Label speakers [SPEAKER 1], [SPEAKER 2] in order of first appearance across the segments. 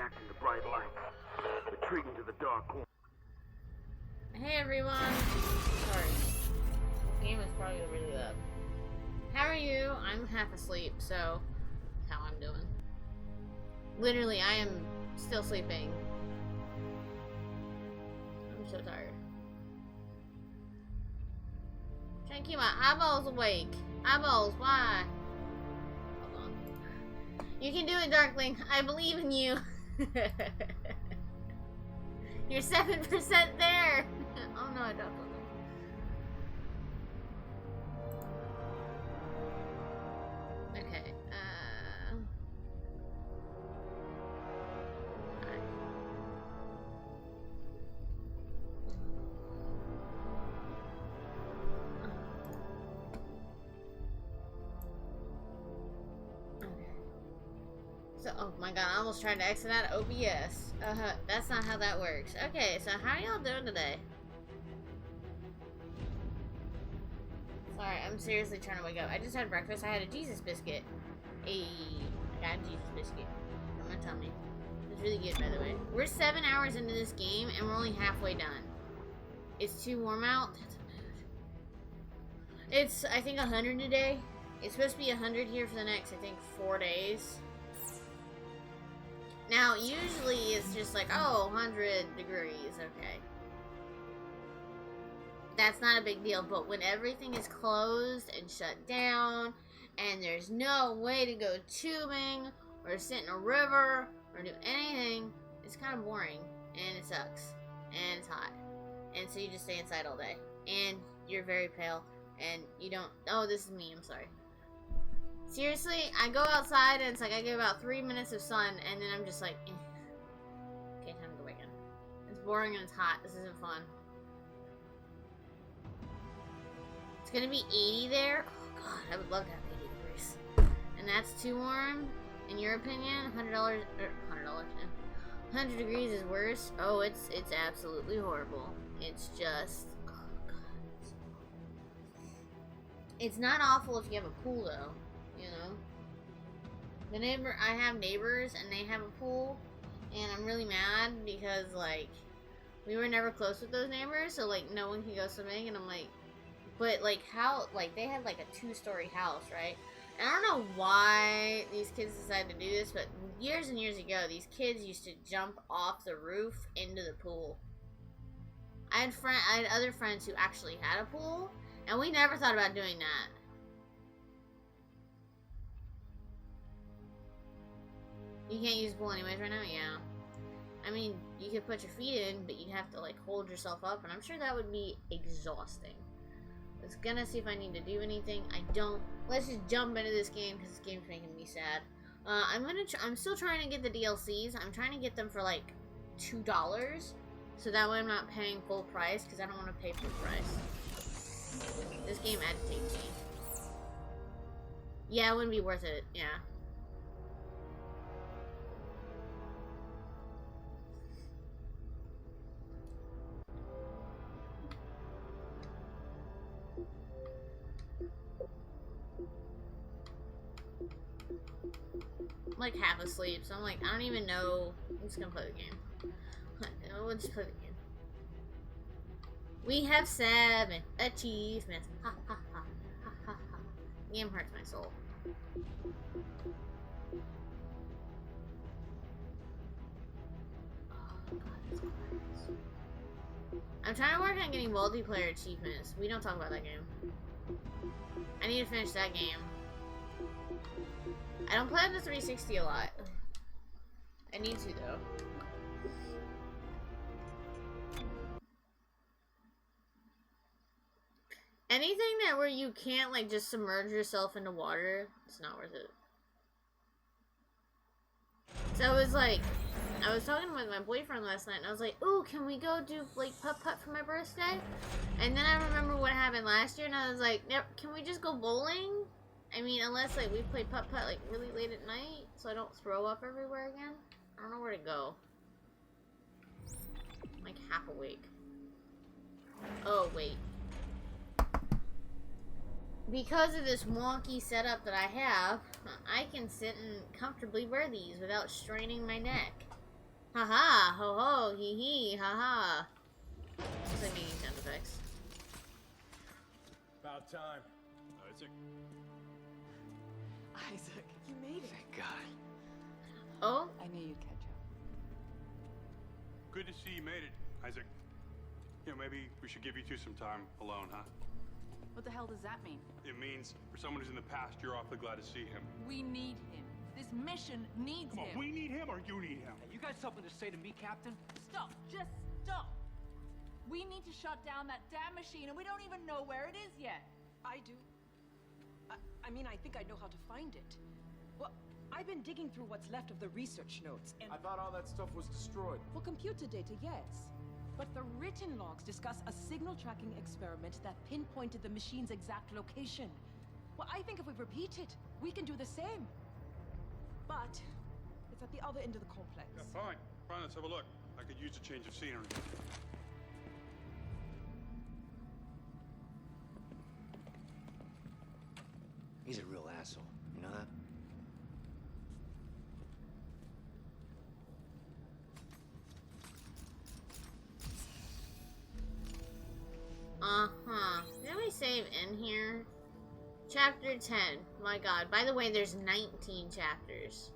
[SPEAKER 1] reacting to bright light, retreating to the dark corner.
[SPEAKER 2] Hey everyone! Sorry. The game is probably really loud. How are you? I'm half asleep, so that's how I'm doing. Literally, I am still sleeping. I'm so tired. Trying to keep my eyeballs awake. Eyeballs, why? Hold on. You can do it, Darkling. I believe in you. You're 7% there. Oh no, I dropped something. Okay, So, oh my god, I almost tried to exit out of OBS. That's not how that works. Okay, so how y'all doing today? Sorry, I'm seriously trying to wake up. I just had breakfast. I had a Jesus biscuit. I got a Jesus biscuit from my tummy. It's really good, by the way. We're 7 hours into this game, and we're only halfway done. It's too warm out. That's a mood. It's, I think, 100 today. It's supposed to be 100 here for the next, I think, 4 days. Now, usually it's just like, oh, 100 degrees, okay. That's not a big deal, but when everything is closed and shut down, and there's no way to go tubing, or sit in a river, or do anything, it's kind of boring, and it sucks, and it's hot. And so you just stay inside all day, and you're very pale, and you don't, oh, this is me, I'm sorry. Seriously, I go outside and it's like I get about 3 minutes of sun and then I'm just like, eh. Okay, time to go back in. It's boring and it's hot. This isn't fun. It's gonna be 80 there. Oh god, I would love to have 80 degrees. And that's too warm, in your opinion? $100 or $100, yeah. 100 degrees is worse. Oh, it's absolutely horrible. It's just, oh god. It's not awful if you have a pool though. You know, I have neighbors and they have a pool, and I'm really mad because like we were never close with those neighbors, so like no one can go swimming, and I'm like, but like how, like they had like a 2-story house, right? And I don't know why these kids decided to do this, but years and years ago, these kids used to jump off the roof into the pool. I had other friends who actually had a pool, and we never thought about doing that. You can't use the pool anyways right now? Yeah. I mean, you could put your feet in, but you'd have to, like, hold yourself up, and I'm sure that would be exhausting. I was gonna see if I need to do anything. I don't. Let's just jump into this game, because this game's making me sad. I'm still trying to get the DLCs. I'm trying to get them for, like, $2, so that way I'm not paying full price, because I don't want to pay full price. This game agitates me. Yeah, it wouldn't be worth it. Yeah. I'm like half asleep, so I'm like, I don't even know. I'm just gonna play the game. We'll just play the game. We have 7 achievements. Ha ha ha ha ha ha. The game hurts my soul. Oh god, that's glorious. I'm trying to work on getting multiplayer achievements. We don't talk about that game. I need to finish that game. I don't play on the 360 a lot. I need to though. Anything that where you can't like just submerge yourself into water, it's not worth it. So it was like, I was talking with my boyfriend last night and I was like, ooh, can we go do like putt-putt for my birthday? And then I remember what happened last year and I was like, can we just go bowling? I mean, unless like we play putt-putt like really late at night so I don't throw up everywhere again. I don't know where to go. I'm like half awake. Oh, wait. Because of this wonky setup that I have, I can sit and comfortably wear these without straining my neck. Haha, ho ho, hee hee, haha. Sounds like making sound effects.
[SPEAKER 3] About time. Isaac.
[SPEAKER 4] Isaac, you made it.
[SPEAKER 3] Thank God.
[SPEAKER 2] Oh?
[SPEAKER 4] I knew you'd catch up.
[SPEAKER 5] Good to see you made it, Isaac. You know, maybe we should give you two some time alone, huh?
[SPEAKER 6] What the hell does that mean?
[SPEAKER 5] It means for someone who's in the past, you're awfully glad to see him.
[SPEAKER 6] We need him. This mission needs
[SPEAKER 5] Come on,
[SPEAKER 6] him.
[SPEAKER 5] we need him or you need him?
[SPEAKER 3] You got something to say to me, Captain?
[SPEAKER 6] Stop. Just stop. We need to shut down that damn machine, and we don't even know where it is yet.
[SPEAKER 7] I do. I mean, I think I know how to find it. Well, I've been digging through what's left of the research notes, and...
[SPEAKER 3] I thought all that stuff was destroyed.
[SPEAKER 7] For computer data, yes. But the written logs discuss a signal tracking experiment that pinpointed the machine's exact location. Well, I think if we repeat it, we can do the same. But it's at the other end of the complex.
[SPEAKER 5] Yeah, fine. Fine, let's have a look. I could use a change of scenery.
[SPEAKER 8] He's a real asshole, you know that?
[SPEAKER 2] Uh-huh. Didn't we save in here? Chapter 10. My god. By the way, there's 19 chapters.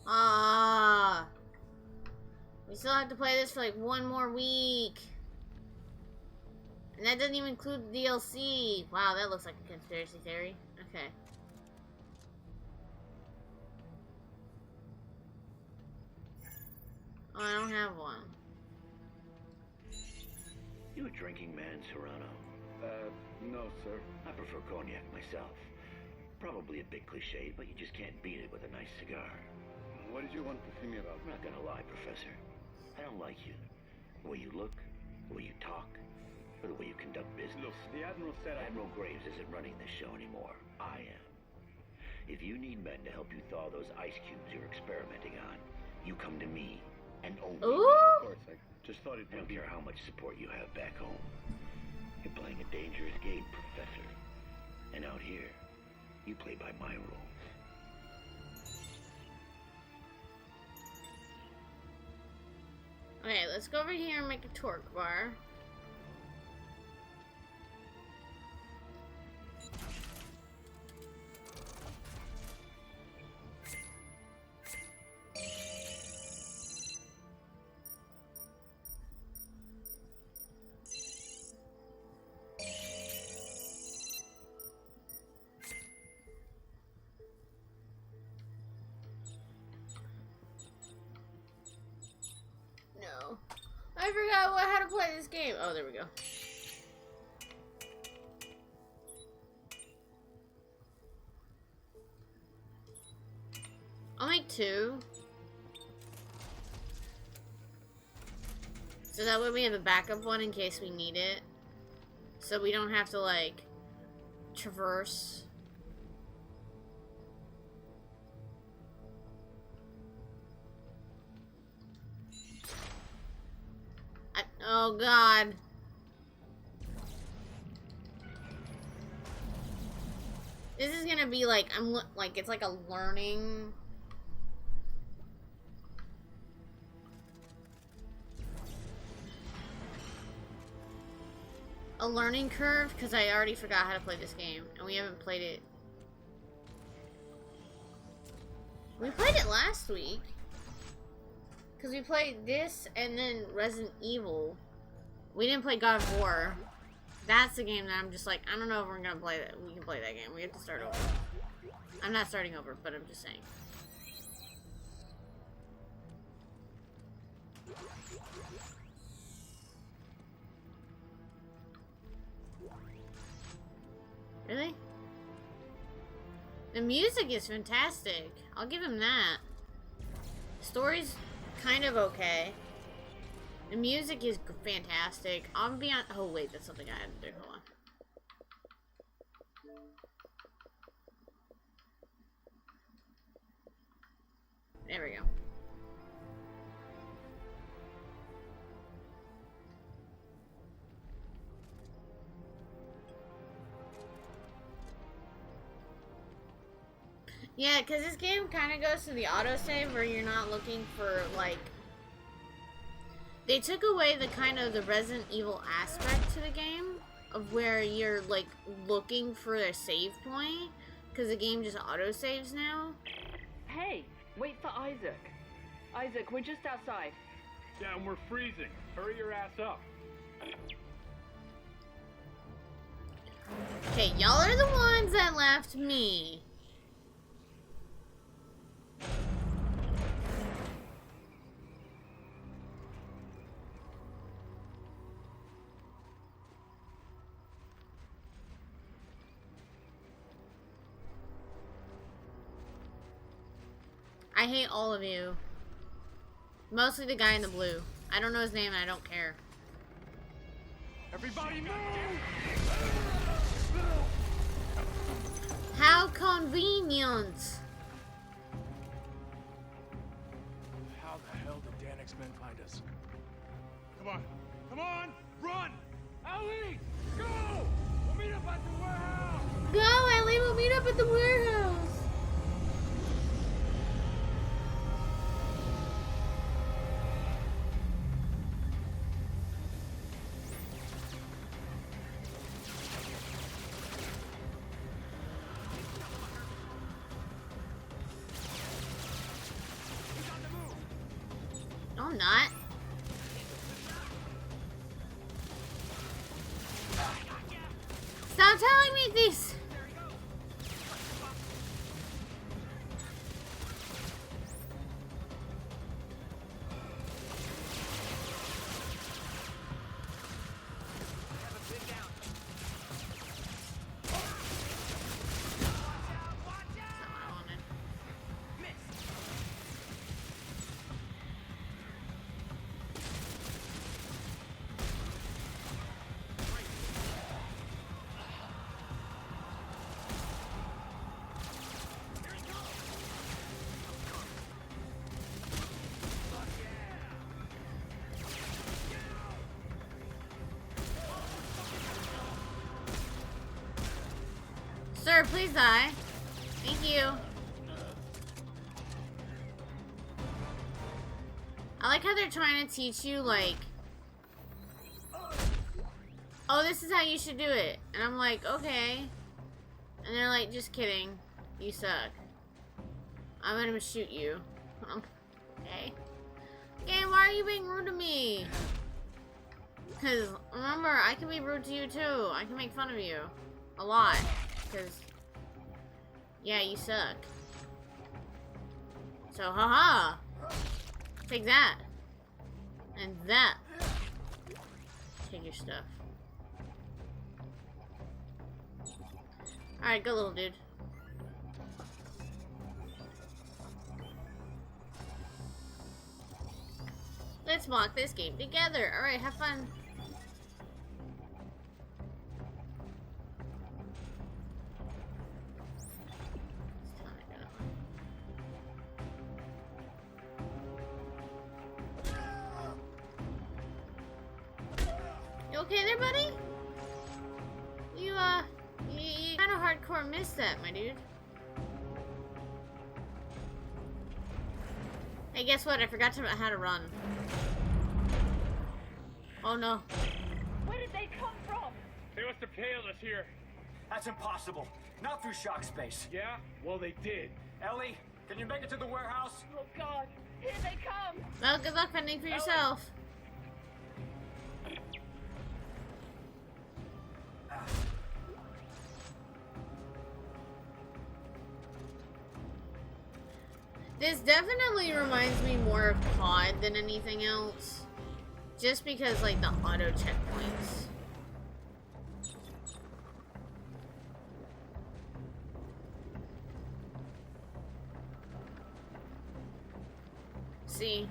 [SPEAKER 2] Ah. We still have to play this for like one more week. And that doesn't even include the DLC. Wow, that looks like a conspiracy theory. Okay. Oh, I don't have one.
[SPEAKER 9] You a drinking man, Serrano?
[SPEAKER 1] No, sir.
[SPEAKER 9] I prefer cognac myself. Probably a bit cliche, but you just can't beat it with a nice cigar.
[SPEAKER 1] What did you want to see me about?
[SPEAKER 9] I'm not gonna lie, Professor. I don't like you. The way you look, the way you talk, or the way you conduct business.
[SPEAKER 1] Look, the Admiral said
[SPEAKER 9] Admiral Graves isn't running this show anymore. I am. If you need men to help you thaw those ice cubes you're experimenting on, you come to me, and only me.
[SPEAKER 1] Of course, I just thought
[SPEAKER 9] I don't care how much support you have back home. You're playing a dangerous game, Professor. And out here, you play by my rules.
[SPEAKER 2] Okay, let's go over here and make a torque bar. No. I forgot how to play this game. Oh, there we go. I'll make 2. So that way we have a backup one in case we need it. So we don't have to, like, traverse. Oh god. This is gonna be like, it's like a learning. A learning curve, because I already forgot how to play this game, and we haven't played it. We played it last week. Because we played this and then Resident Evil. We didn't play God of War. That's the game that I'm just like, I don't know if we're gonna play that. We can play that game. We have to start over. I'm not starting over, but I'm just saying. Really? The music is fantastic. I'll give him that. Story's kind of okay. The music is fantastic. I'll be on. Oh wait, that's something I had to do. Hold on. There we go. Yeah, because this game kind of goes to the autosave where you're not looking for, like, They took away the kind of the Resident Evil aspect to the game of where you're like looking for a save point because the game just auto saves now.
[SPEAKER 10] Hey, wait for Isaac. Isaac, we're just outside.
[SPEAKER 1] Yeah, and we're freezing. Hurry your ass up.
[SPEAKER 2] Okay, y'all are the ones that left me. I hate all of you. Mostly the guy in the blue. I don't know his name and I don't care.
[SPEAKER 3] Everybody move!
[SPEAKER 2] How convenient!
[SPEAKER 3] How the hell did Danik's men find us? Come on! Come on! Run! Ellie! Go! We'll meet up at the warehouse!
[SPEAKER 2] Go, Ellie! We'll meet up at the warehouse! No, I'm not. Stop telling me this! Sir, please die. Thank you. I like how they're trying to teach you, like, oh, this is how you should do it. And I'm like, okay. And they're like, just kidding. You suck. I'm gonna shoot you. Okay. Okay, why are you being rude to me? Because, remember, I can be rude to you too. I can make fun of you. A lot. Because, yeah, you suck. So, haha. Take that. And that. Take your stuff. Alright, go, little dude. Let's walk this game together. Alright, have fun. You okay there, buddy? You kind of hardcore missed that, my dude. Hey, guess what? I forgot how to run. Oh no.
[SPEAKER 10] Where did they come from?
[SPEAKER 1] They must have tailed us here.
[SPEAKER 11] That's impossible. Not through shock space.
[SPEAKER 1] Yeah? Well, they did.
[SPEAKER 11] Ellie, can you make it to the warehouse?
[SPEAKER 10] Oh God, here they come!
[SPEAKER 2] Well, good luck fending for yourself. This definitely reminds me more of COD than anything else. Just because, like, the auto checkpoints. See?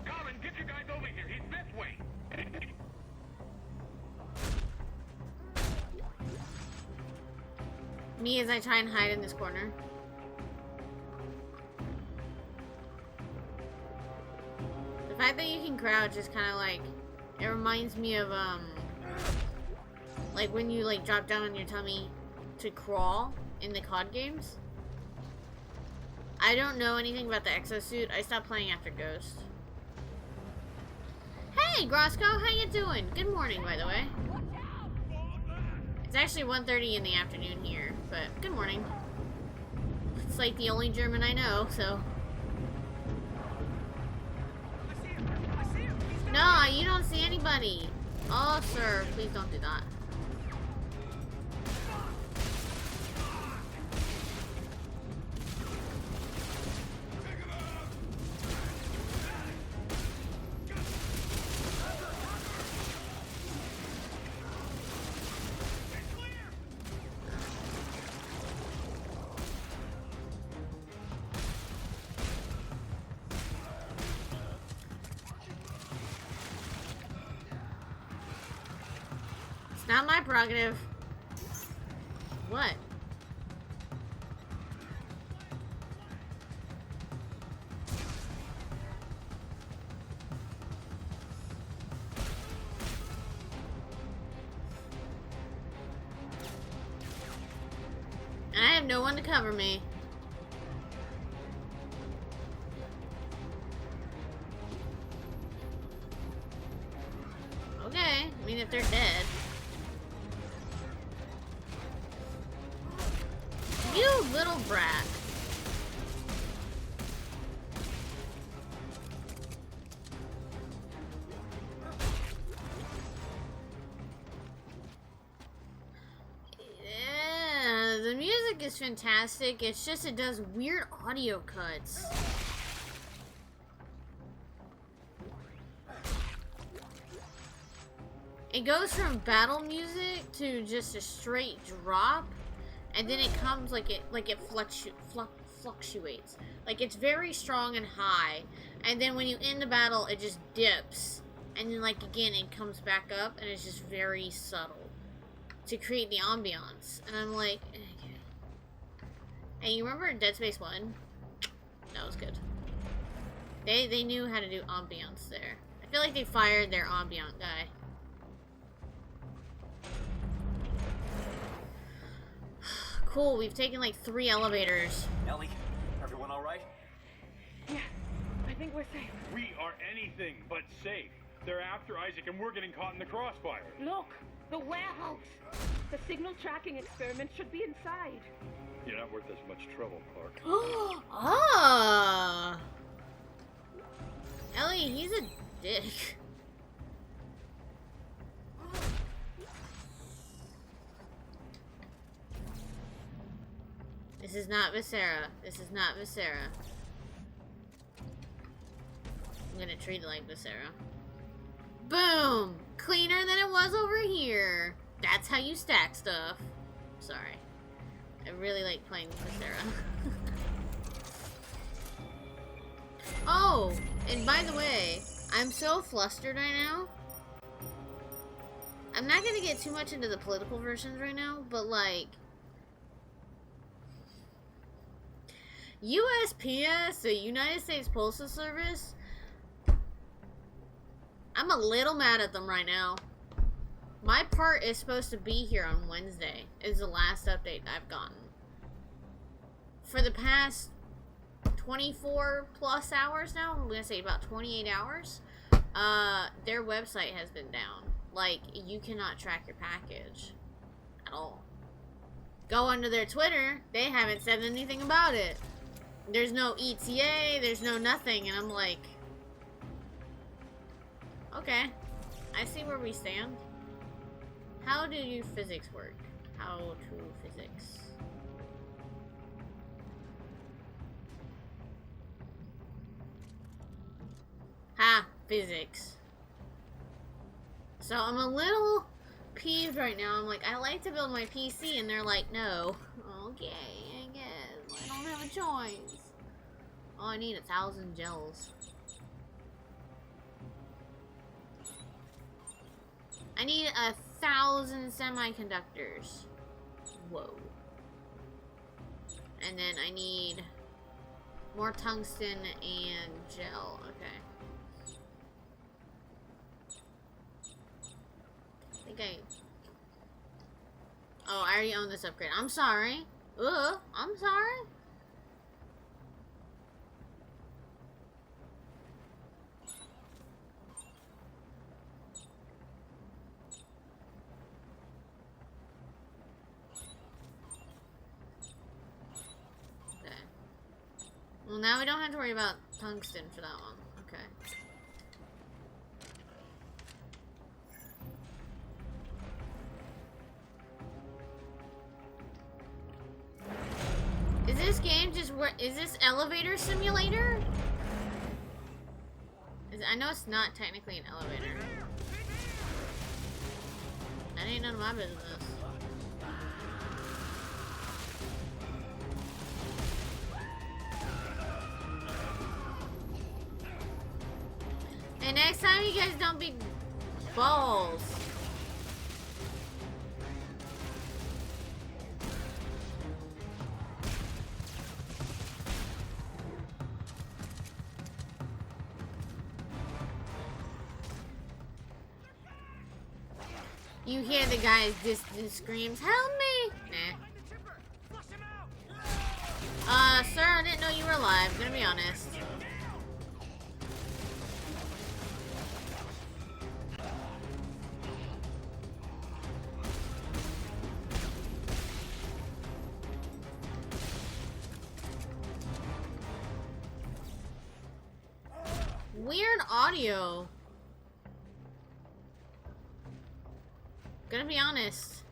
[SPEAKER 1] Colin, get you guys over here. He's this way.
[SPEAKER 2] Me as I try and hide in this corner. The fact that you can crouch is kind of like, it reminds me of like when you like drop down on your tummy to crawl in the COD games. I don't know anything about the exosuit. I stopped playing after Ghost. Hey, Grosco, how you doing? Good morning, by the way. It's actually 1:30 in the afternoon here, but good morning. It's like the only German I know, so. No, you don't see anybody. Oh, sir, please don't do that. Not my prerogative. What? I have no one to cover me. Okay, I mean if they're dead. You little brat. Yeah, the music is fantastic. It's just it does weird audio cuts. It goes from battle music to just a straight drop. And then it comes like it fluctuates. Like it's very strong and high. And then when you end the battle, it just dips. And then like again, it comes back up and it's just very subtle. To create the ambiance. And I'm like, okay. Hey, you remember Dead Space 1? That was good. They knew how to do ambiance there. I feel like they fired their ambient guy. Cool, we've taken like 3 elevators.
[SPEAKER 11] Ellie, everyone all right?
[SPEAKER 10] Yeah, I think we're safe.
[SPEAKER 1] We are anything but safe. They're after Isaac and we're getting caught in the crossfire.
[SPEAKER 10] Look, the warehouse. The signal tracking experiment should be inside.
[SPEAKER 1] You're not worth as much trouble, Clark.
[SPEAKER 2] Ah! Ellie, he's a dick. This is not Viscera. This is not Viscera. I'm gonna treat it like Viscera. Boom! Cleaner than it was over here. That's how you stack stuff. Sorry. I really like playing Viscera. Oh! And by the way, I'm so flustered right now. I'm not gonna get too much into the political versions right now, but like... USPS, the United States Postal Service, I'm a little mad at them right now. My part is supposed to be here on Wednesday, is the last update I've gotten. For the past 24 plus hours now, I'm gonna say about 28 hours, their website has been down. Like, you cannot track your package at all. Go under their Twitter, they haven't said anything about it. There's no ETA, there's no nothing, and I'm like, okay, I see where we stand. How do your physics work? How to physics? Ha, physics. So I'm a little peeved right now. I'm like, I like to build my PC, and they're like, no. Okay, I guess. I don't have a choice. Oh, I need 1,000 gels. I need 1,000 semiconductors. Whoa. And then I need more tungsten and gel. Okay. I think Oh, I already own this upgrade. I'm sorry. I'm sorry. Okay. Well, now we don't have to worry about tungsten for that one. Okay. Is this game just is this elevator simulator? I know it's not technically an elevator. That ain't none of my business. And next time you guys don't be balls. You hear the guy's distant screams, "Help me!" Nah. Sir, I didn't know you were alive, gonna be honest. Weird audio. Gonna be honest.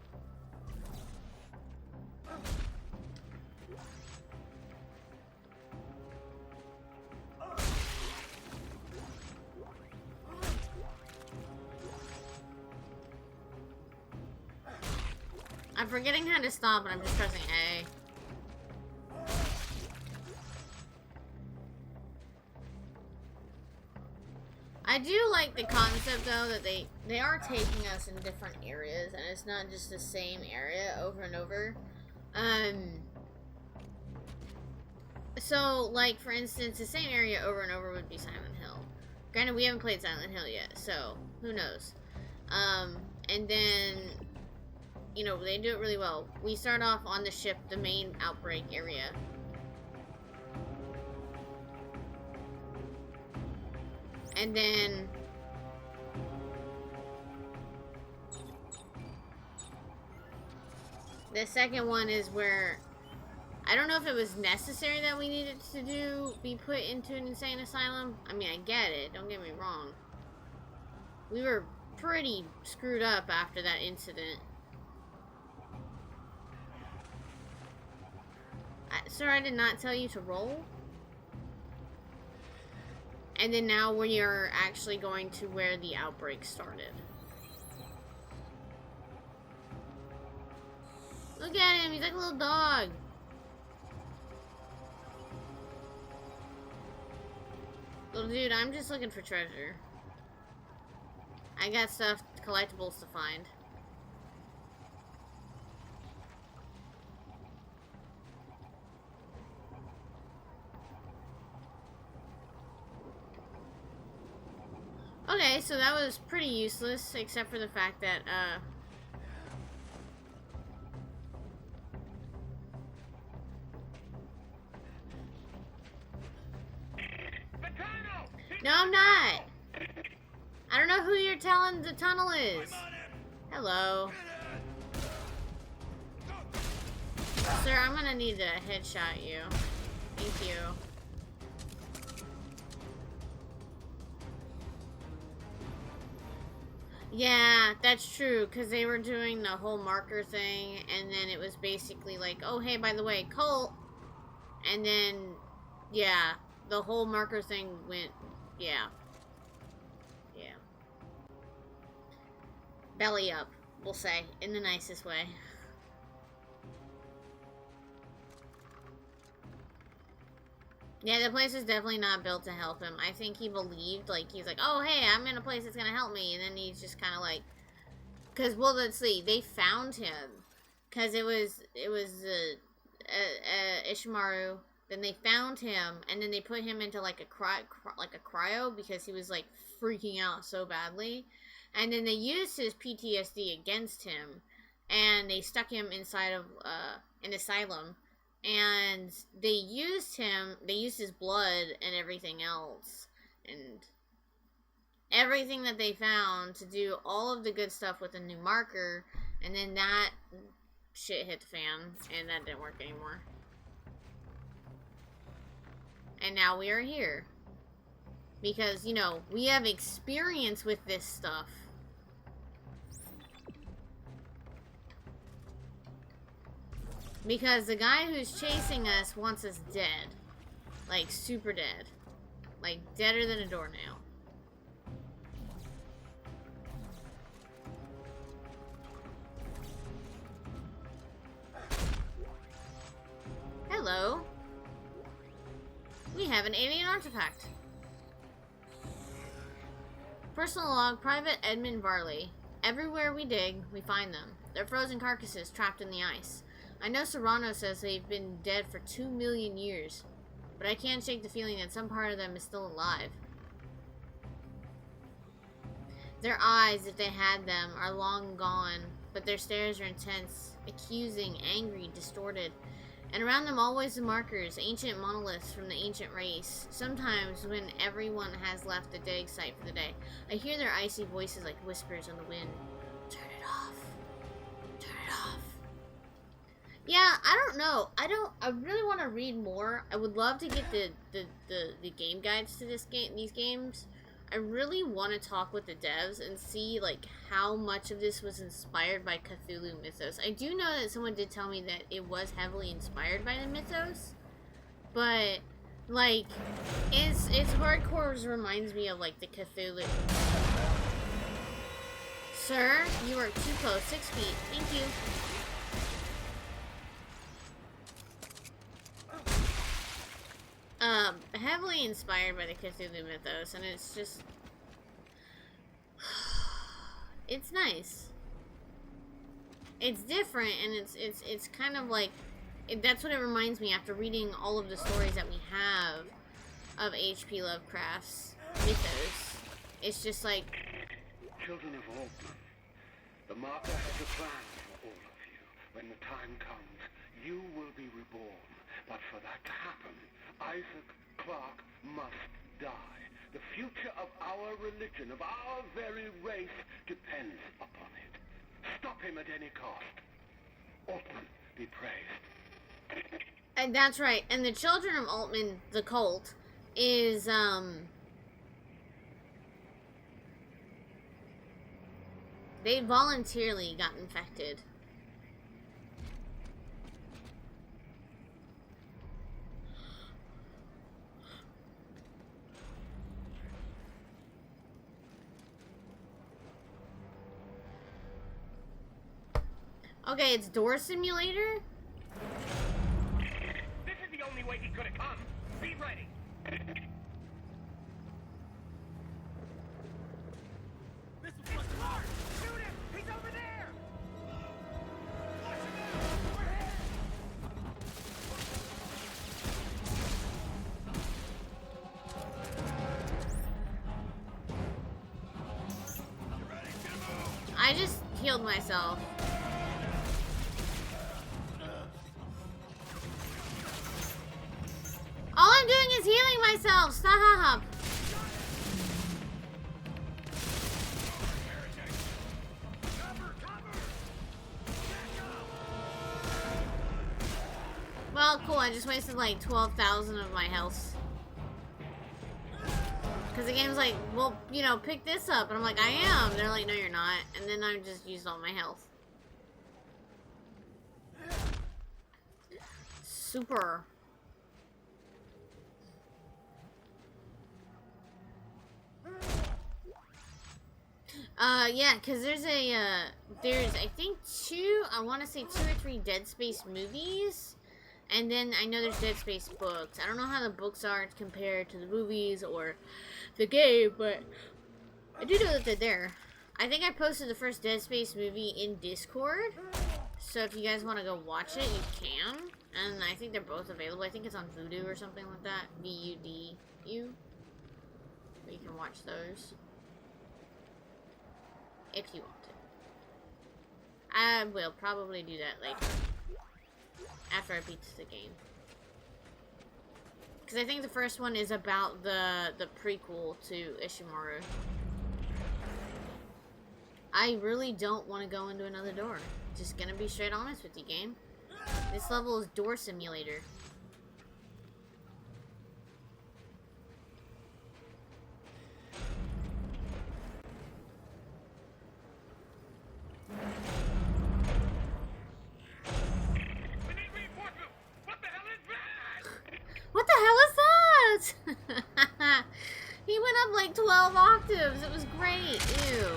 [SPEAKER 2] I'm forgetting how to stop and I'm just pressing A. I do like the concept though that they are taking us in different areas and it's not just the same area over and over. So like for instance the same area over and over would be Silent Hill. Granted we haven't played Silent Hill yet, so who knows. And then you know they do it really well. We start off on the ship, the main outbreak area. And then the second one is where I don't know if it was necessary that we needed to be put into an insane asylum. I mean, I get it, don't get me wrong. We were pretty screwed up after that incident. Sir, I did not tell you to roll. And then now we are actually going to where the outbreak started. Look at him, he's like a little dog. Little dude, I'm just looking for treasure. I got stuff, collectibles to find. Okay, so that was pretty useless, except for the fact that, no, I'm not! I don't know who you're telling the tunnel is. Hello. Sir, I'm gonna need to headshot you. Thank you. Yeah, that's true, because they were doing the whole marker thing, and then it was basically like, oh, hey, by the way, cult, and then, yeah, the whole marker thing went, yeah. Yeah. Belly up, we'll say, in the nicest way. Yeah, the place is definitely not built to help him. I think he believed, like, he's like, oh, hey, I'm in a place that's gonna help me. And then he's just kind of like, because, well, let's see, they found him. Because it was Ishimaru. Then they found him, and then they put him into, like, a cryo, because he was, like, freaking out so badly. And then they used his PTSD against him. and they stuck him inside of an asylum, and they used his blood and everything else, and everything that they found to do all of the good stuff with a new marker, and then that shit hit the fan, and that didn't work anymore. And now we are here. Because, you know, we have experience with this stuff. Because the guy who's chasing us wants us dead. Like, super dead. Like, deader than a doornail. Hello. We have an alien artifact. Personal log, Private Edmund Varley. Everywhere we dig, we find them. They're frozen carcasses trapped in the ice. I know Serrano says they've been dead for 2 million years, but I can't shake the feeling that some part of them is still alive. Their eyes, if they had them, are long gone, but their stares are intense, accusing, angry, distorted. And around them always the markers, ancient monoliths from the ancient race. Sometimes when everyone has left the dig site for the day, I hear their icy voices like whispers on the wind. Turn it off. Turn it off. Yeah, I don't know. I really want to read more. I would love to get the game guides to these games. I really want to talk with the devs and see like how much of this was inspired by Cthulhu mythos. I do know that someone did tell me that it was heavily inspired by the mythos, but like it's hardcore reminds me of like the Cthulhu. Sir, you are too close. 6 feet. Thank you. Heavily inspired by the Cthulhu mythos, and it's just, it's nice. It's different, and it's kind of like, that's what it reminds me after reading all of the stories that we have of H.P. Lovecraft's mythos. It's just like,
[SPEAKER 9] Children of Altman, the marker has a plan for all of you. When the time comes, you will be reborn. But for that to happen, Isaac Clarke must die. The future of our religion, of our very race, depends upon it. Stop him at any cost. Altman be praised.
[SPEAKER 2] and that's right. And the Children of Altman, the cult, is they voluntarily got infected. Okay, it's Door Simulator?
[SPEAKER 9] This is the only way he could have come. Be ready.
[SPEAKER 3] This is what's hard! Shoot him! He's over there! Watch him out! We're hit! You ready? Get him out!
[SPEAKER 2] I just healed myself. All I'm doing is healing myself. Stop. Well, cool. I just wasted like 12,000 of my health. Because the game's like, well, you know, pick this up. And I'm like, I am. They're like, no, you're not. And then I just used all my health. Super. Yeah, because there's I think I want to say 2 or 3 Dead Space movies, and then I know there's Dead Space books. I don't know how the books are compared to the movies or the game, but I do know that they're there. I think I posted the first Dead Space movie in Discord, so if you guys want to go watch it, you can, and I think they're both available. I think it's on Vudu or something like that, VUDU, but you can watch those. If you want to. I will probably do that later. After I beat the game. Because I think the first one is about the prequel to Ishimaru. I really don't want to go into another door. Just gonna be straight honest with you, game. This level is Door Simulator. What the hell is that? He went up like 12 octaves. It was great. Ew.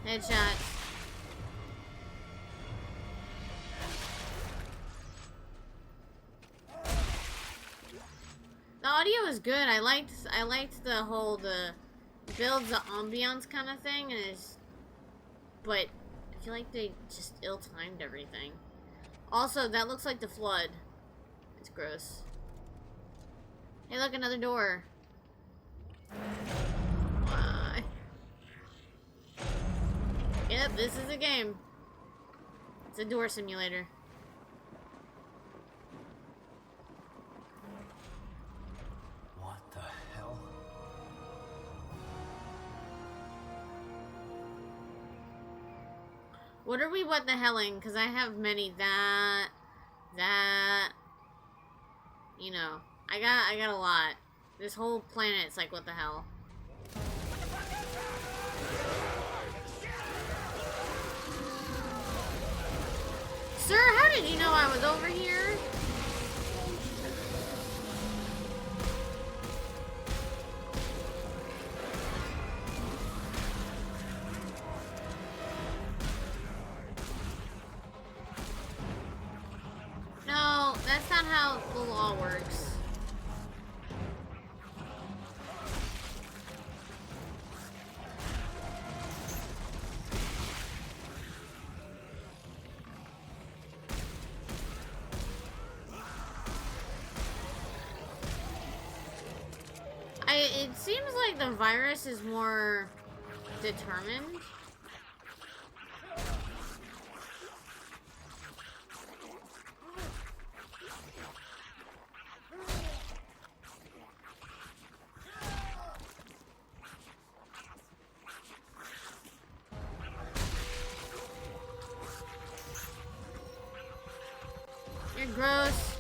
[SPEAKER 2] Headshot. The audio is good. I liked the whole builds the ambiance kind of thing, and but I feel like they just ill-timed everything. Also, that looks like the Flood. It's gross. Hey, look, another door. Why? Yep, this is a game. It's a door simulator.
[SPEAKER 8] What the hell?
[SPEAKER 2] What are we what the helling? Because I have many. That. You know. I got a lot. This whole planet's like, what the hell? Sir, how did you know I was over here? No, that's not how the law works. It seems like the virus is more determined. You're gross.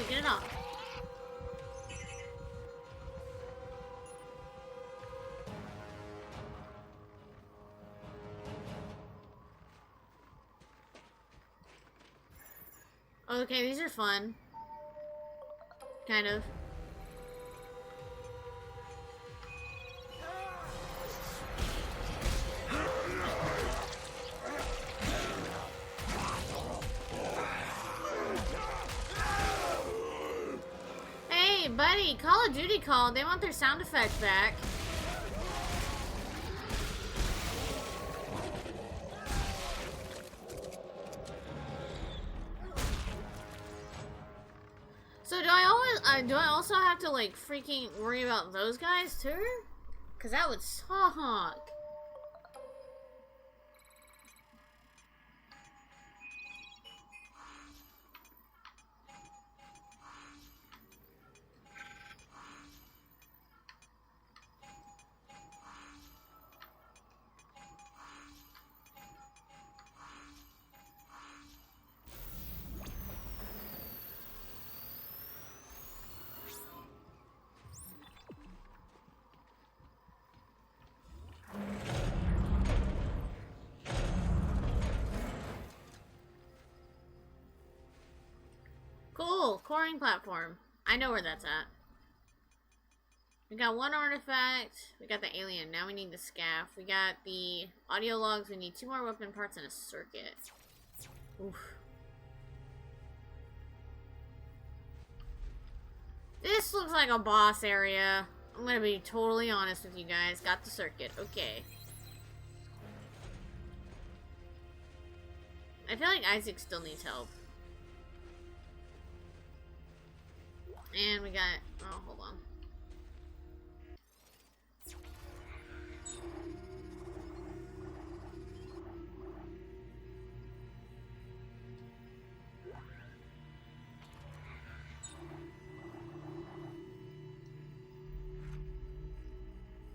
[SPEAKER 2] Get it off. Okay, these are fun. Kind of. Buddy, Call of Duty called. They want their sound effects back. So do I also have to like freaking worry about those guys too? Cause that would suck. Cool, coring platform. I know where that's at. We got one artifact. We got the alien. Now we need the scaff. We got the audio logs. We need 2 more weapon parts and a circuit. Oof. This looks like a boss area. I'm gonna be totally honest with you guys. Got the circuit. Okay. I feel like Isaac still needs help. And we got... Oh, hold on.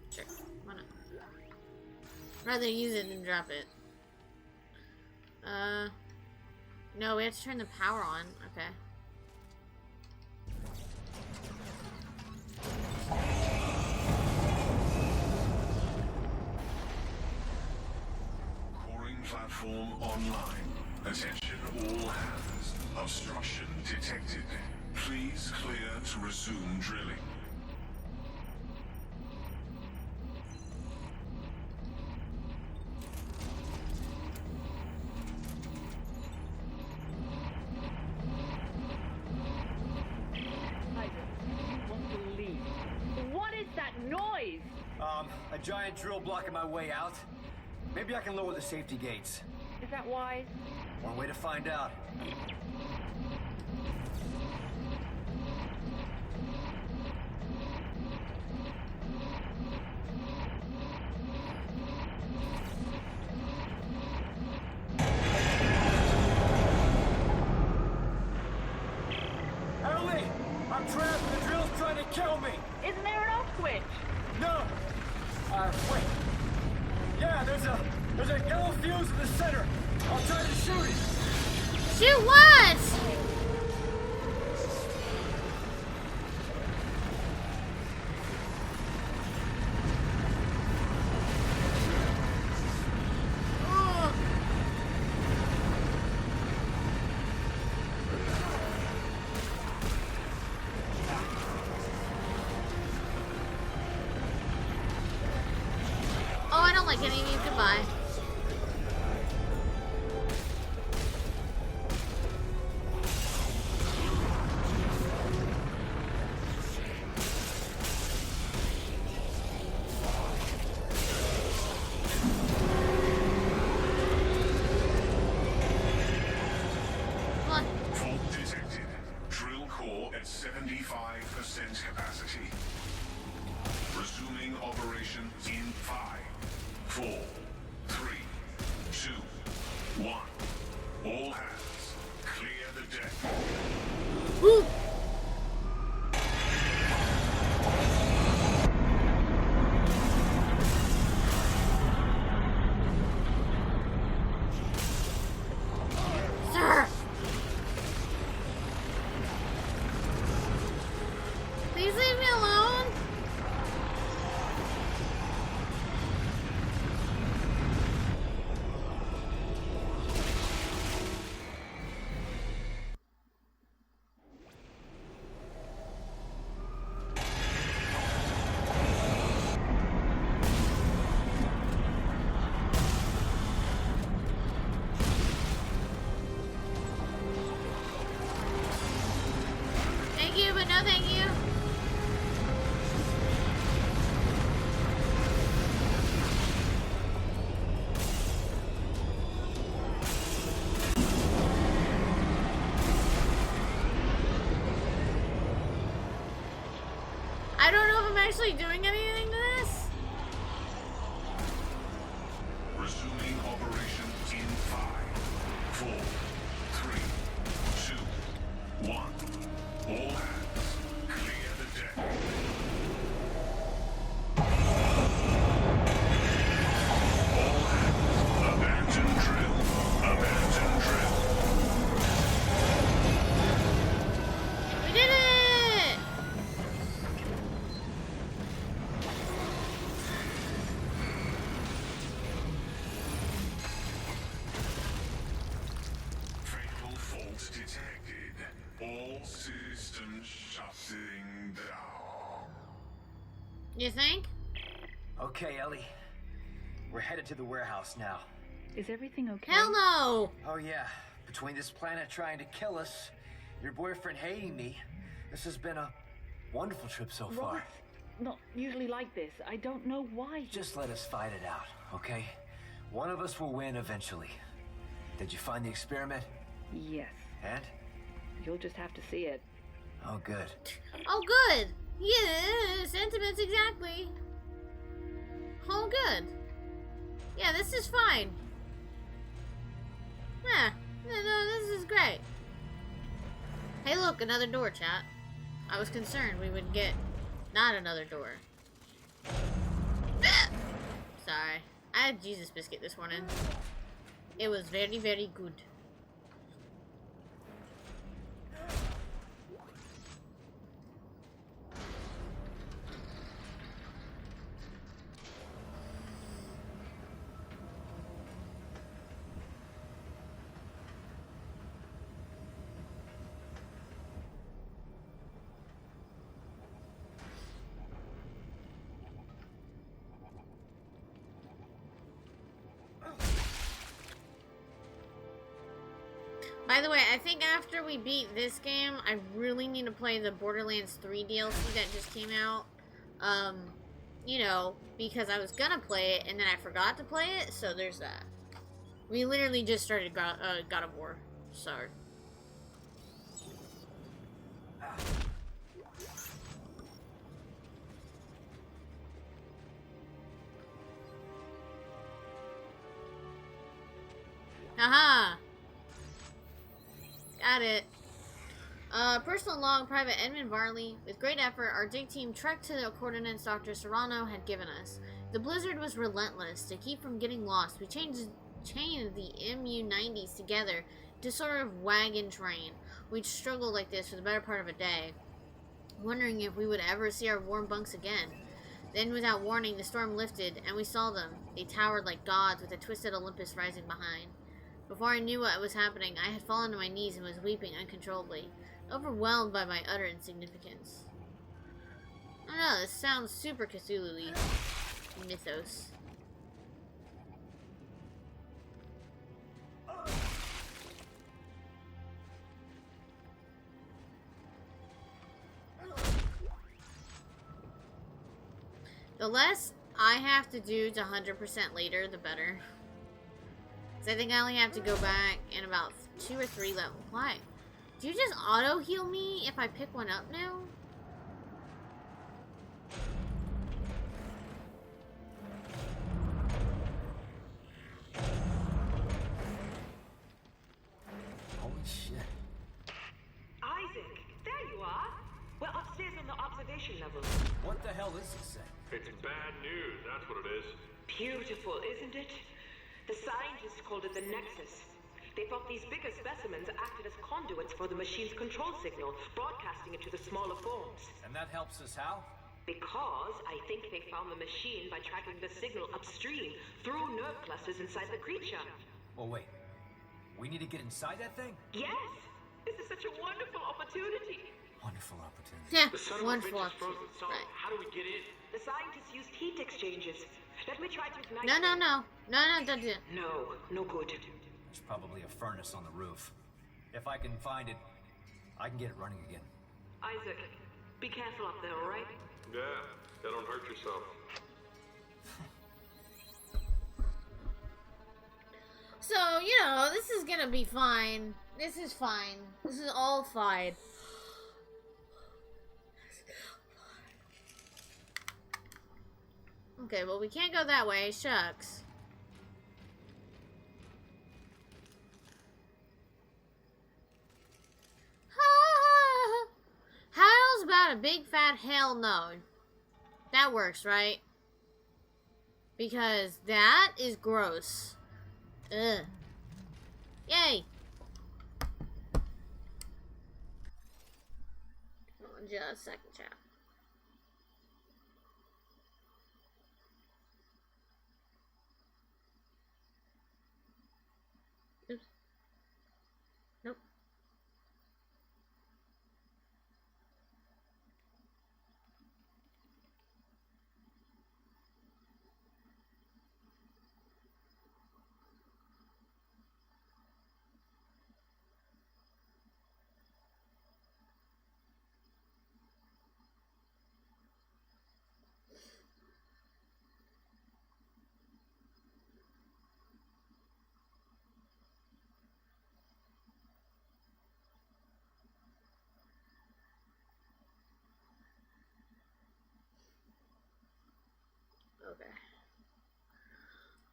[SPEAKER 2] Sure, why not? Rather use it than drop it. No, we have to turn the power on. Okay.
[SPEAKER 12] Coring platform online. Attention all hands. Obstruction detected. Please clear to resume drilling.
[SPEAKER 11] A giant drill blocking my way out. Maybe I can lower the safety gates.
[SPEAKER 10] Is that wise?
[SPEAKER 11] One way to find out. Ellie! I'm trapped. The drill's trying to kill me.
[SPEAKER 10] Isn't there an off switch?
[SPEAKER 11] No! Wait. Yeah, there's a yellow fuse in the center. I'll try to shoot it.
[SPEAKER 2] Shoot what? Any of you, goodbye. What?
[SPEAKER 12] Fault detected. Drill core at 75% capacity. Resuming operation in 5, 4, 3, 2, 1. All hands, clear the deck.
[SPEAKER 2] Woo! Sir! Please leave me alone. Thank you, but no thank you. I don't know if I'm actually doing anything to this.
[SPEAKER 12] Resuming operation in 5, 4, 3, 2, 1. All hands, clear the deck. All hands, abandon drill. Abandon drill.
[SPEAKER 2] We did it!
[SPEAKER 12] Fatal fault detected. All
[SPEAKER 2] You think?
[SPEAKER 8] Okay, Ellie. We're headed to the warehouse now.
[SPEAKER 10] Is everything okay?
[SPEAKER 2] Hell no!
[SPEAKER 8] Oh yeah, between this planet trying to kill us, your boyfriend hating me, this has been a wonderful trip so far.
[SPEAKER 10] Robert's not usually like this. I don't know why.
[SPEAKER 8] Just let us fight it out, okay? One of us will win eventually. Did you find the experiment?
[SPEAKER 10] Yes.
[SPEAKER 8] And?
[SPEAKER 10] You'll just have to see it.
[SPEAKER 8] Oh, good.
[SPEAKER 2] Oh, good! Yeah, sentiments exactly. Oh, good. Yeah, this is fine. Yeah, no, this is great. Hey, look, another door, chat. I was concerned we would get not another door. Sorry. I had Jesus biscuit this morning. It was very, very good. By the way, I think after we beat this game, I really need to play the Borderlands 3 DLC that just came out. You know, because I was gonna play it and then I forgot to play it, so there's that. We literally just started God of War. Sorry. Aha! Got it. Personal log, Private Edmund Varley. With great effort, our dig team trekked to the coordinates Dr. Serrano had given us. The blizzard was relentless. To keep from getting lost, we chained the MU-90s together to sort of wagon train. We'd struggled like this for the better part of a day, wondering if we would ever see our warm bunks again. Then, without warning, the storm lifted, and we saw them. They towered like gods, with a twisted Olympus rising behind. Before I knew what was happening, I had fallen to my knees and was weeping uncontrollably, overwhelmed by my utter insignificance. I don't know, this sounds super Cthulhu-y. Mythos. The less I have to do to 100% later, the better. I think I only have to go back in about 2 or 3 levels. Why? Do you just auto heal me if I pick one up now?
[SPEAKER 8] Holy shit.
[SPEAKER 13] Isaac, there you are. We're upstairs on the observation level.
[SPEAKER 8] What the hell is this thing?
[SPEAKER 3] It's bad news, that's what it is.
[SPEAKER 13] Beautiful, isn't it? The scientists called it the Nexus. They thought these bigger specimens acted as conduits for the machine's control signal, broadcasting it to the smaller forms.
[SPEAKER 8] And that helps us how?
[SPEAKER 13] Because I think they found the machine by tracking the signal upstream through nerve clusters inside the creature.
[SPEAKER 8] Well, wait. We need to get inside that thing?
[SPEAKER 13] Yes! This is such a wonderful opportunity.
[SPEAKER 8] Wonderful opportunity.
[SPEAKER 2] Yeah,
[SPEAKER 3] The son
[SPEAKER 2] wonderful
[SPEAKER 3] of a bitch is frozen
[SPEAKER 2] opportunity.
[SPEAKER 3] solid.
[SPEAKER 2] Right.
[SPEAKER 3] How do we get in?
[SPEAKER 13] The scientists used heat exchangers. Let me try to ignite
[SPEAKER 2] No,
[SPEAKER 13] them.
[SPEAKER 2] don't do it.
[SPEAKER 13] No, no good.
[SPEAKER 8] There's probably a furnace on the roof. If I can find it, I can get it running again.
[SPEAKER 13] Isaac, be careful up there, alright?
[SPEAKER 3] Yeah, don't hurt yourself.
[SPEAKER 2] So, you know, this is gonna be fine. This is fine. This is all fine. Okay, well, we can't go that way. Shucks. How's about a big fat hell no? That works, right? Because that is gross. Ugh. Yay! Hold on just a second, chat. Oops. Nope.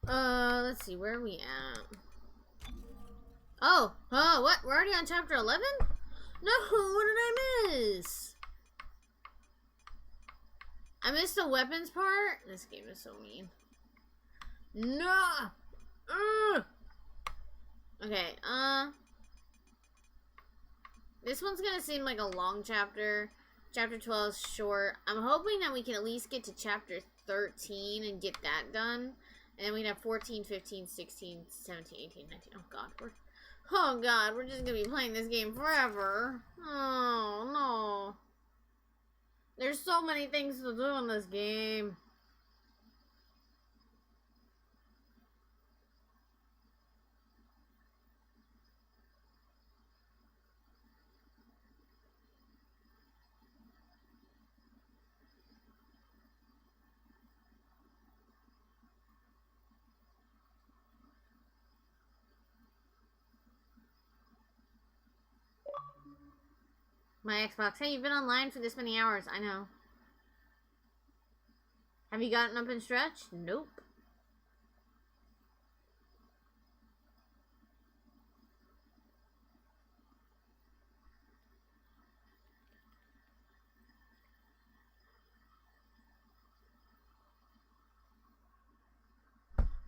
[SPEAKER 2] Let's see, where are we at? Oh, what? We're already on chapter 11? No, what did I miss? I missed the weapons part? This game is so mean. No! Okay, this one's gonna seem like a long chapter. Chapter 12 is short. I'm hoping that we can at least get to chapter 13 and get that done. And then we can have 14, 15, 16, 17, 18, 19. Oh god, we're just gonna be playing this game forever. Oh no. There's so many things to do in this game. My Xbox. Hey, you've been online for this many hours. I know. Have you gotten up and stretched? Nope.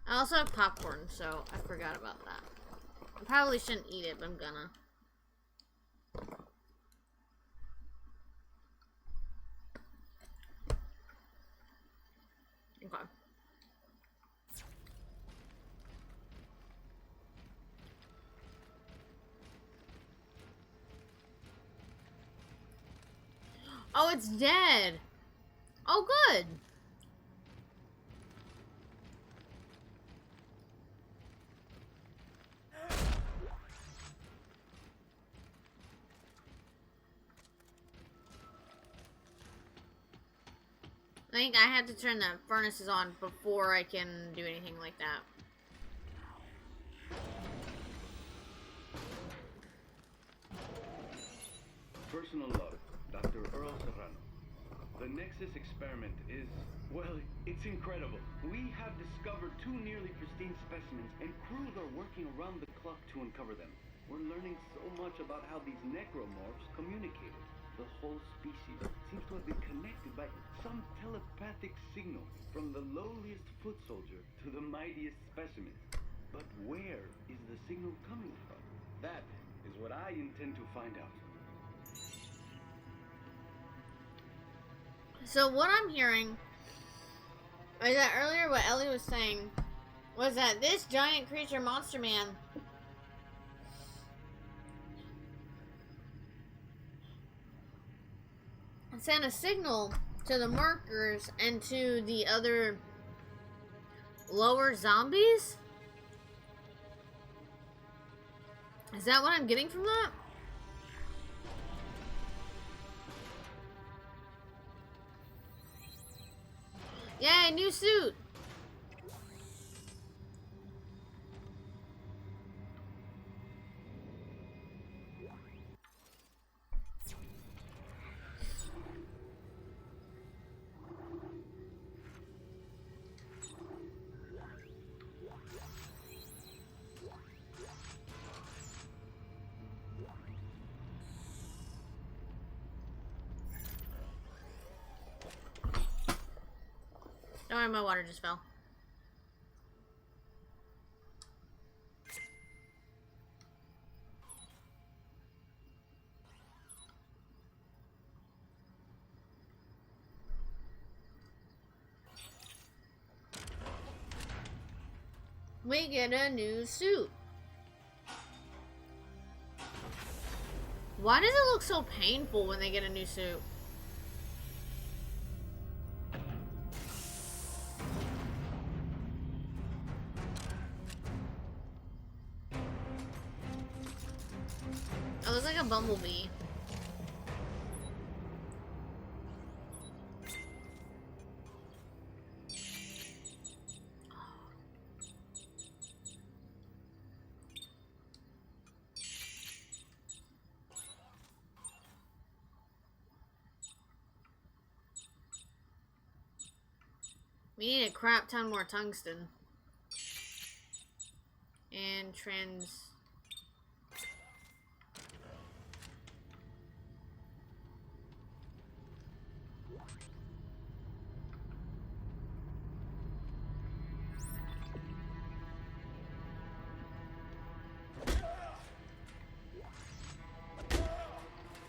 [SPEAKER 2] I also have popcorn, so I forgot about that. I probably shouldn't eat it, but I'm gonna. Okay. Oh, it's dead. Oh, good. I think I have to turn the furnaces on before I can do anything like that.
[SPEAKER 14] Personal log, Dr. Earl Serrano. The Nexus experiment is, well, it's incredible. We have discovered 2 nearly pristine specimens, and crews are working around the clock to uncover them. We're learning so much about how these necromorphs communicated. The whole species seems to have been connected by some telepathic signal from the lowliest foot soldier to the mightiest specimen. But where is the signal coming from? That is what I intend to find out.
[SPEAKER 2] So what I'm hearing is that earlier what Ellie was saying was that this giant creature, Monster Man, sent a signal to the markers and to the other lower zombies? Is that what I'm getting from that? Yay, new suit! Don't worry, my water just fell. We get a new suit. Why does it look so painful when they get a new suit? It looks like a bumblebee. We need a crap ton more tungsten. And trans...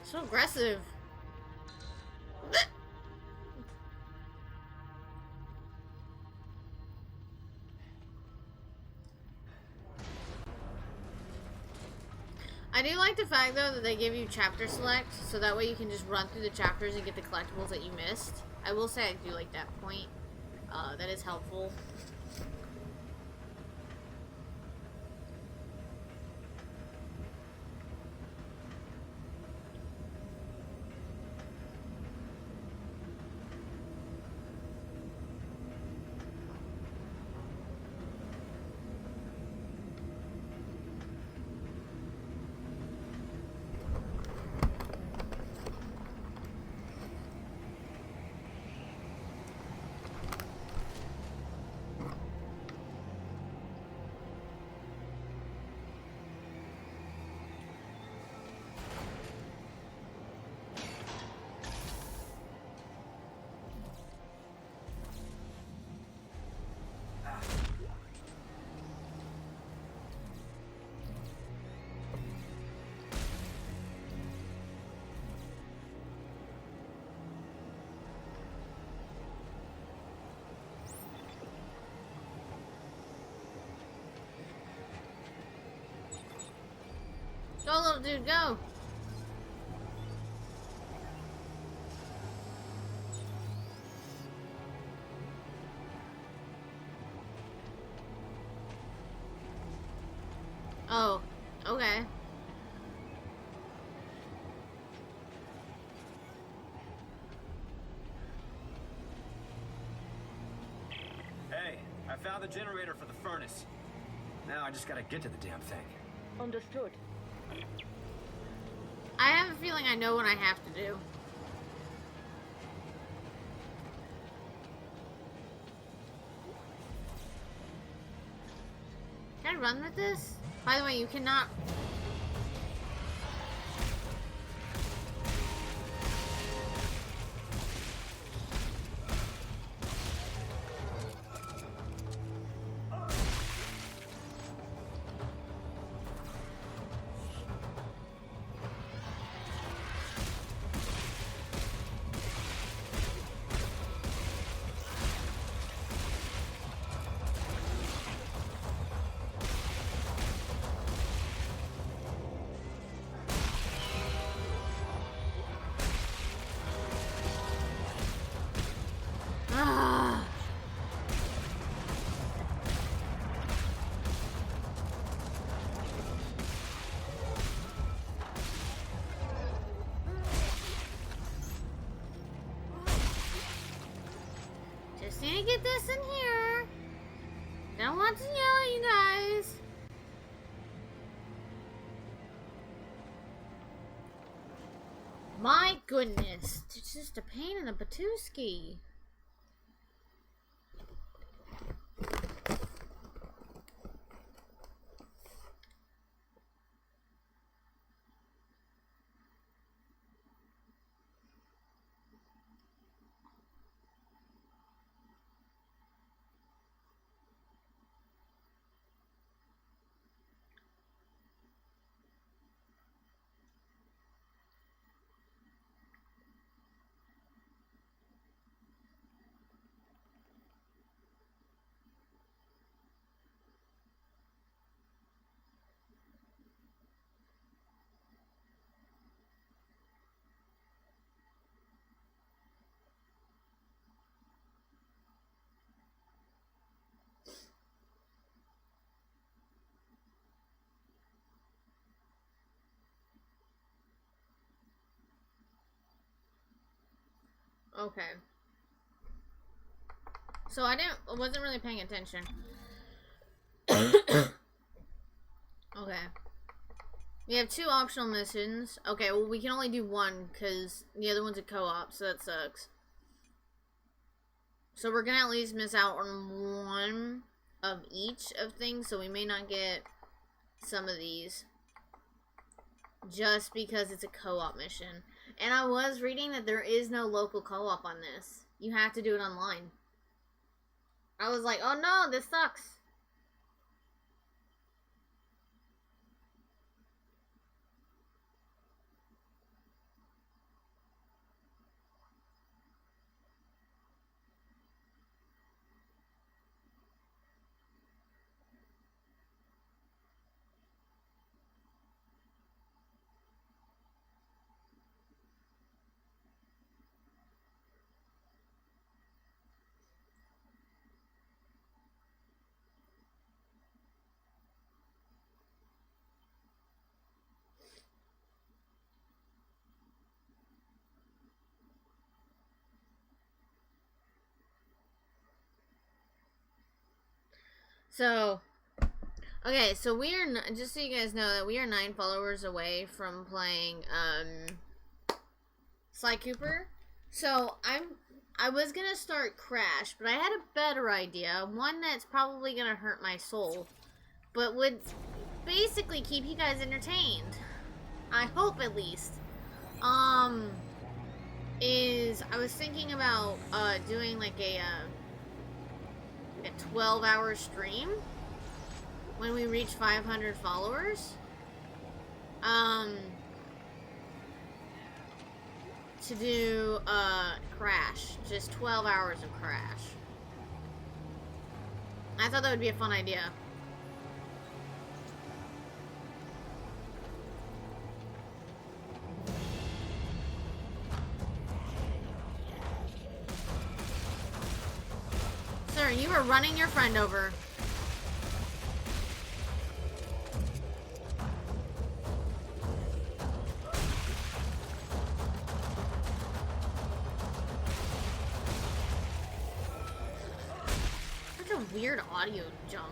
[SPEAKER 2] So aggressive. I do like the fact though that they give you chapter select, so that way you can just run through the chapters and get the collectibles that you missed. I will say I do like that point. That is helpful. Go, little dude, go! Oh, okay.
[SPEAKER 11] Hey, I found the generator for the furnace. Now I just gotta get to the damn thing.
[SPEAKER 10] Understood.
[SPEAKER 2] I have a feeling I know what I have to do. Can I run with this? By the way, you cannot... Just need to get this in here. Don't want to yell at you guys. My goodness. It's just a pain in the patooski. Okay. So I wasn't really paying attention. Okay. We have 2 optional missions. Okay, well we can only do 1 because the other one's a co-op, so that sucks. So we're gonna at least miss out on 1 of each of things, so we may not get some of these. Just because it's a co-op mission. And I was reading that there is no local co-op on this. You have to do it online. I was like, oh no, this sucks. So, okay, so we are, just so you guys know, that we are 9 followers away from playing, Sly Cooper. So, I was gonna start Crash, but I had a better idea, one that's probably gonna hurt my soul, but would basically keep you guys entertained. I hope, at least. I was thinking about, doing, like, a 12-hour stream when we reach 500 followers, to do Crash, just 12 hours of Crash. I thought that would be a fun idea. Sir, you are running your friend over. Such a weird audio jump.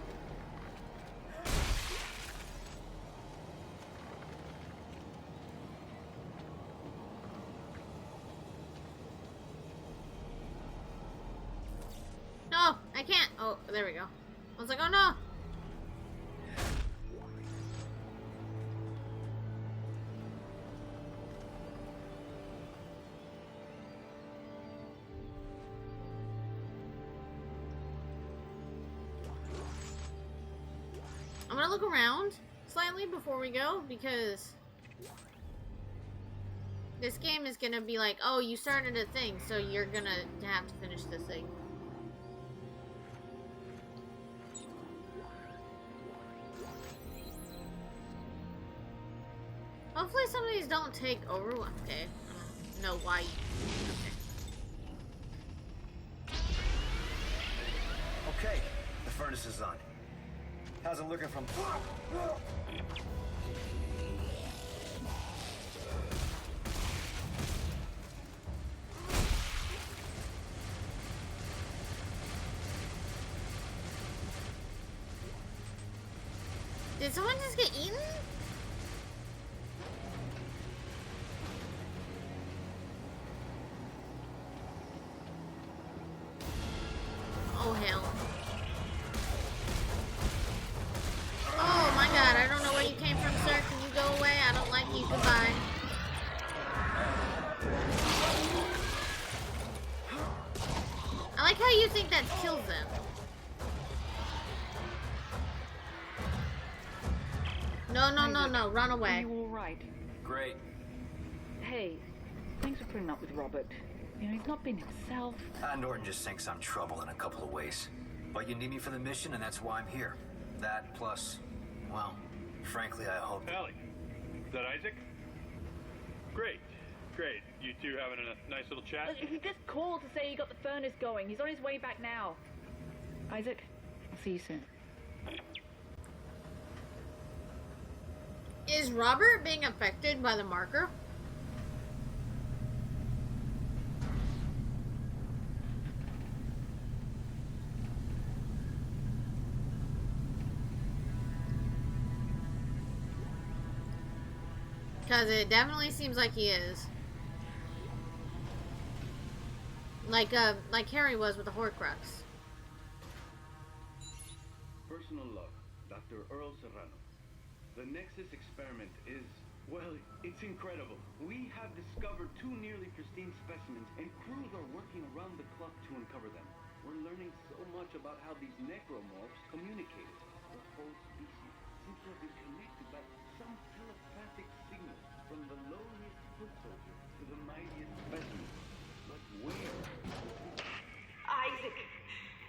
[SPEAKER 2] No, I can't. Oh, there we go. I was like, oh no. I'm gonna look around slightly before we go, because this game is gonna be like, oh, you started a thing, so you're gonna have to finish this thing. Hopefully some of these don't take over. Okay, I don't know why.
[SPEAKER 8] Okay, the furnace is on. How's it looking from...
[SPEAKER 2] Did someone just get eaten? Oh, hell. Oh, my God. I don't know where you came from, sir. Can you go away? I don't like you. Goodbye. I like how you think that kills them. No, no, no, no. Run away.
[SPEAKER 10] Are you all right?
[SPEAKER 8] Great.
[SPEAKER 10] Hey, thanks for putting up with Robert. You know, he's not been himself.
[SPEAKER 8] Norton just thinks I'm trouble in a couple of ways. But you need me for the mission, and that's why I'm here. That plus, well, frankly, I hope...
[SPEAKER 1] Allie, is that Isaac? Great, great. You two having a nice little chat?
[SPEAKER 10] He just called to say he got the furnace going. He's on his way back now. Isaac, I'll see you soon.
[SPEAKER 2] Is Robert being affected by the marker? Because it definitely seems like he is. Like Harry was with the Horcrux.
[SPEAKER 14] Personal log, Dr. Earl Serrano. The Nexus experiment is, well, it's incredible. We have discovered two nearly pristine specimens, and crews are working around the clock to uncover them. We're learning so much about how these necromorphs communicated. The whole species seems to have been connected by some telepathic signal from the lowliest foot soldier to the mightiest specimen. But where?
[SPEAKER 13] Isaac,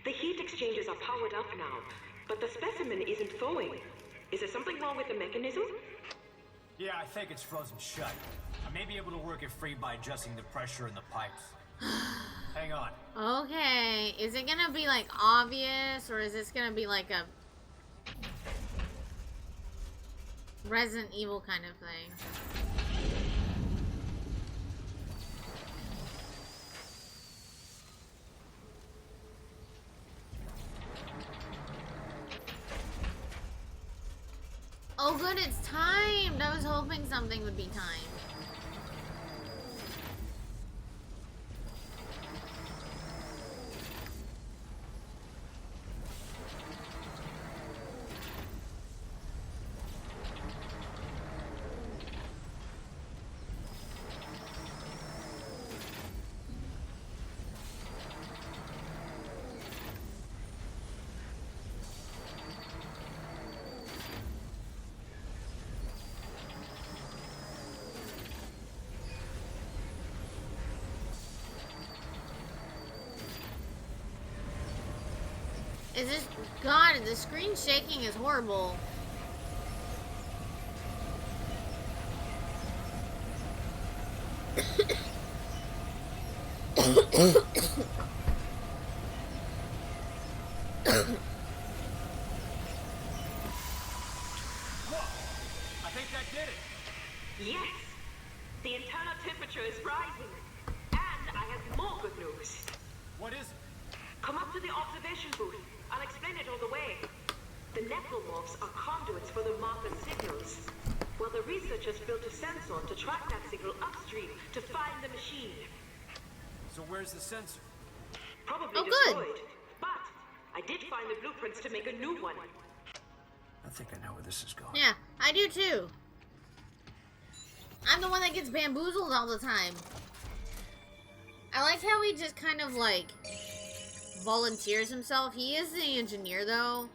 [SPEAKER 13] the heat exchangers are powered up now, but the specimen isn't thawing. Is there something wrong with the mechanism?
[SPEAKER 8] Yeah, I think it's frozen shut. I may be able to work it free by adjusting the pressure in the pipes. Hang on.
[SPEAKER 2] Okay, is it gonna be like obvious, or is this gonna be like a Resident Evil kind of thing? Oh good, it's timed! I was hoping something would be timed. Is this... God, the screen shaking is horrible.
[SPEAKER 8] I think that did it.
[SPEAKER 13] Yes! The internal temperature is rising. And I have more good news.
[SPEAKER 8] What is it?
[SPEAKER 13] Come up to the observation booth. I'll explain it all the way. The necromorphs are conduits for the marker signals. Well, the researchers built a sensor to track that signal upstream to find the machine.
[SPEAKER 8] So where's the sensor?
[SPEAKER 13] Probably
[SPEAKER 2] good.
[SPEAKER 13] destroyed. But I did find the blueprints to make a new one.
[SPEAKER 8] I think I know where this is going.
[SPEAKER 2] Yeah, I do too. I'm the one that gets bamboozled all the time. I like how he just kind of like volunteers himself. He is the engineer though.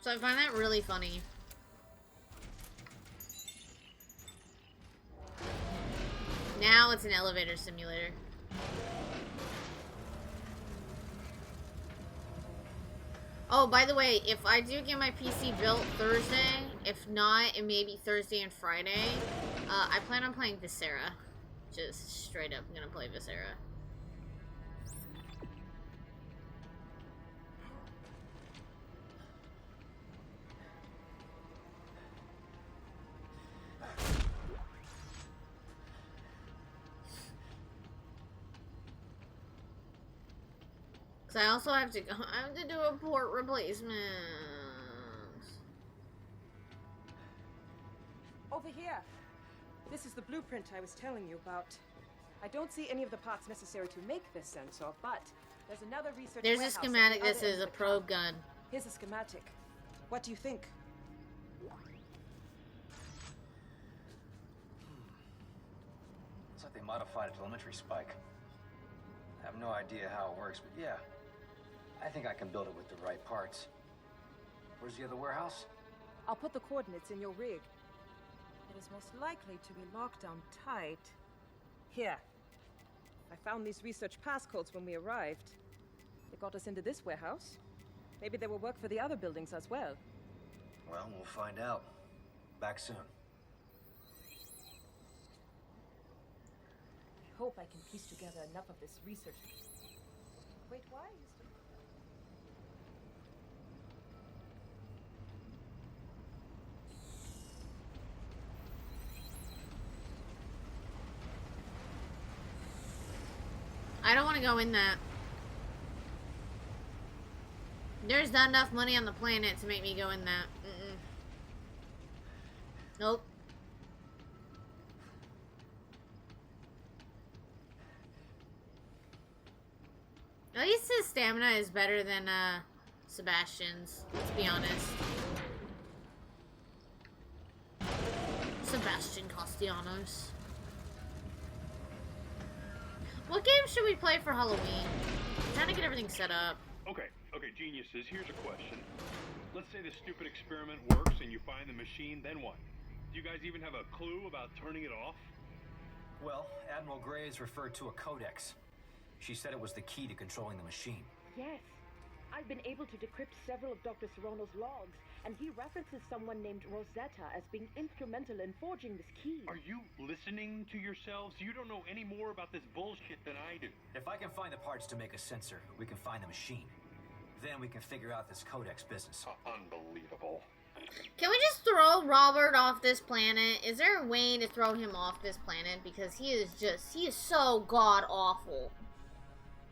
[SPEAKER 2] So I find that really funny. Now it's an elevator simulator. Oh, by the way, if I do get my PC built Thursday, if not, it may be Thursday and Friday, I plan on playing Viscera. Just straight up, I'm gonna play Viscera. Cause I also have to do a port replacement.
[SPEAKER 7] Over here. This is the blueprint I was telling you about. I don't see any of the parts necessary to make this sensor, but there's another research
[SPEAKER 2] There's a
[SPEAKER 7] warehouse at
[SPEAKER 2] schematic
[SPEAKER 7] the
[SPEAKER 2] that
[SPEAKER 7] other end
[SPEAKER 2] says
[SPEAKER 7] of
[SPEAKER 2] a
[SPEAKER 7] the
[SPEAKER 2] probe
[SPEAKER 7] town.
[SPEAKER 2] gun.
[SPEAKER 7] Here's a schematic. What do you think?
[SPEAKER 8] Looks like they modified a telemetry spike. I have no idea how it works, but yeah. I think I can build it with the right parts. Where's the other warehouse?
[SPEAKER 7] I'll put the coordinates in your rig. It is most likely to be locked down tight. Here. I found these research passcodes when we arrived. They got us into this warehouse. Maybe they will work for the other buildings as well.
[SPEAKER 8] Well, we'll find out. Back soon.
[SPEAKER 7] I hope I can piece together enough of this research. Wait, why is the...
[SPEAKER 2] I don't want to go in that. There's not enough money on the planet to make me go in that. Nope. At least his stamina is better than Sebastian's, let's be honest. Sebastian Castellanos. What game should we play for Halloween? I'm trying to get everything set up.
[SPEAKER 1] Okay, geniuses, here's a question. Let's say the stupid experiment works and you find the machine, then what? Do you guys even have a clue about turning it off?
[SPEAKER 8] Well, Admiral Graves referred to a codex. She said it was the key to controlling the machine.
[SPEAKER 10] Yes. I've been able to decrypt several of Dr. Serrano's logs, and he references someone named Rosetta as being instrumental in forging this key.
[SPEAKER 1] Are you listening to yourselves? You don't know any more about this bullshit than I do.
[SPEAKER 8] If I can find the parts to make a sensor, we can find the machine. Then we can figure out this codex business.
[SPEAKER 9] Unbelievable.
[SPEAKER 2] Can we just throw Robert off this planet? Is there a way to throw him off this planet? Because he is so god-awful.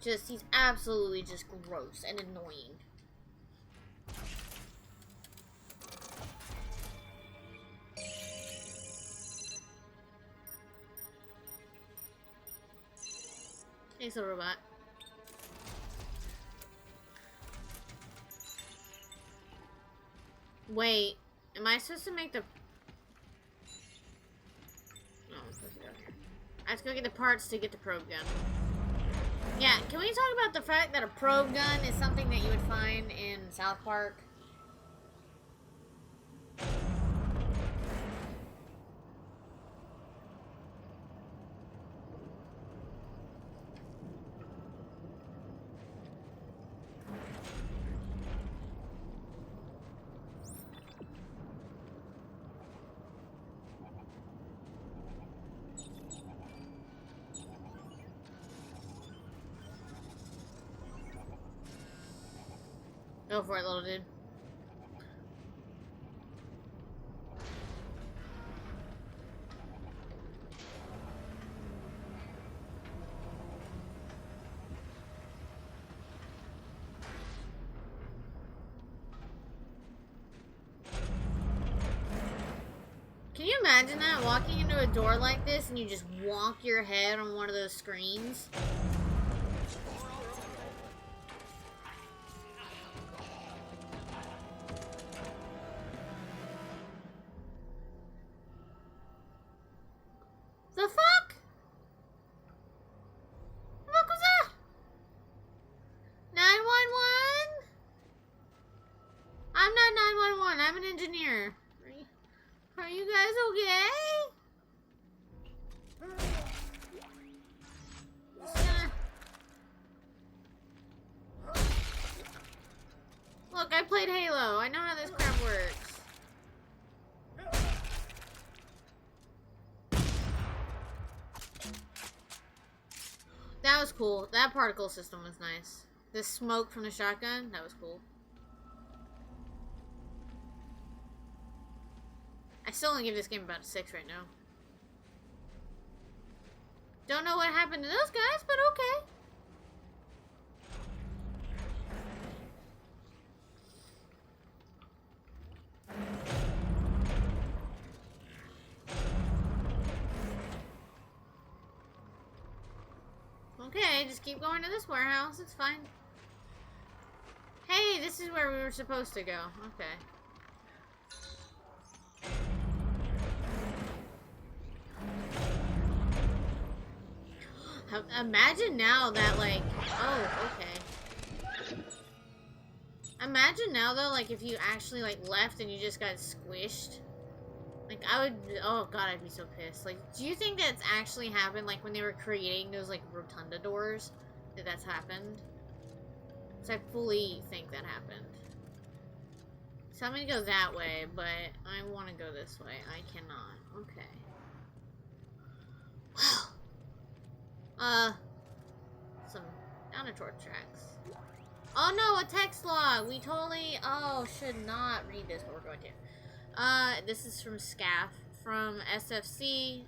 [SPEAKER 2] He's absolutely just gross and annoying. Thanks, little robot. Wait, am I supposed to make the... No, I'm supposed to go here. I have to go get the parts to get the probe gun. Yeah, can we talk about the fact that a probe gun is something that you would find in South Park? Go for it, little dude. Can you imagine that? Walking into a door like this and you just wonk your head on one of those screens? The fuck? The fuck was that? 911? I'm not 911. I'm an engineer. Are you guys okay? Look, I played Halo. I know how this crap works. That was cool. That particle system was nice. The smoke from the shotgun, that was cool. I still only give this game about a 6 right now. Don't know what happened to those guys, but okay. Okay, just keep going to this warehouse. It's fine. Hey, this is where we were supposed to go. Okay. Imagine now that, like... Oh, okay. Imagine now, though, like, if you actually, like, left and you just got squished. Like, I would... Oh, God, I'd be so pissed. Like, do you think that's actually happened, like, when they were creating those, like, rotunda doors? That's happened? So I fully think that happened. So I'm gonna go that way, but I want to go this way. I cannot. Okay. Wow. Some Donator tracks. Oh no, a text log! We totally... Oh, should not read this, but we're going to. This is from SCAF. From SFC.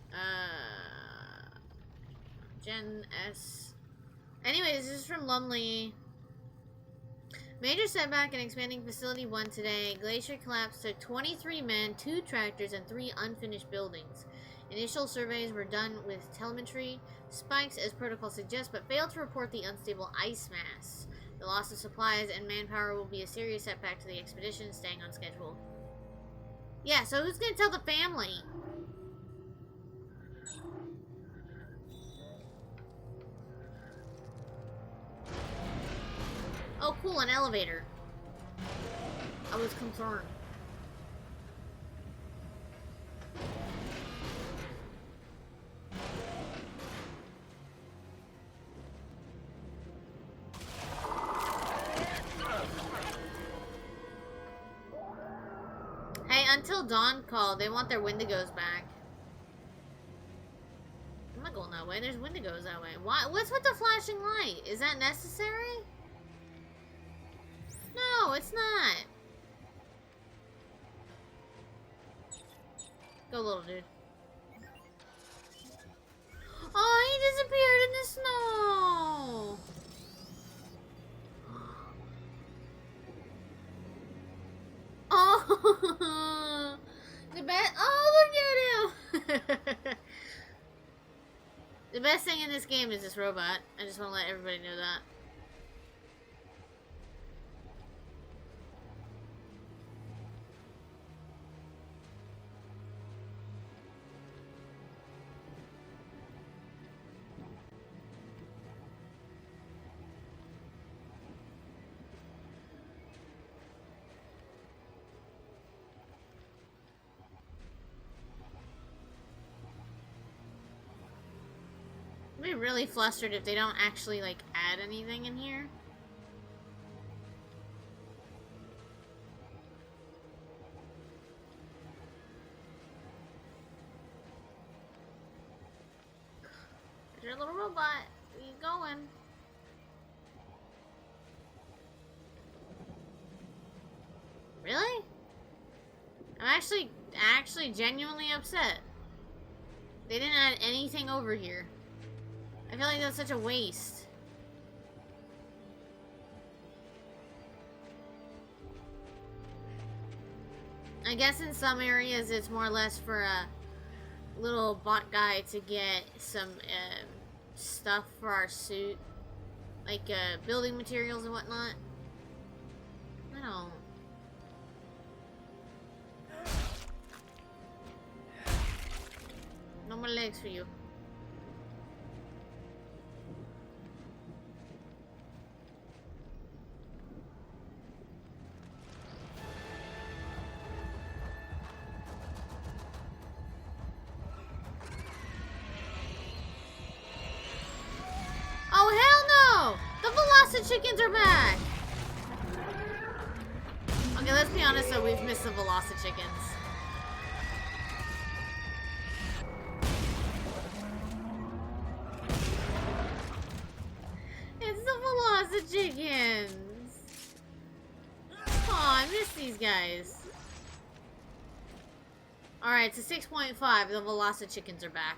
[SPEAKER 2] Gen S. Anyways, this is from Lumley. Major setback in expanding Facility 1 today. Glacier collapse took 23 men, 2 tractors, and 3 unfinished buildings. Initial surveys were done with telemetry spikes as protocol suggests, but failed to report the unstable ice mass. The loss of supplies and manpower will be a serious setback to the expedition, staying on schedule. Yeah, so who's gonna tell the family? Oh, cool, an elevator. I was concerned. Hey, until Dawn called, they want their Wendigos back. I'm not going that way. There's Wendigos that way. Why? What's with the flashing light? Is that necessary? No, it's not. Go, little dude. Oh, he disappeared in the snow. Oh, the best. Oh, look at him. The best thing in this game is this robot. I just want to let everybody know that. I'd be really flustered if they don't actually, like, add anything in here. There's your little robot. Where you going? Really? I'm actually genuinely upset. They didn't add anything over here. I feel like that's such a waste. I guess in some areas it's more or less for a little bot guy to get some stuff for our suit. Like building materials and whatnot. I don't. No more legs for you. Chickens are back! Okay, let's be honest though, we've missed the Velocichickens. It's the Velocichickens! Aw, I miss these guys. Alright, so 6.5, the Velocichickens are back.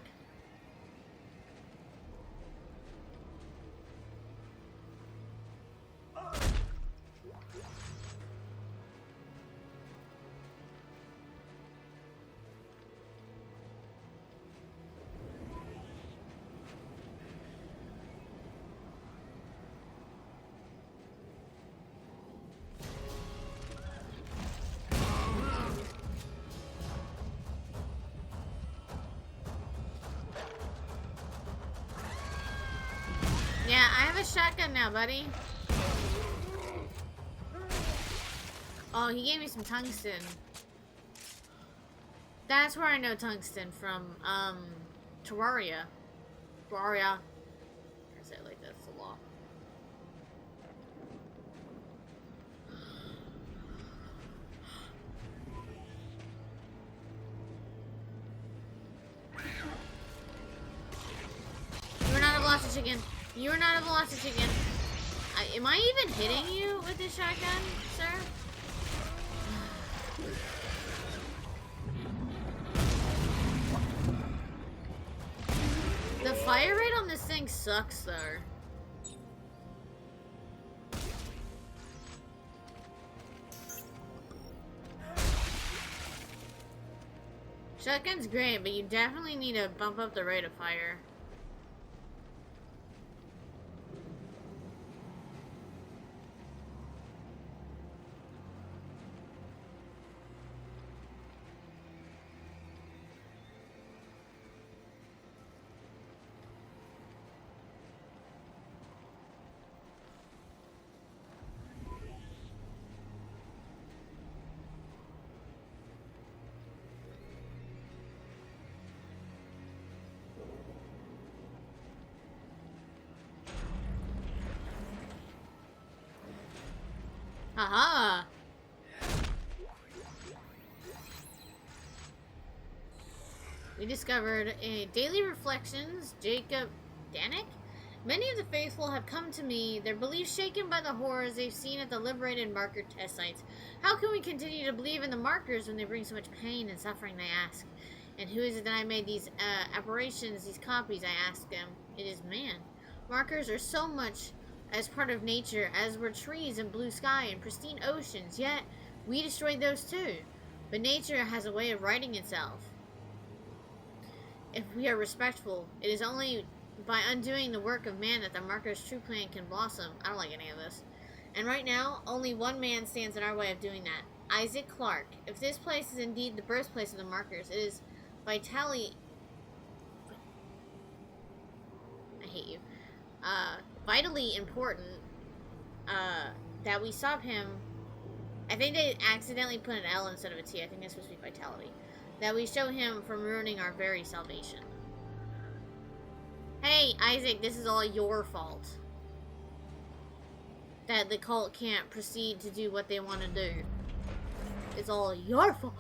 [SPEAKER 2] Yeah, I have a shotgun now, buddy. Oh, he gave me some tungsten. That's where I know tungsten from, Terraria. Terraria. I say it like that's the law. You are not a Velocichicken. You are not a Velocichicken. Am I even hitting you with this shotgun, sir? The fire rate on this thing sucks, though. Shotgun's great, but you definitely need to bump up the rate of fire. Aha! We discovered a Daily Reflections, Jacob Danik? Many of the faithful have come to me, their beliefs shaken by the horrors they've seen at the liberated marker test sites. How can we continue to believe in the markers when they bring so much pain and suffering, they ask. And who is it that I made these apparitions, these copies, I ask them. It is man. Markers are so much as part of nature as were trees and blue sky and pristine oceans, yet we destroyed those too. But nature has a way of righting itself. If we are respectful, it is only by undoing the work of man that the marker's true plan can blossom. I don't like any of this. And right now, only one man stands in our way of doing that. Isaac Clarke. If this place is indeed the birthplace of the markers, it is vitally... I hate you. Vitally important that we stop him. I think they accidentally put an L instead of a T. I think that's supposed to be vitality. That we show him from ruining our very salvation. Hey, Isaac, this is all your fault. That the cult can't proceed to do what they want to do. It's all your fault.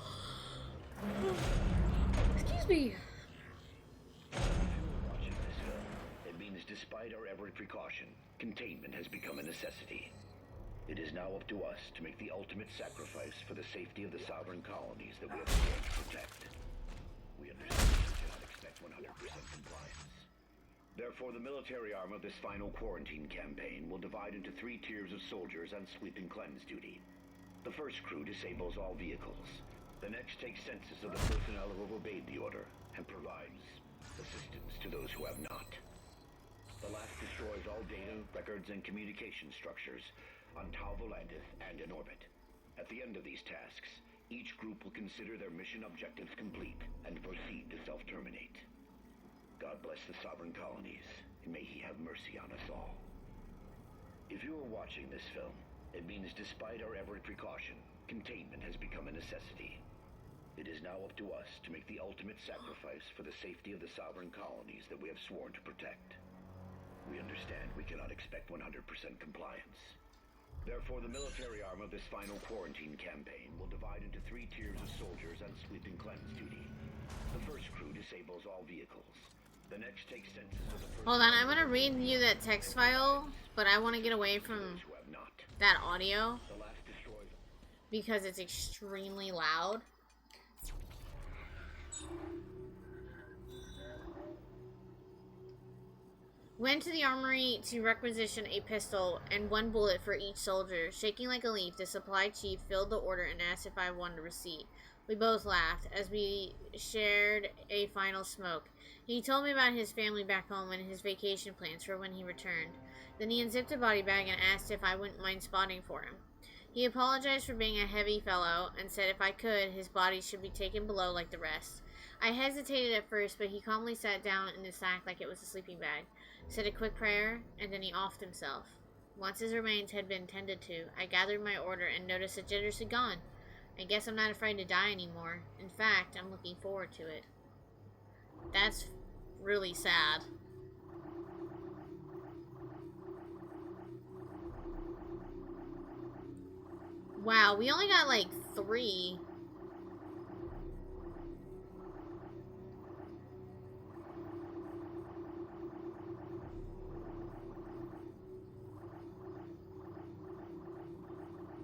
[SPEAKER 2] Excuse me.
[SPEAKER 15] Despite our every precaution, containment has become a necessity. It is now up to us to make the ultimate sacrifice for the safety of the sovereign colonies that we have sworn to protect. We understand we cannot expect 100% compliance. Therefore, the military arm of this final quarantine campaign will divide into 3 tiers of soldiers on sweep and cleanse duty. The first crew disables all vehicles. The next takes census of the personnel who have obeyed the order and provides assistance to those who have not. The last destroys all data, records, and communication structures on Tau Volantis and in orbit. At the end of these tasks, each group will consider their mission objectives complete and proceed to self-terminate. God bless the sovereign colonies, and may he have mercy on us all. If you are watching this film, it means despite our every precaution, containment has become a necessity. It is now up to us to make the ultimate sacrifice for the safety of the sovereign colonies that we have sworn to protect. We understand we cannot expect 100% compliance. Therefore, the military arm of this final quarantine campaign will divide into 3 tiers of soldiers on sweep and cleanse duty. The first crew disables all vehicles. The next takes census of the first...
[SPEAKER 2] Hold on, I'm gonna read you that text file, but I want to get away from that audio because it's extremely loud. Went to the armory to requisition a pistol and 1 bullet for each soldier. Shaking like a leaf, the supply chief filled the order and asked if I wanted a receipt. We both laughed as we shared a final smoke. He told me about his family back home and his vacation plans for when he returned. Then he unzipped a body bag and asked if I wouldn't mind spotting for him. He apologized for being a heavy fellow and said if I could, his body should be taken below like the rest. I hesitated at first, but he calmly sat down in the sack like it was a sleeping bag, said a quick prayer, and then he offed himself. Once his remains had been tended to, I gathered my order and noticed the jitters had gone. I guess I'm not afraid to die anymore. In fact, I'm looking forward to it. That's really sad. Wow, we only got like 3.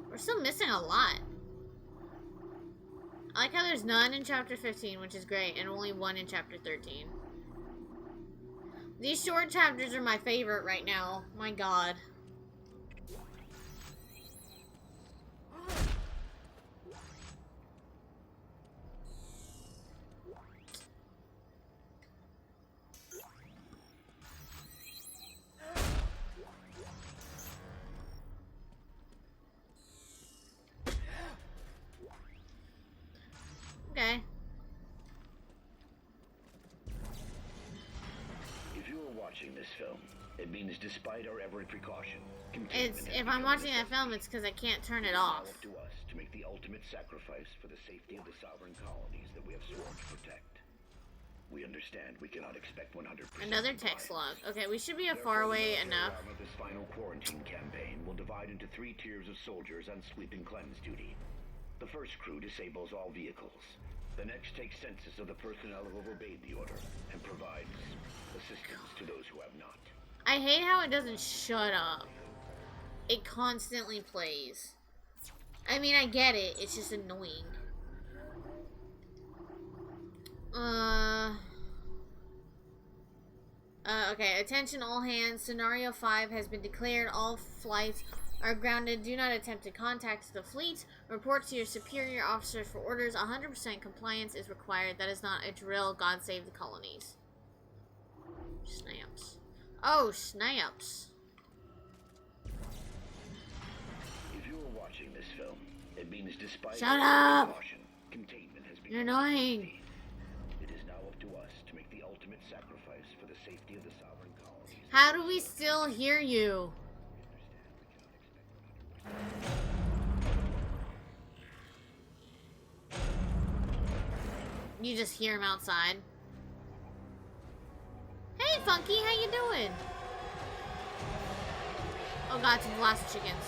[SPEAKER 2] We're still missing a lot. I like how there's none in chapter 15, which is great, and only 1 in chapter 13. These short chapters are my favorite right now. My god.
[SPEAKER 15] watching this film, it means despite our every precaution,
[SPEAKER 2] It's if I'm watching that film, it's because I can't turn it off.
[SPEAKER 15] It's now up to us to make the ultimate sacrifice for the safety of the sovereign colonies that we have sworn to protect. We understand we cannot expect 100%.
[SPEAKER 2] Another text log. Okay, we should be far away enough.
[SPEAKER 15] This final quarantine campaign will divide into 3 tiers of soldiers on sweep and cleanse duty. The first crew disables all vehicles. The next takes census of the personnel who have obeyed the order and provides assistance to those who have not.
[SPEAKER 2] I hate how it doesn't shut up. It constantly plays. I mean, I get it. It's just annoying. Okay, attention all hands. Scenario 5 has been declared. All flights are grounded. Do not attempt to contact the fleet. Report to your superior officers for orders. 100% compliance is required. That is not a drill. God save the colonies. Snaps. Oh, snaps.
[SPEAKER 15] If you are watching this film, it means despite
[SPEAKER 2] Shut up!
[SPEAKER 15] Caution, containment has been
[SPEAKER 2] You're annoying.
[SPEAKER 15] It is now up to us to make the ultimate sacrifice for the safety of the sovereign colonies.
[SPEAKER 2] How do we still hear you? You just hear him outside. Hey, Funky, how you doing? Oh god, it's the last chickens.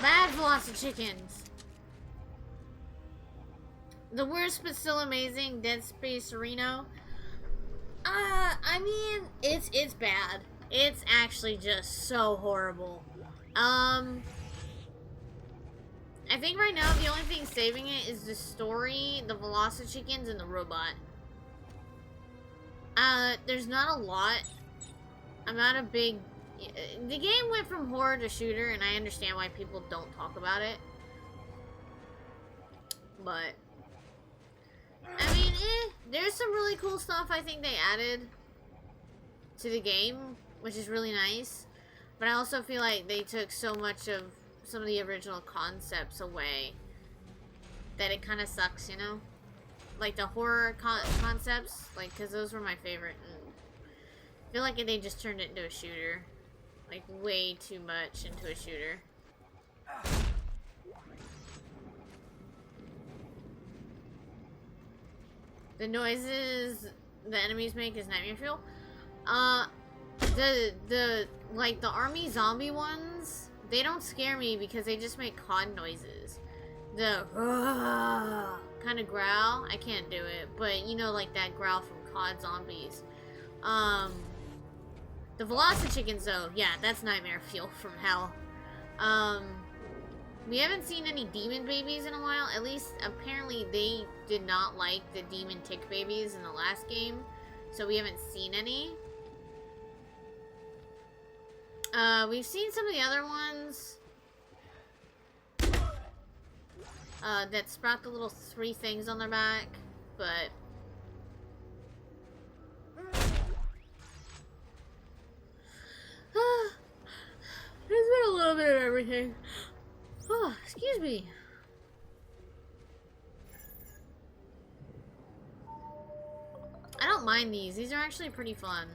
[SPEAKER 2] Bad Velocity Chickens. The worst but still amazing Dead Space Reno. I mean, it's bad. It's actually just so horrible. I think right now the only thing saving it is the story, the Velocity Chickens, and the robot. There's not a lot. I'm not a big... The game went from horror to shooter, and I understand why people don't talk about it. But... I mean, there's some really cool stuff I think they added to the game, which is really nice. But I also feel like they took so much of some of the original concepts away that it kind of sucks, you know? Like the horror concepts, like, because those were my favorite. And I feel like they just turned it into a shooter. Like, way too much into a shooter. The noises the enemies make is nightmare fuel. Like, the army zombie ones, they don't scare me because they just make COD noises. The kind of growl, I can't do it, but you know, like that growl from COD zombies. The Velocity Chickens, though, yeah, that's nightmare fuel from hell. We haven't seen any demon babies in a while. At least, apparently, they did not like the demon tick babies in the last game, so we haven't seen any. We've seen some of the other ones that sprout the little 3 things on their back, but there's been a little bit of everything. Oh, excuse me. I don't mind these. These are actually pretty fun.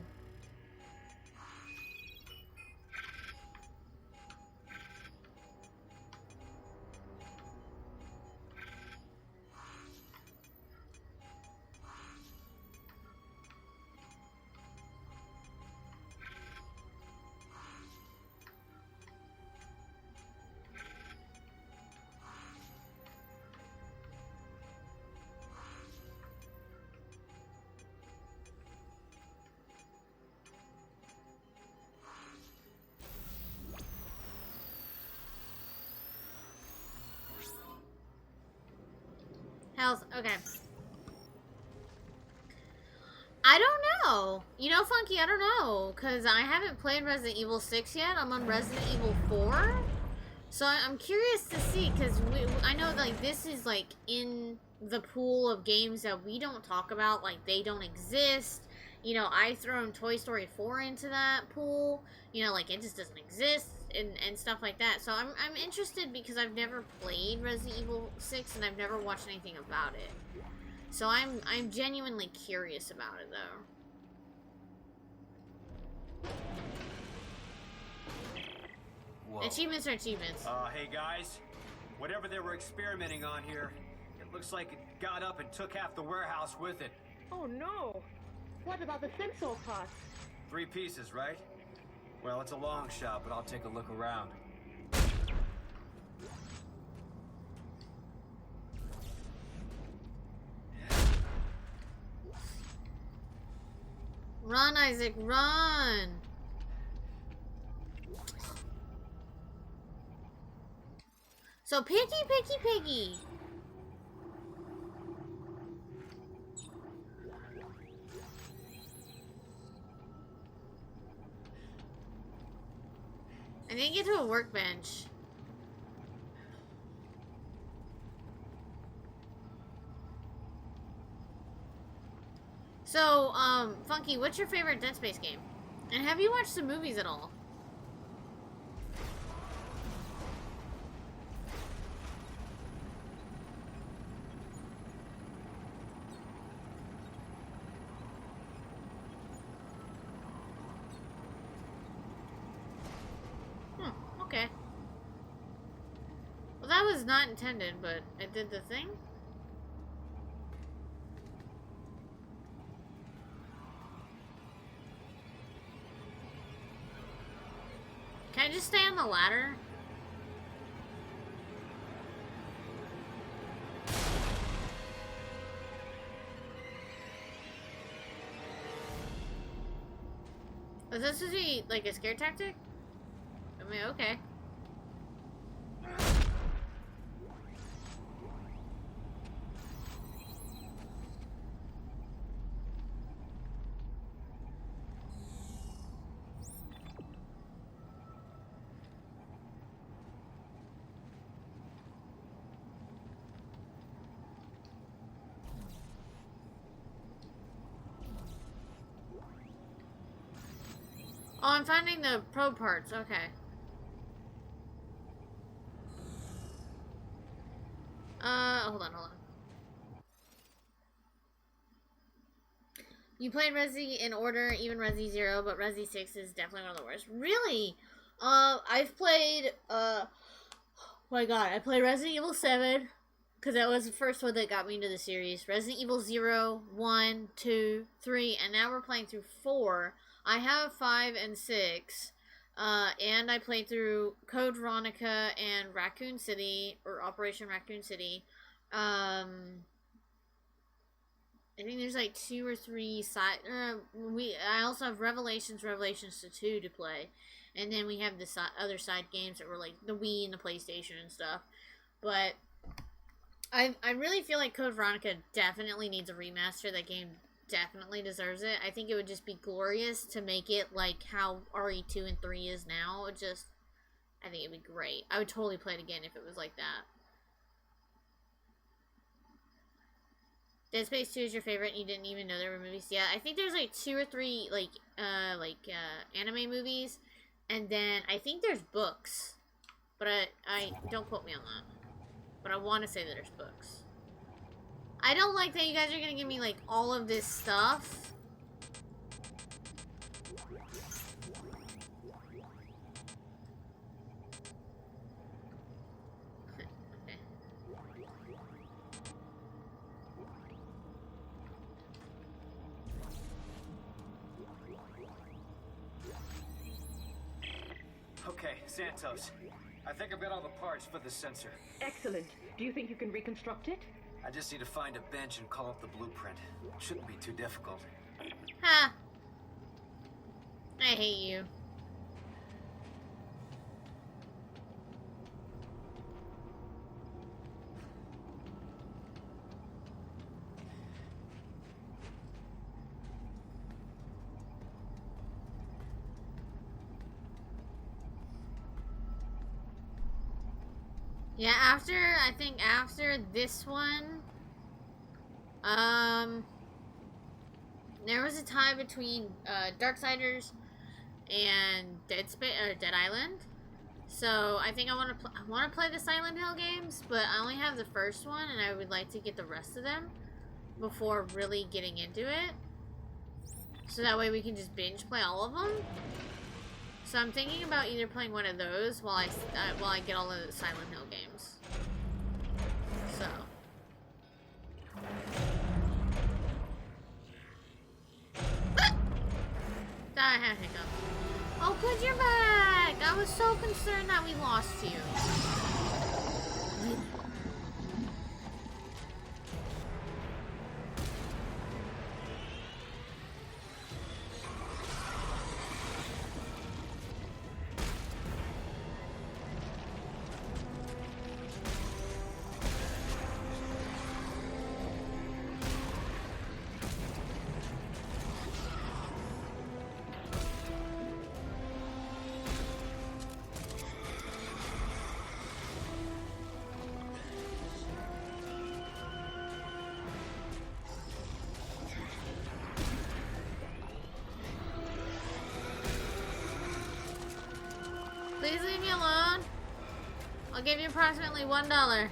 [SPEAKER 2] Health. Okay. I don't know. You know, Funky, I don't know. Because I haven't played Resident Evil 6 yet. I'm on Resident Evil 4. So I'm curious to see. Because I know, like, this is, like, in the pool of games that we don't talk about. Like, they don't exist. You know, I thrown Toy Story 4 into that pool. You know, like, it just doesn't exist. And stuff like that. So I'm interested because I've never played Resident Evil 6. And I've never watched anything about it. So I'm genuinely curious about it, though.
[SPEAKER 16] Whoa.
[SPEAKER 2] Achievements are achievements.
[SPEAKER 16] Hey guys. Whatever they were experimenting on here, it looks like it got up and took half the warehouse with it.
[SPEAKER 10] Oh no! What about the sensor parts?
[SPEAKER 16] 3 pieces, right? Well, it's a long shot, but I'll take a look around.
[SPEAKER 2] Run, Isaac, run! So, Piggy! I didn't get to a workbench. So, Funky, what's your favorite Dead Space game? And have you watched the movies at all? Okay. Well, that was not intended, but it did the thing. Can I just stay on the ladder? Was this supposed to be like a scare tactic? I mean, okay. Oh, I'm finding the probe parts. Okay. Hold on. You played Resi in order, even Resi 0, but Resi 6 is definitely one of the worst. Really? I've played, oh my god, I played Resident Evil 7, because that was the first one that got me into the series. Resident Evil 0, 1, 2, 3, and now we're playing through 4. I have 5 and 6, and I played through Code Veronica and Raccoon City, or Operation Raccoon City. I think there's like 2 or 3 side. I also have Revelations 2 to play, and then we have the other side games that were like the Wii and the PlayStation and stuff. But I really feel like Code Veronica definitely needs a remaster. That game definitely deserves it. I think it would just be glorious to make it like how RE2 and 3 is now. I think it'd be great. I would totally play it again if it was like that. Dead Space 2 is your favorite and you didn't even know there were movies? Yeah, I think there's like 2 or 3 anime movies, and then I think there's books. But I don't quote me on that. But I want to say that there's books. I don't like that you guys are going to give me, like, all of this stuff.
[SPEAKER 16] Okay, Santos. I think I've got all the parts for the sensor.
[SPEAKER 10] Excellent. Do you think you can reconstruct it?
[SPEAKER 16] I just need to find a bench and call up the blueprint. Shouldn't be too difficult.
[SPEAKER 2] Ha! I hate you. Yeah, I think after this one, there was a tie between Darksiders and Dead Island. So I think I want to play the Silent Hill games, but I only have the first one, and I would like to get the rest of them before really getting into it. So that way we can just binge play all of them. So I'm thinking about either playing one of those while I get all of the Silent Hill games. So. Thought I had a hiccup. Oh, good, you're back! I was so concerned that we lost you. Please leave me alone. I'll give you approximately $1.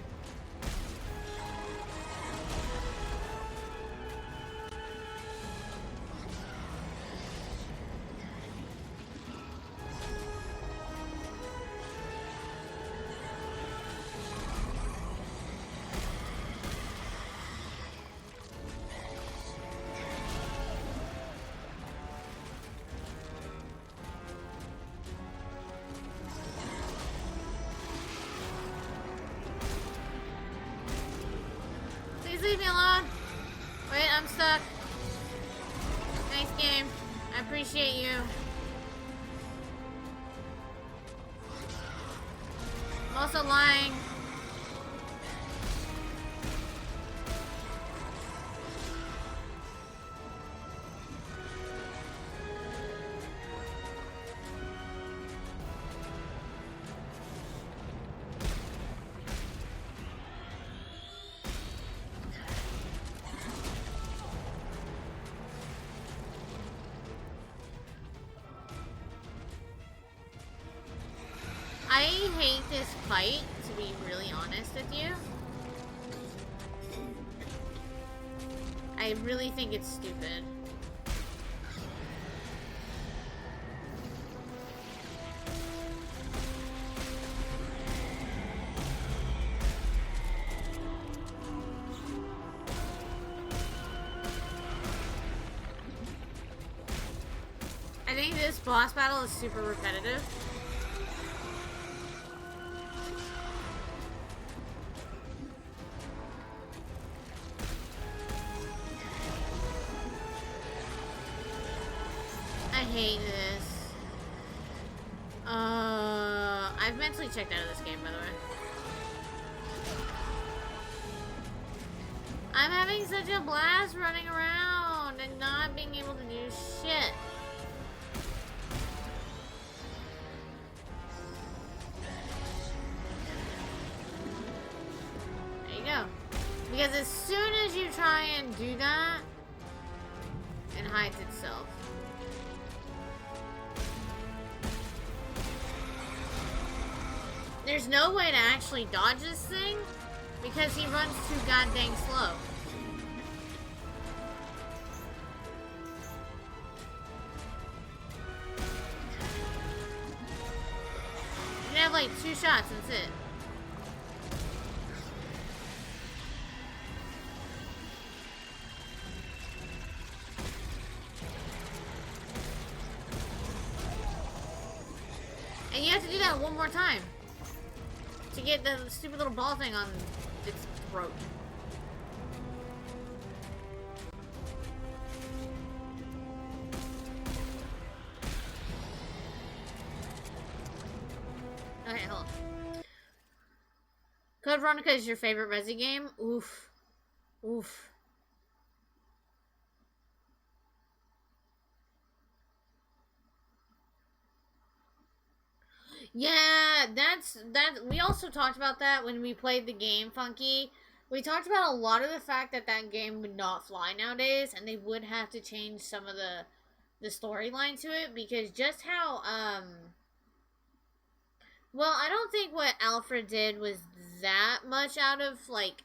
[SPEAKER 2] Leave me alone. Wait, I'm stuck. Nice game. I appreciate you. I'm also lying. I hate this fight, to be really honest with you. I really think it's stupid. I think this boss battle is super repetitive. I hate this. I've mentally checked out of this game, by the way. I'm having such a blast running around and not being able to do shit. There you go. Because as soon as you try and do that, it hides itself. There's no way to actually dodge this thing because he runs too goddamn slow. You can have like 2 shots, that's it. And you have to do that one more time to get the stupid little ball thing on its throat. Okay, hold on. Code Veronica is your favorite Resi game? Oof. Oof. Yeah, we also talked about that when we played the game, Funky. We talked about a lot of the fact that that game would not fly nowadays, and they would have to change some of the storyline to it, because just how, well, I don't think what Alfred did was that much out of, like,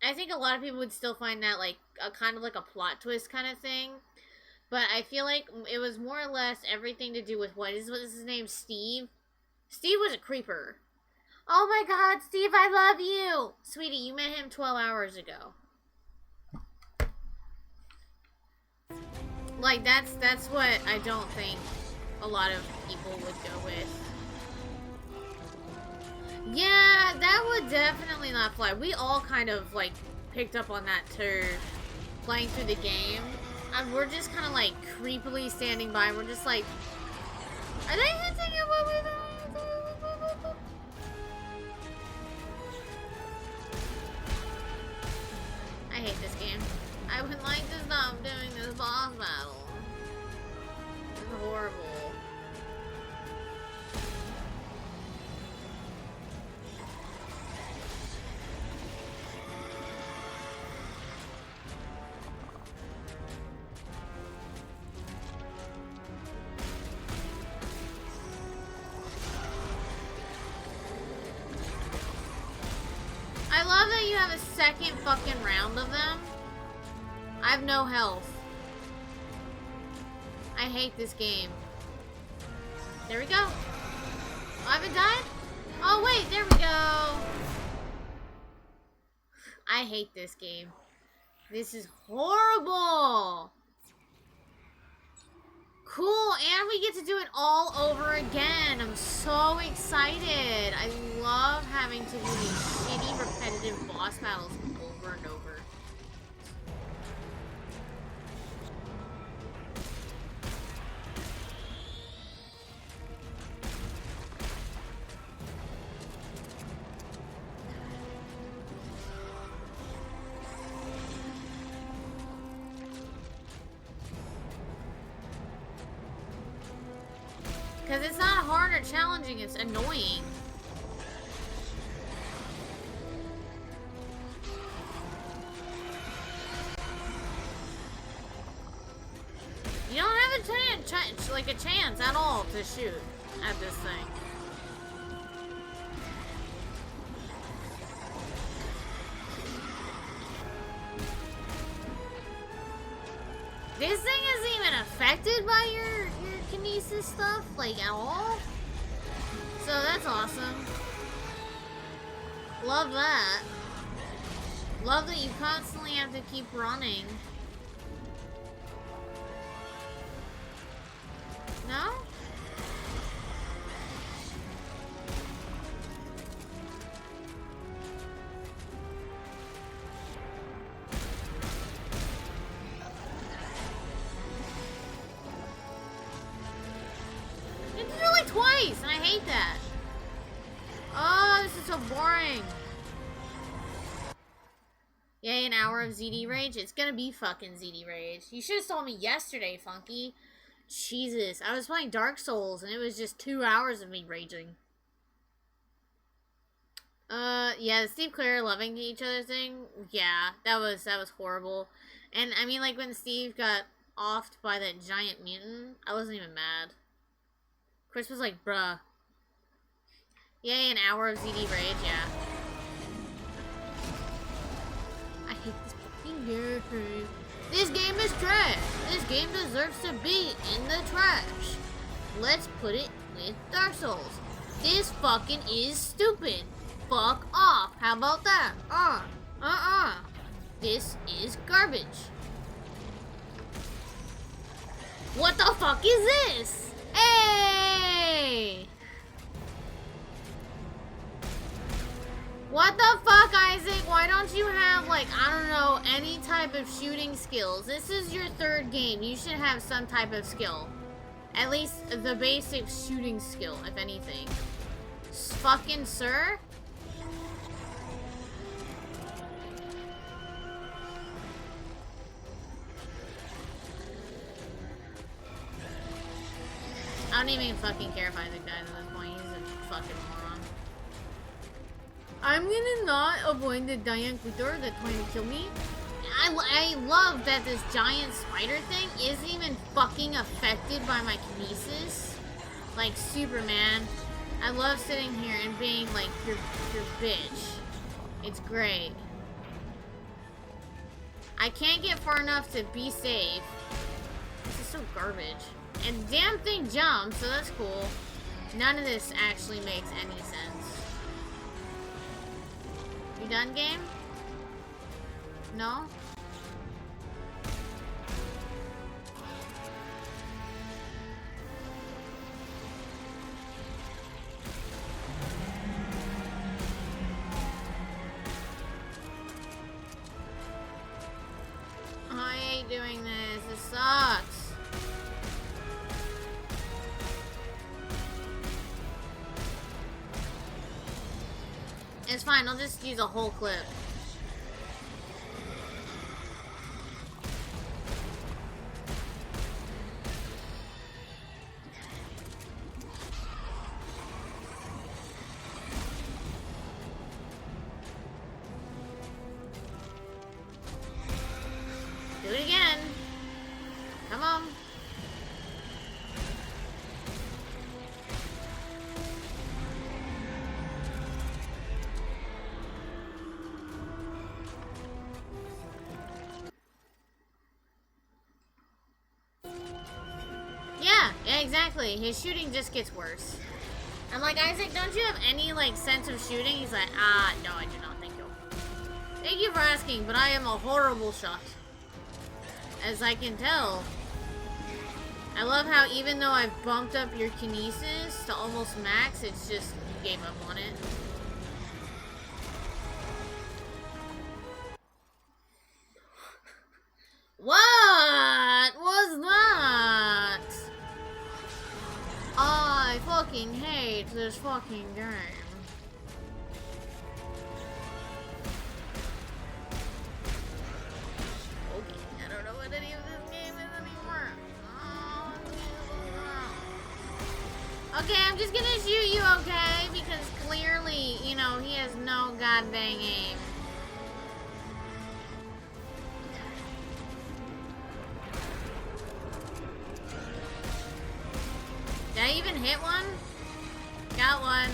[SPEAKER 2] I think a lot of people would still find that, like, a kind of like a plot twist kind of thing. But I feel like it was more or less everything to do with what is his name? Steve? Steve was a creeper. Oh my god, Steve, I love you! Sweetie, you met him 12 hours ago. Like, that's what I don't think a lot of people would go with. Yeah, that would definitely not fly. We all kind of, like, picked up on that too, playing through the game. And we're just kind of, like, creepily standing by, and we're just like, are they hinting at what we're doing? I hate this game. I would like to stop doing this boss battle. It's horrible. I love that you have a second fucking round of them. I have no health. I hate this game. There we go. Oh, I haven't died? Oh wait, there we go. I hate this game. This is horrible. Cool, and we get to do it all over again. I'm so excited. I love having to do these shitty, repetitive boss battles over and over. Because it's not hard or challenging, it's annoying. You don't have a chance at all to shoot at this thing. This thing isn't even affected by your kinesis stuff, like, at all. So that's awesome. Love that. Love that you constantly have to keep running. No? You did it like twice, and I hate that. Oh, this is so boring. Yay, an hour of ZD Rage? It's gonna be fucking ZD Rage. You should have told me yesterday, Funky. Jesus, I was playing Dark Souls, and it was just 2 hours of me raging. Yeah, the Steve Claire loving each other thing, yeah, that was horrible. And, I mean, like, when Steve got offed by that giant mutant, I wasn't even mad. Chris was like, bruh. Yay, an hour of ZD Rage, yeah. I hate this fucking game. This game is trash. This game deserves to be in the trash. Let's put it with Dark Souls. This fucking is stupid. Fuck off. How about that? This is garbage. What the fuck is this? Hey! What the fuck, Isaac? Why don't you have, like, I don't know, any type of shooting skills? This is your third game. You should have some type of skill. At least the basic shooting skill, if anything. Fucking sir? I don't even fucking care if Isaac dies at this point. He's a fucking moron. I'm gonna not avoid the giant creature that's trying to kill me. I love that this giant spider thing isn't even fucking affected by my kinesis. Like Superman. I love sitting here and being like your bitch. It's great. I can't get far enough to be safe. This is so garbage. And the damn thing jumps, so that's cool. None of this actually makes any sense. You done, game? No? I hate doing this. This sucks. It's fine. I'll just use a whole clip. Do it again. Come on. Yeah, exactly. His shooting just gets worse. I'm like, Isaac, don't you have any, like, sense of shooting? He's like, no, I do not, thank you. Thank you for asking, but I am a horrible shot. As I can tell. I love how even though I've bumped up your kinesis to almost max, it's just, you gave up on it. What was that? I fucking hate this fucking game. Okay, I don't know what any of this game is anymore. Okay, I'm just gonna shoot you, okay? Because clearly, you know, he has no god dang aim. Did I even hit one? Got one.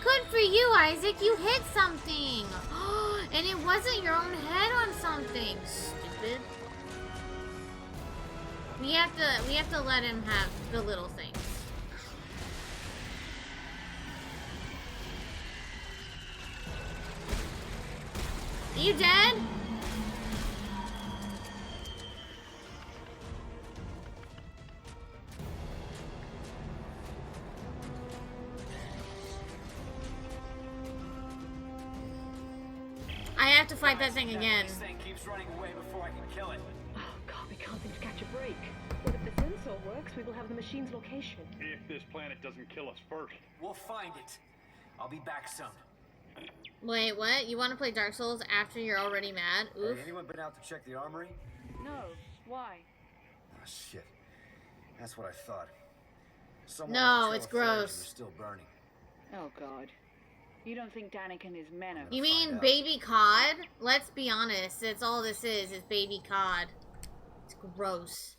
[SPEAKER 2] Good for you, Isaac. You hit something. And it wasn't your own head on something. Stupid. We have to let him have the little things. Are you dead? I have to fight that thing again.
[SPEAKER 16] This thing keeps running away before I can kill it.
[SPEAKER 10] Oh god, we can't seem to catch a break. But if the sensor works, we will have the machine's location.
[SPEAKER 1] If this planet doesn't kill us first.
[SPEAKER 16] We'll find it. I'll be back soon.
[SPEAKER 2] Wait, what? You want to play Dark Souls after you're already mad? Oof.
[SPEAKER 16] Hey, anyone been out to check the armory?
[SPEAKER 10] No. Why?
[SPEAKER 16] Oh, shit. That's what I thought. Someone
[SPEAKER 2] No,
[SPEAKER 16] with a
[SPEAKER 2] it's
[SPEAKER 16] trail of flares
[SPEAKER 2] gross.
[SPEAKER 16] and they're still burning.
[SPEAKER 10] Oh god. You don't think Danik and his men are...
[SPEAKER 2] You mean baby cod? Let's be honest. That's all this is baby cod. It's gross.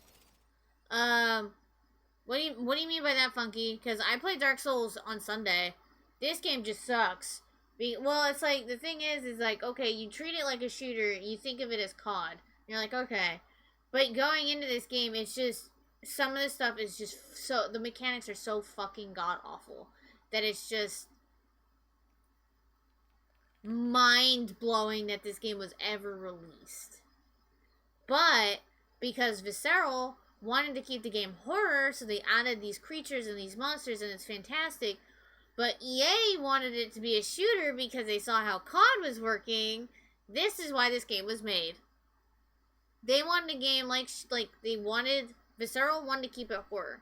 [SPEAKER 2] What do you mean by that, Funky? Because I played Dark Souls on Sunday. This game just sucks. Well, it's like, the thing is like, okay, you treat it like a shooter, you think of it as COD. You're like, okay. But going into this game, it's just, some of the stuff is just so, the mechanics are so fucking god-awful that it's just mind-blowing that this game was ever released. But, because Visceral wanted to keep the game horror, so they added these creatures and these monsters, and it's fantastic. But EA wanted it to be a shooter because they saw how COD was working. This is why this game was made. They wanted a game like they wanted, Visceral wanted to keep it horror.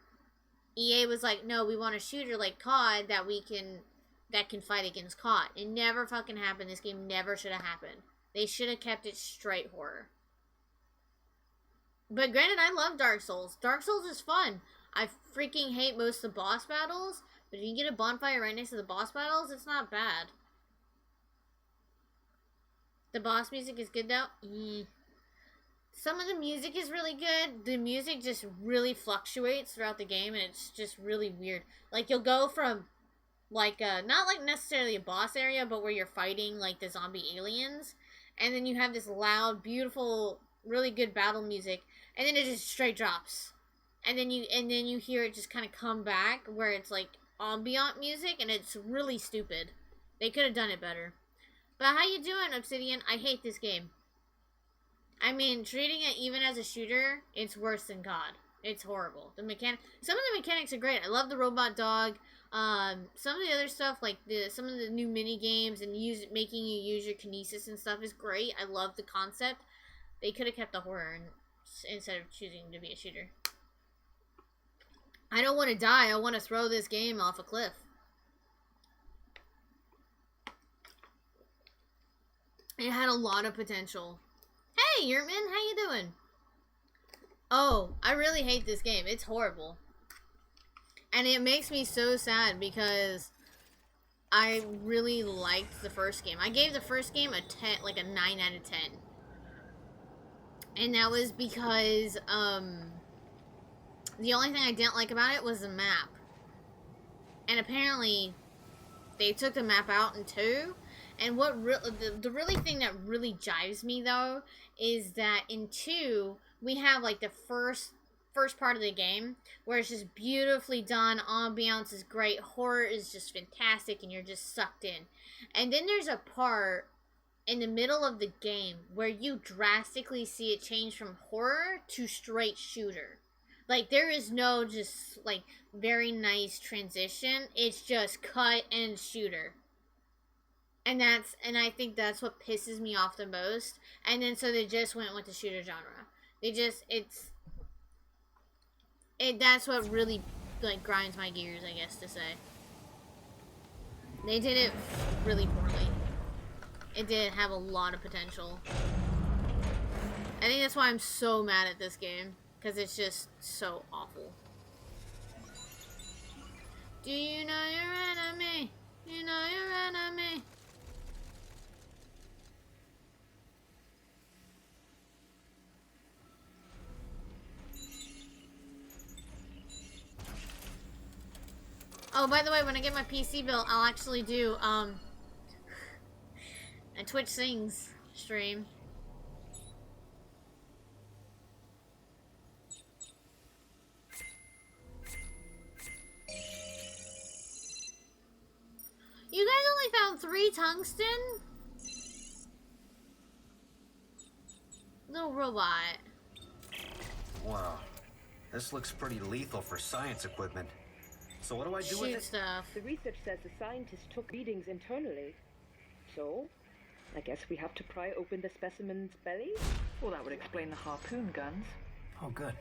[SPEAKER 2] EA was like, no, we want a shooter like COD that can fight against COD. It never fucking happened. This game never should have happened. They should have kept it straight horror. But granted, I love Dark Souls. Dark Souls is fun. I freaking hate most of the boss battles. But if you get a bonfire right next to the boss battles, it's not bad. The boss music is good though. Some of the music is really good. The music just really fluctuates throughout the game, and it's just really weird. Like, you'll go from, like, not like necessarily a boss area, but where you're fighting, like, the zombie aliens. And then you have this loud, beautiful, really good battle music. And then it just straight drops. And then you hear it just kind of come back, where it's, like, ambient music, and it's really stupid. They could have done it better. But how you doing, Obsidian? I hate this game. I mean, treating it even as a shooter, it's worse than God. It's horrible. Some of the mechanics are great. I love the robot dog. Some of the other stuff, like some of the new mini games and making you use your kinesis and stuff, is great. I love the concept. They could have kept the horror instead of choosing to be a shooter. I don't want to die. I want to throw this game off a cliff. It had a lot of potential. Hey, Yurtman, how you doing? Oh, I really hate this game. It's horrible. And it makes me so sad because I really liked the first game. I gave the first game a 10, like a 9 out of 10. And that was because, the only thing I didn't like about it was the map. And apparently, they took the map out in 2. And what the really thing that really jives me though is that in 2 we have like the first part of the game where it's just beautifully done, ambiance is great, horror is just fantastic, and you're just sucked in. And then there's a part in the middle of the game where you drastically see it change from horror to straight shooter. Like, there is no just like very nice transition. It's just cut and shooter. And I think that's what pisses me off the most. And then so they just went with the shooter genre. That's what really, like, grinds my gears, I guess to say. They did it really poorly. It did have a lot of potential. I think that's why I'm so mad at this game. Because it's just so awful. Do you know your enemy? You know your enemy. Oh, by the way, when I get my PC built, I'll actually do, a Twitch Sings stream. You guys only found 3 tungsten? Little robot.
[SPEAKER 16] Wow. This looks pretty lethal for science equipment. So what do I do with it?
[SPEAKER 2] Stuff.
[SPEAKER 10] The research says the scientists took readings internally. So, I guess we have to pry open the specimen's belly?
[SPEAKER 4] Well, that would explain the harpoon guns.
[SPEAKER 16] Oh, good.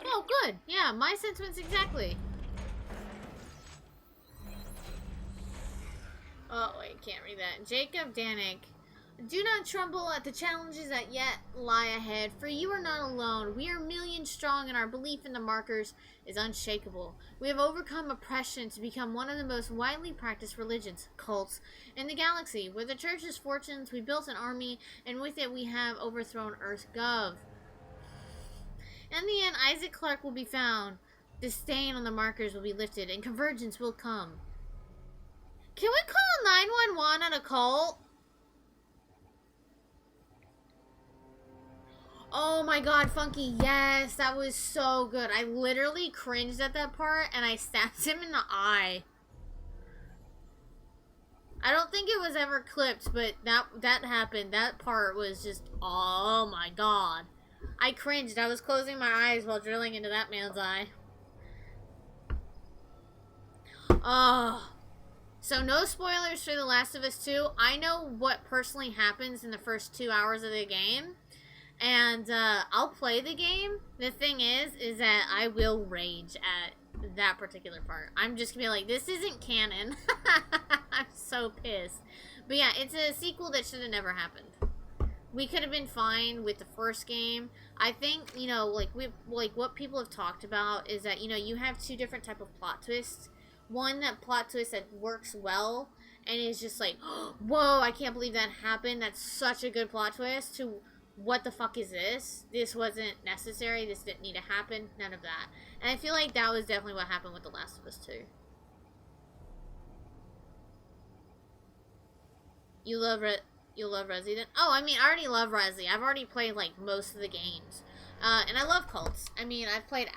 [SPEAKER 2] Oh, good. Yeah, my sentiments exactly. Oh, wait, can't read that. Jacob Danik. Do not tremble at the challenges that yet lie ahead, for you are not alone. We are millions strong, and our belief in the markers is unshakable. We have overcome oppression to become one of the most widely practiced religions, cults, in the galaxy. With the church's fortunes, we built an army, and with it we have overthrown EarthGov. In the end, Isaac Clarke will be found. The stain on the markers will be lifted, and convergence will come. Can we call 911 on a cult? Oh my god, Funky, yes, that was so good. I literally cringed at that part, and I stabbed him in the eye. I don't think it was ever clipped, but that happened. That part was just, oh my god. I cringed. I was closing my eyes while drilling into that man's eye. Oh. So no spoilers for The Last of Us 2. I know what personally happens in the first 2 hours of the game. And I'll play the game. The thing is that I will rage at that particular part. I'm just gonna be like, this isn't canon. I'm so pissed. But yeah, it's a sequel that should have never happened. We could have been fine with the first game. I think, like what people have talked about is that, you have 2 different type of plot twists. one that plot twist that works well and is just like, whoa, I can't believe that happened. That's such a good plot twist, to what the fuck is this? This wasn't necessary. This didn't need to happen. None of that. And I feel like that was definitely what happened with The Last of Us 2. You love Resi then? Oh, I mean, I already love Resi. I've already played, like, most of the games. And I love cults. I mean, I've played,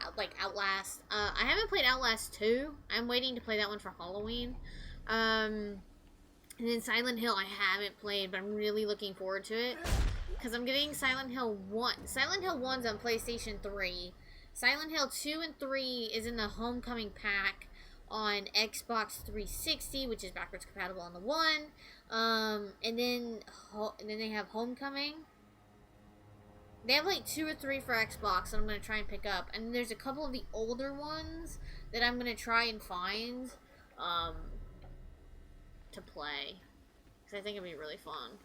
[SPEAKER 2] Outlast. I haven't played Outlast 2. I'm waiting to play that one for Halloween. And then Silent Hill I haven't played, but I'm really looking forward to it. Because I'm getting Silent Hill 1. Silent Hill 1's on PlayStation 3. Silent Hill 2 and 3 is in the Homecoming pack on Xbox 360, which is backwards compatible on the 1. And then they have Homecoming. They have like 2 or 3 for Xbox that I'm going to try and pick up. And there's a couple of the older ones that I'm going to try and find to play. Because I think it'd be really fun.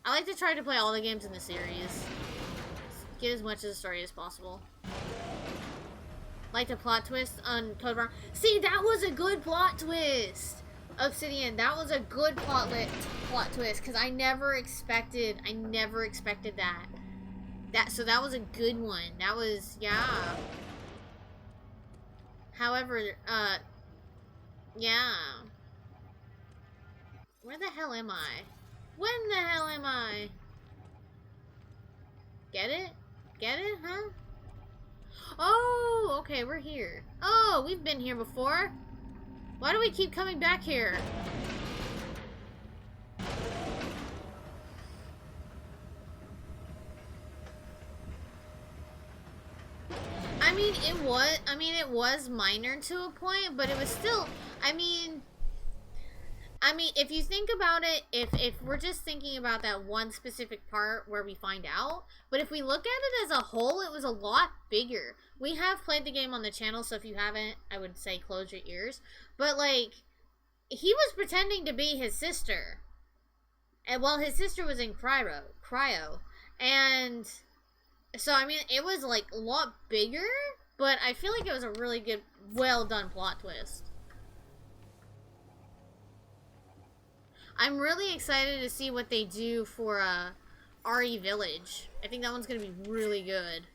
[SPEAKER 2] I like to try to play all the games in the series. Get as much of the story as possible. Like the plot twist on Code Veronica. See, that was a good plot twist! Obsidian, that was a good plot twist, because I never expected that. So that was a good one. That was, yeah. However, yeah. Where the hell am I? When the hell am I? Get it? Get it, huh? Oh, okay, we're here. Oh, we've been here before. Why do we keep coming back here? I mean, it was minor to a point, but it was still, I mean, if you think about it, if we're just thinking about that one specific part where we find out, but if we look at it as a whole, it was a lot bigger. We have played the game on the channel, so if you haven't, I would say close your ears. But, like, he was pretending to be his sister. And, well, his sister was in cryo. And, so, I mean, it was, like, a lot bigger, but I feel like it was a really good, well-done plot twist. I'm really excited to see what they do for RE Village. I think that one's gonna be really good.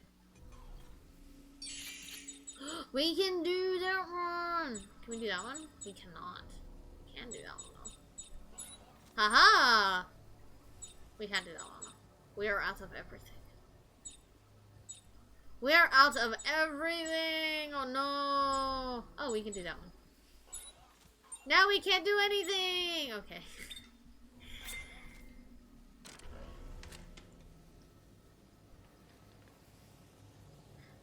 [SPEAKER 2] We can do that one. Can we do that one? We cannot. We can do that one though. Haha! We can't do that one. We are out of everything. We are out of everything! Oh no! Oh, we can do that one. Now we can't do anything! Okay.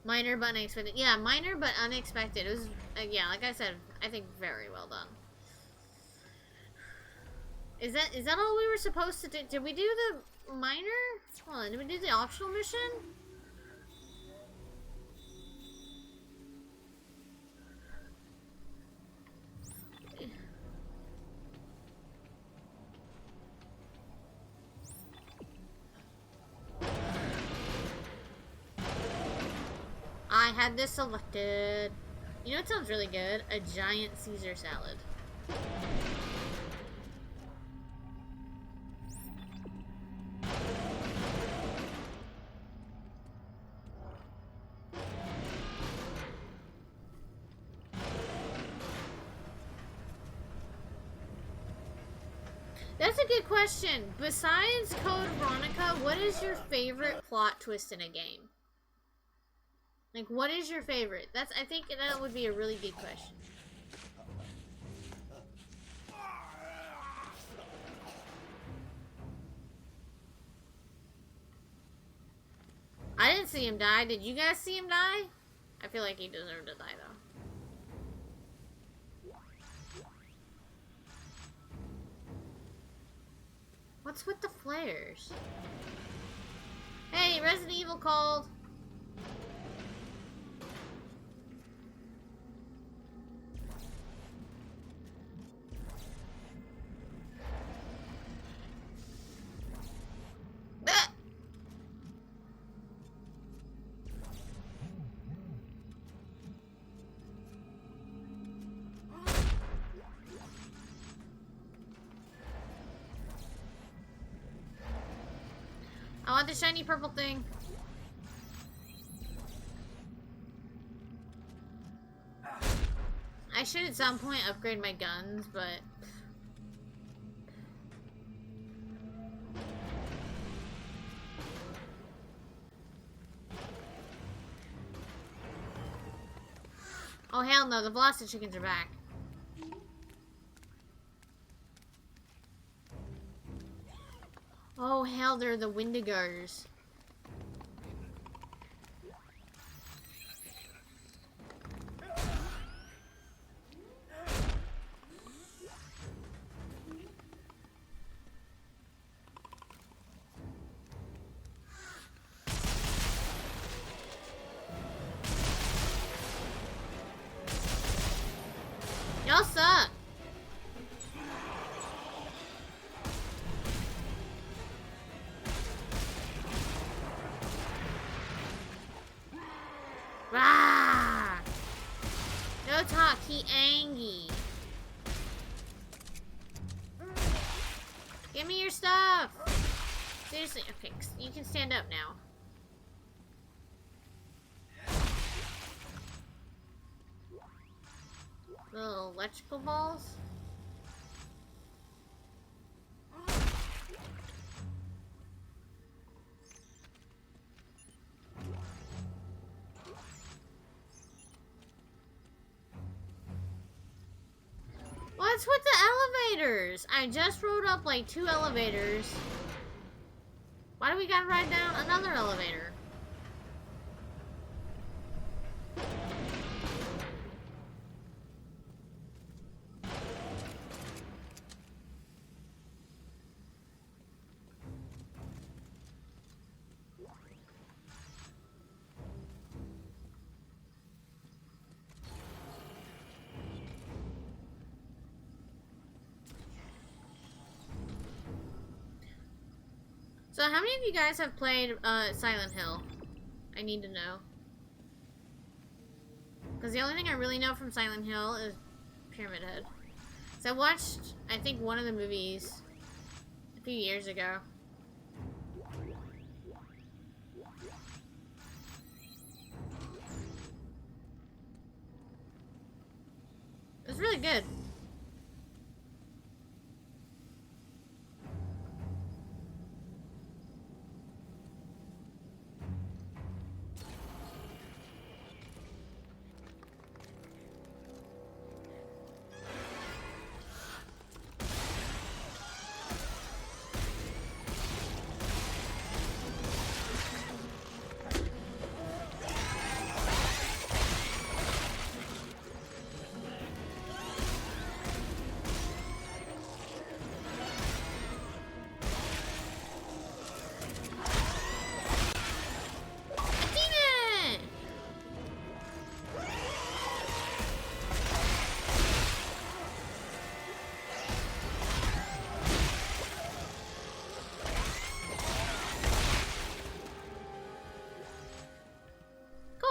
[SPEAKER 2] Minor but unexpected. Yeah, minor but unexpected. It was, yeah, like I said, I think very well done. Is that all we were supposed to do? Did we do the minor? Hold on, did we do the optional mission? I had this selected. You know what sounds really good? A giant Caesar salad. That's a good question. Besides Code Veronica, what is your favorite plot twist in a game? Like, what is your favorite? I think that would be a really good question. I didn't see him die. Did you guys see him die? I feel like he deserved to die, though. What's with the flares? Hey, Resident Evil called. want the shiny purple thing. I should at some point upgrade my guns, but... Oh hell no, the Velocity chickens are back. Oh hell, they're the Wendigos. Y'all suck. Rah! No talk, he angry. Give me your stuff. Seriously, okay, you can stand up now. Little electrical balls. What's with the elevators? I just rode up like 2 elevators. Why do we gotta ride down another elevator? So how many of you guys have played Silent Hill? I need to know. Because the only thing I really know from Silent Hill is Pyramid Head. So I watched, I think, one of the movies a few years ago. It was really good.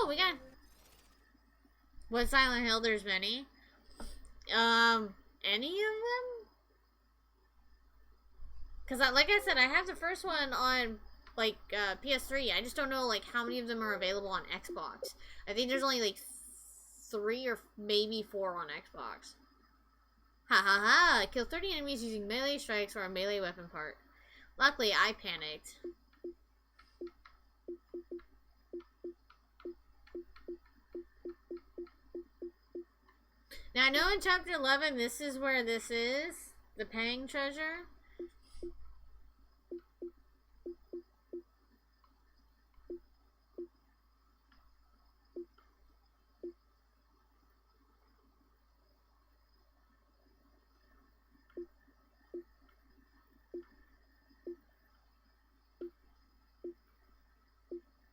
[SPEAKER 2] We got what Silent Hill, there's many. Any of them? Because like I said, I have the first one on like PS3. I just don't know like how many of them are available on Xbox. I think there's only like 3 or maybe 4 on Xbox. Ha ha ha! Kill 30 enemies using melee strikes or a melee weapon part. Luckily, I panicked. Now I know in chapter 11 this is where this is, the Pang treasure.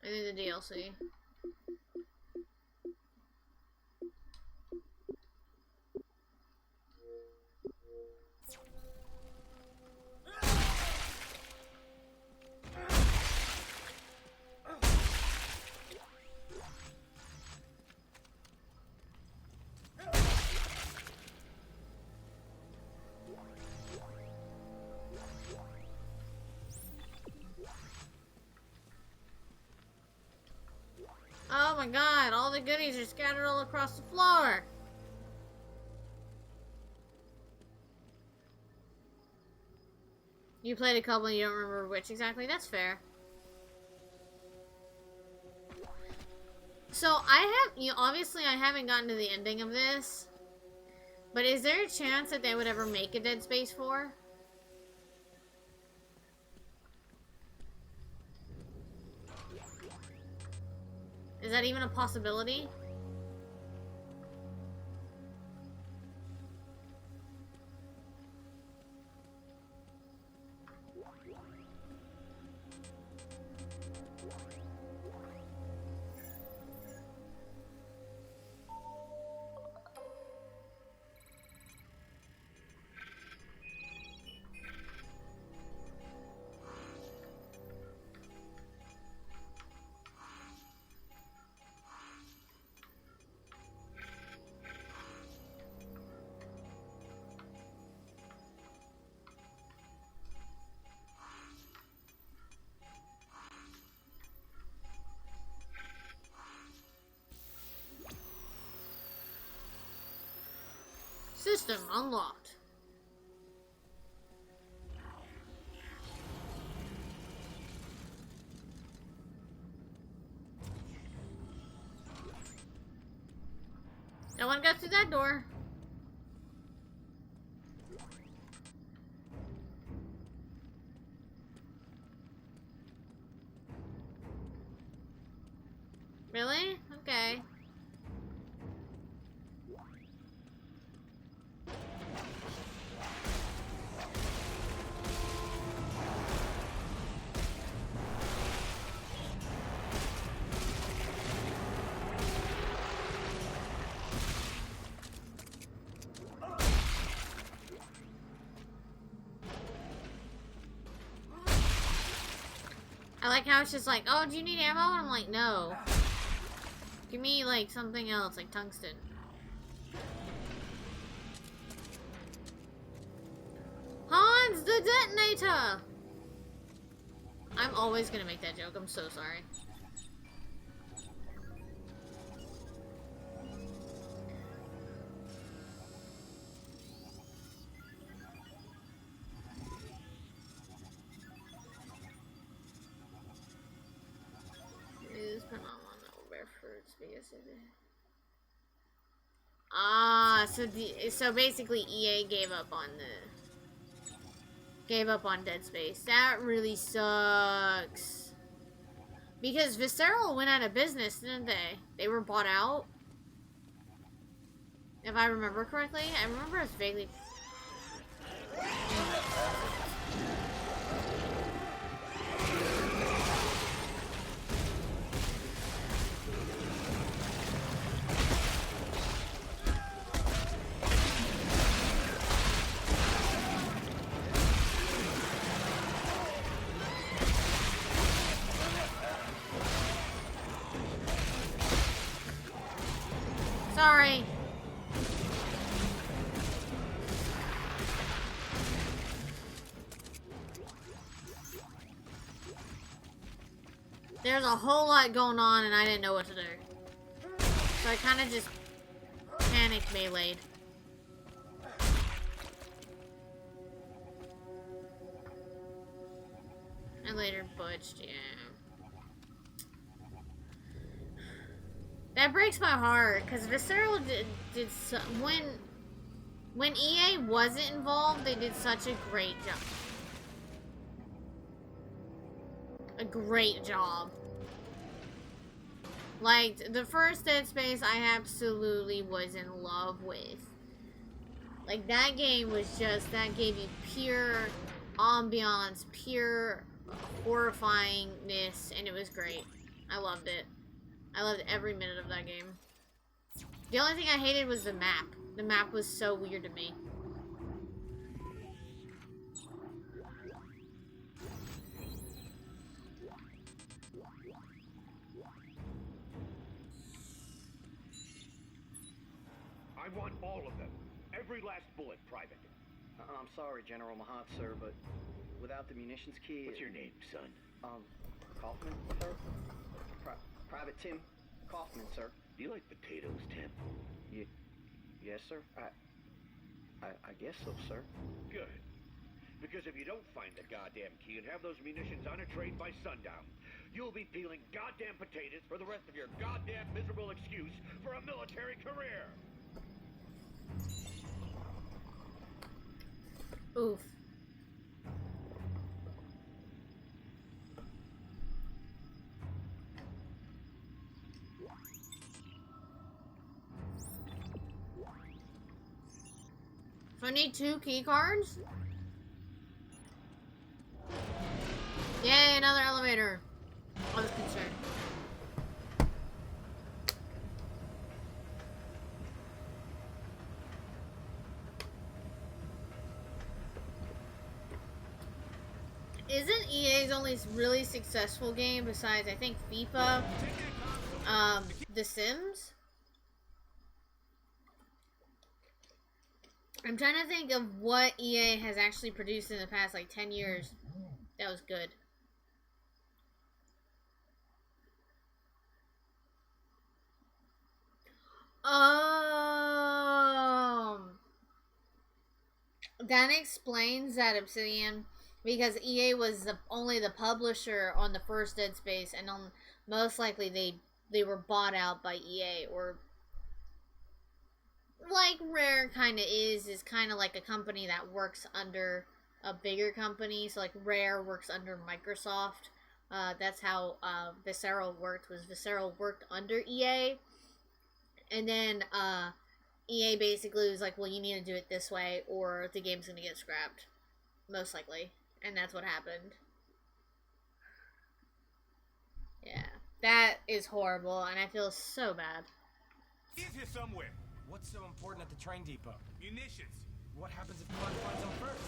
[SPEAKER 2] I think the DLC. my god, all the goodies are scattered all across the floor. You played a couple and you don't remember which exactly? That's fair. So obviously I haven't gotten to the ending of this, but is there a chance that they would ever make a Dead Space 4? Is that even a possibility? System unlocked. No one got through that door. Really? Okay. I like how it's just like, oh, do you need ammo? And I'm like, no. Give me, like, something else, like tungsten. Hans, the detonator! I'm always gonna make that joke. I'm so sorry. Ah, so basically EA gave up on Dead Space. That really sucks. Because Visceral went out of business, didn't they? They were bought out. If I remember correctly, I remember it's vaguely. Sorry. There's a whole lot going on and I didn't know what to do. So I kind of just panic meleeed. And later budged, yeah. That breaks my heart, because Visceral did so, when EA wasn't involved, they did such a great job. A great job. Like, the first Dead Space I absolutely was in love with. Like, that game was just, that gave you pure ambiance, pure horrifyingness, and it was great. I loved it. I loved every minute of that game. The only thing I hated was the map. The map was so weird to me.
[SPEAKER 15] I want all of them. Every last bullet, Private.
[SPEAKER 17] I'm sorry, General Mahat, sir, but without the munitions key...
[SPEAKER 15] What's your name, son?
[SPEAKER 17] Kaufman, sir? Private Tim Kaufman, sir.
[SPEAKER 15] Do you like potatoes, Tim?
[SPEAKER 17] Yes, sir. I guess so, sir.
[SPEAKER 15] Good. Because if you don't find the goddamn key and have those munitions on a train by sundown, you'll be peeling goddamn potatoes for the rest of your goddamn miserable excuse for a military career.
[SPEAKER 2] Oof. So I need 2 key cards? Yay, another elevator. I was concerned. Isn't EA's only really successful game besides, I think, FIFA, The Sims? I'm trying to think of what EA has actually produced in the past, like, 10 years. That was good. That explains that Obsidian, because EA was only the publisher on the first Dead Space, and most likely they were bought out by EA, or like Rare kind of is kind of like a company that works under a bigger company. So like Rare works under Microsoft. That's how Visceral worked. Visceral worked under EA, and then EA basically was like, well, you need to do it this way or the game's gonna get scrapped, most likely. And that's what happened. Yeah, that is horrible, and I feel so bad.
[SPEAKER 3] He's here somewhere.
[SPEAKER 11] What's so important at the train depot?
[SPEAKER 3] Munitions.
[SPEAKER 11] What happens if Clark finds them first?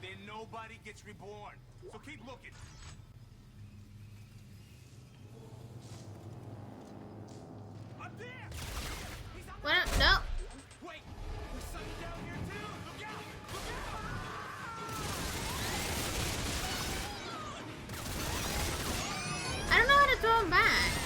[SPEAKER 3] Then nobody gets reborn. So keep looking. Up there! He's on
[SPEAKER 2] What? No.
[SPEAKER 3] Wait! There's something down here too! Look out! Look out!
[SPEAKER 2] I don't know how to throw him back.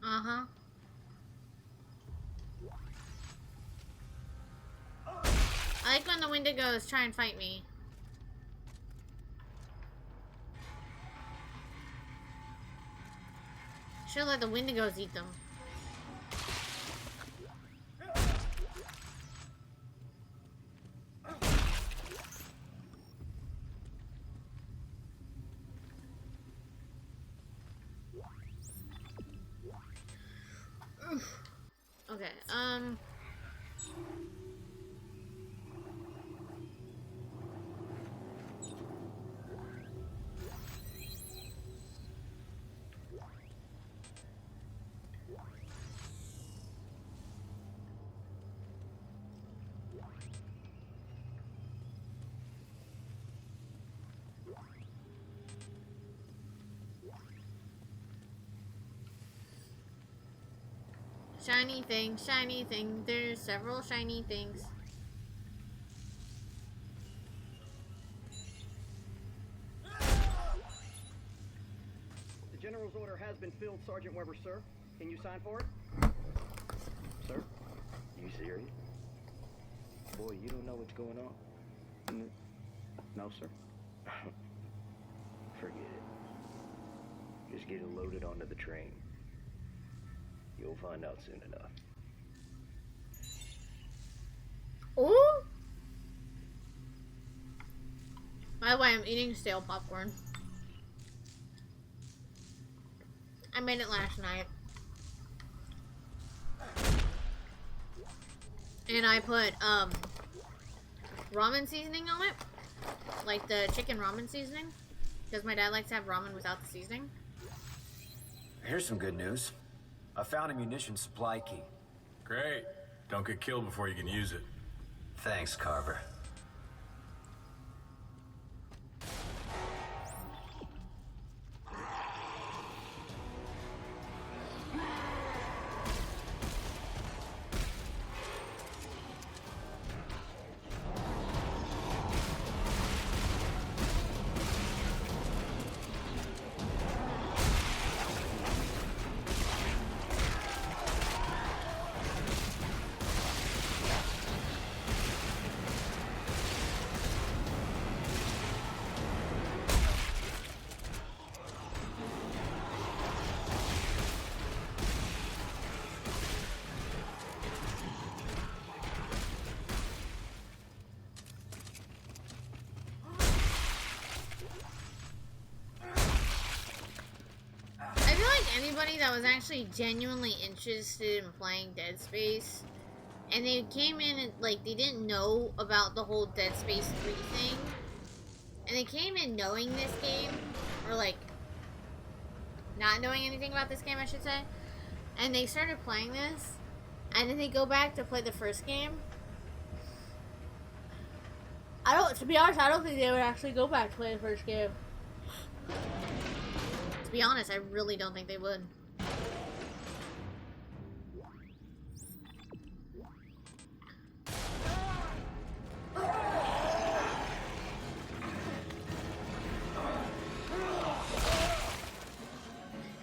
[SPEAKER 2] Uh-huh. I like when the Wendigos try and fight me. Should let the Wendigos eat them. Okay, shiny thing, there's several shiny things.
[SPEAKER 17] The General's order has been filled, Sergeant Weber, sir. Can you sign for it? Sir?
[SPEAKER 15] You serious? Boy, you don't know what's going on.
[SPEAKER 17] No, sir.
[SPEAKER 15] Forget it. Just get it loaded onto the train. You'll find out soon enough.
[SPEAKER 2] Ooh! By the way, I'm eating stale popcorn. I made it last night. And I put, ramen seasoning on it. Like the chicken ramen seasoning. Because my dad likes to have ramen without the seasoning.
[SPEAKER 16] Here's some good news. I found a munitions supply key.
[SPEAKER 3] Great. Don't get killed before you can use it.
[SPEAKER 16] Thanks, Carver.
[SPEAKER 2] Anybody that was actually genuinely interested in playing Dead Space, and they came in and, like, they didn't know about the whole Dead Space 3 thing, and they came in knowing this game, or, like, not knowing anything about this game, I should say, and they started playing this, and then they go back to play the first game. To be honest, I don't think they would actually go back to play the first game. To be honest, I really don't think they would.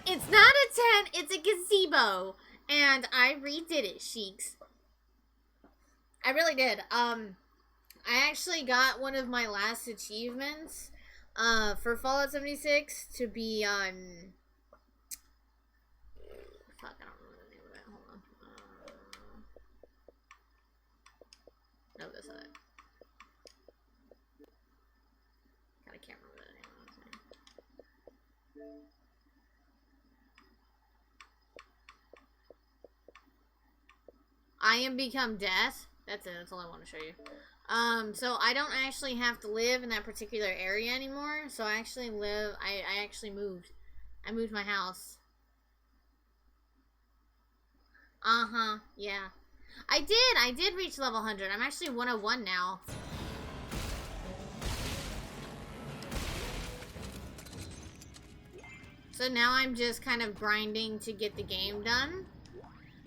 [SPEAKER 2] It's not a tent, it's a gazebo. And I redid it, Sheiks. I really did. I actually got one of my last achievements for Fallout 76 to be on... Fuck, I don't remember the name of it. Hold on. No, this is it. God, I can't remember the name of it. I am become death. That's it. That's all I want to show you. So I don't actually have to live in that particular area anymore. So I actually live, I actually moved. I moved my house. Uh-huh, yeah. I did reach level 100. I'm actually 101 now. So now I'm just kind of grinding to get the game done.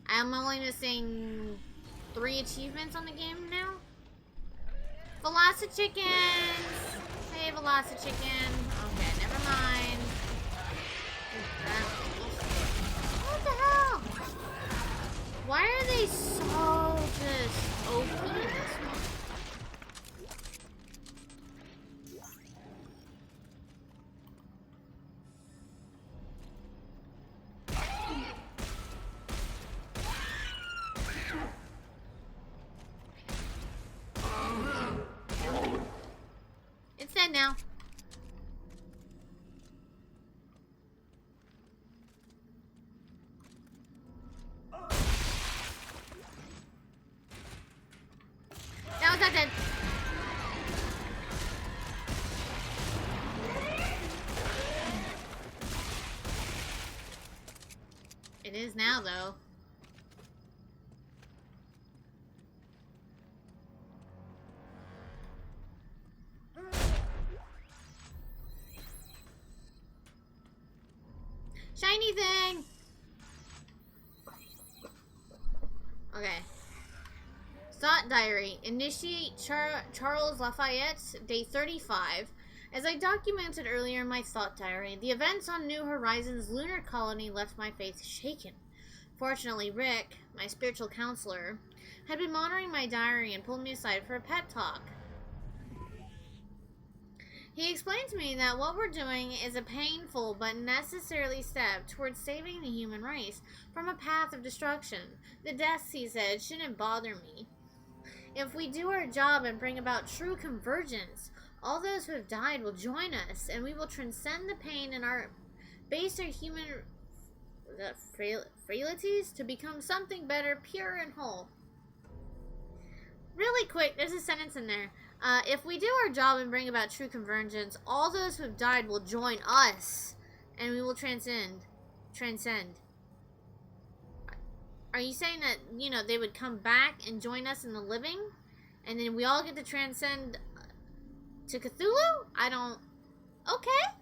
[SPEAKER 2] I'm only missing 3 achievements on the game now. Velocichickens! Hey, Velocichicken. Okay, never mind. What the hell? Why are they so just OP in this one? It's dead now. Now it's not dead. It is now, though. Shiny thing! Okay. Thought Diary. Initiate Charles Lafayette, day 35. As I documented earlier in my thought diary, the events on New Horizons' lunar colony left my faith shaken. Fortunately, Rick, my spiritual counselor, had been monitoring my diary and pulled me aside for a pet talk. He explained to me that what we're doing is a painful but necessary step towards saving the human race from a path of destruction. The deaths, he said, shouldn't bother me. If we do our job and bring about true convergence, all those who have died will join us, and we will transcend the pain in our baser human frailties to become something better, pure and whole. Really quick, there's a sentence in there. If we do our job and bring about true convergence, all those who have died will join us, and we will transcend. Are you saying that, you know, they would come back and join us in the living, and then we all get to transcend to Cthulhu? I don't... Okay.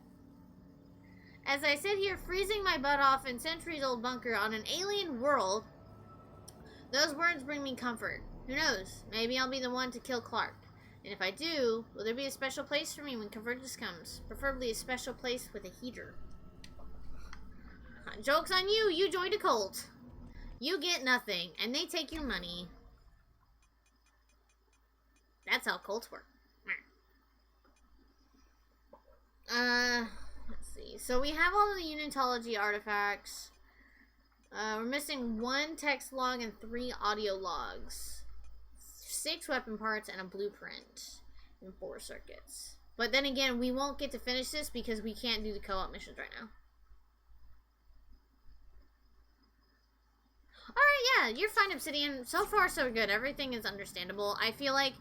[SPEAKER 2] As I sit here freezing my butt off in centuries-old bunker on an alien world, those words bring me comfort. Who knows? Maybe I'll be the one to kill Clark. And if I do, will there be a special place for me when convergence comes? Preferably a special place with a heater. Joke's on you, you joined a cult. You get nothing, and they take your money. That's how cults work. Let's see. So we have all of the Unitology artifacts. We're missing 1 text log and 3 audio logs. 6 weapon parts and a blueprint. And 4 circuits. But then again, we won't get to finish this because we can't do the co-op missions right now. Alright, yeah, you're fine, Obsidian. So far, so good. Everything is understandable. I feel like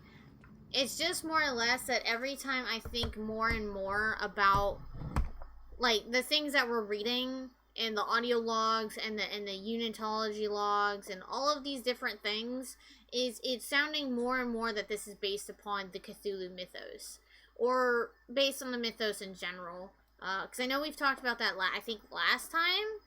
[SPEAKER 2] it's just more or less that every time I think more and more about, like, the things that we're reading and the audio logs and the Unitology logs and all of these different things, it's sounding more and more that this is based upon the Cthulhu mythos. Or based on the mythos in general. Because I know we've talked about that, I think, last time.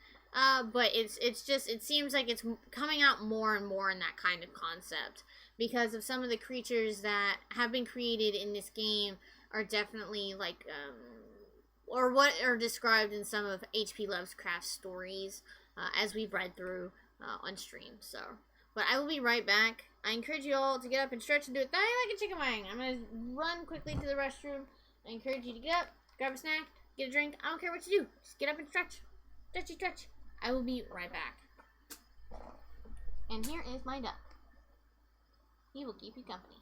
[SPEAKER 2] But it's just, it seems like it's coming out more and more in that kind of concept. Because of some of the creatures that have been created in this game are definitely, like, or what are described in some of H.P. Lovecraft's stories, as we've read through on stream. So, but I will be right back. I encourage you all to get up and stretch and do it like a chicken wing. I'm going to run quickly to the restroom. I encourage you to get up, grab a snack, get a drink. I don't care what you do. Just get up and stretch. Stretchy stretch. I will be right back. And here is my duck. He will keep you company.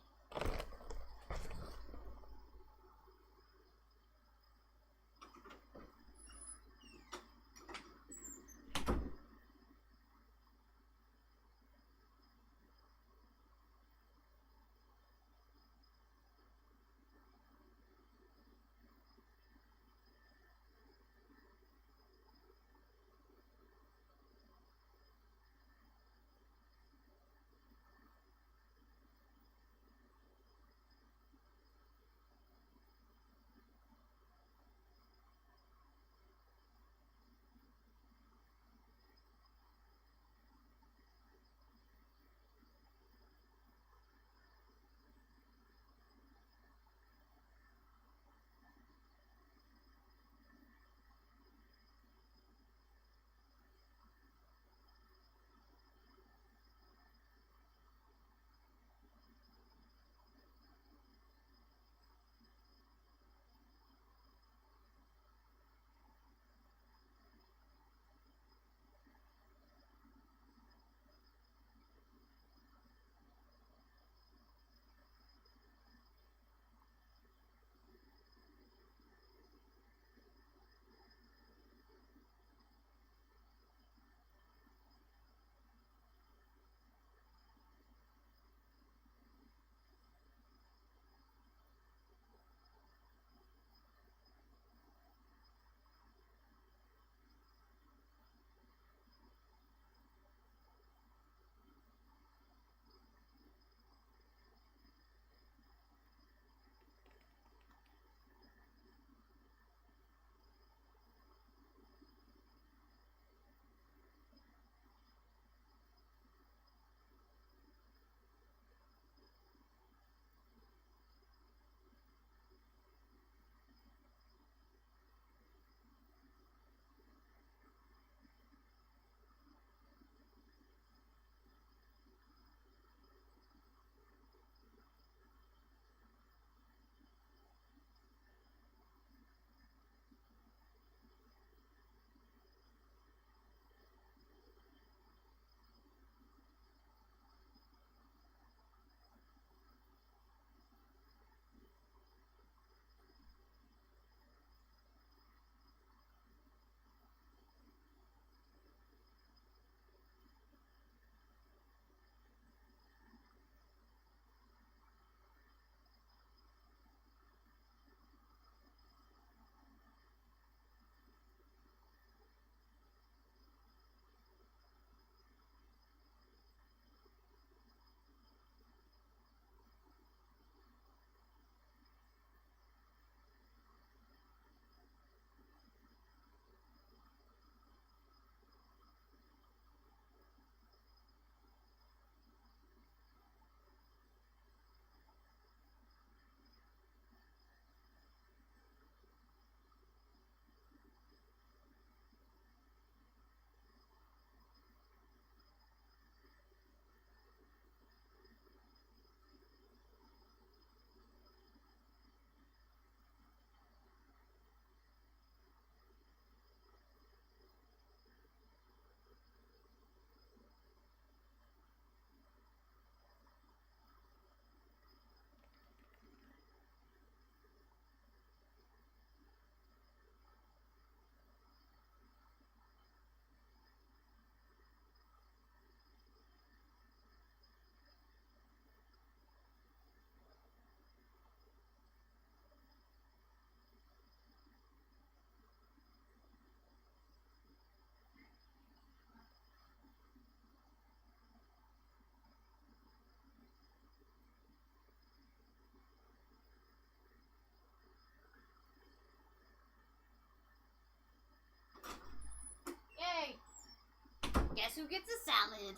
[SPEAKER 2] Guess who gets a salad?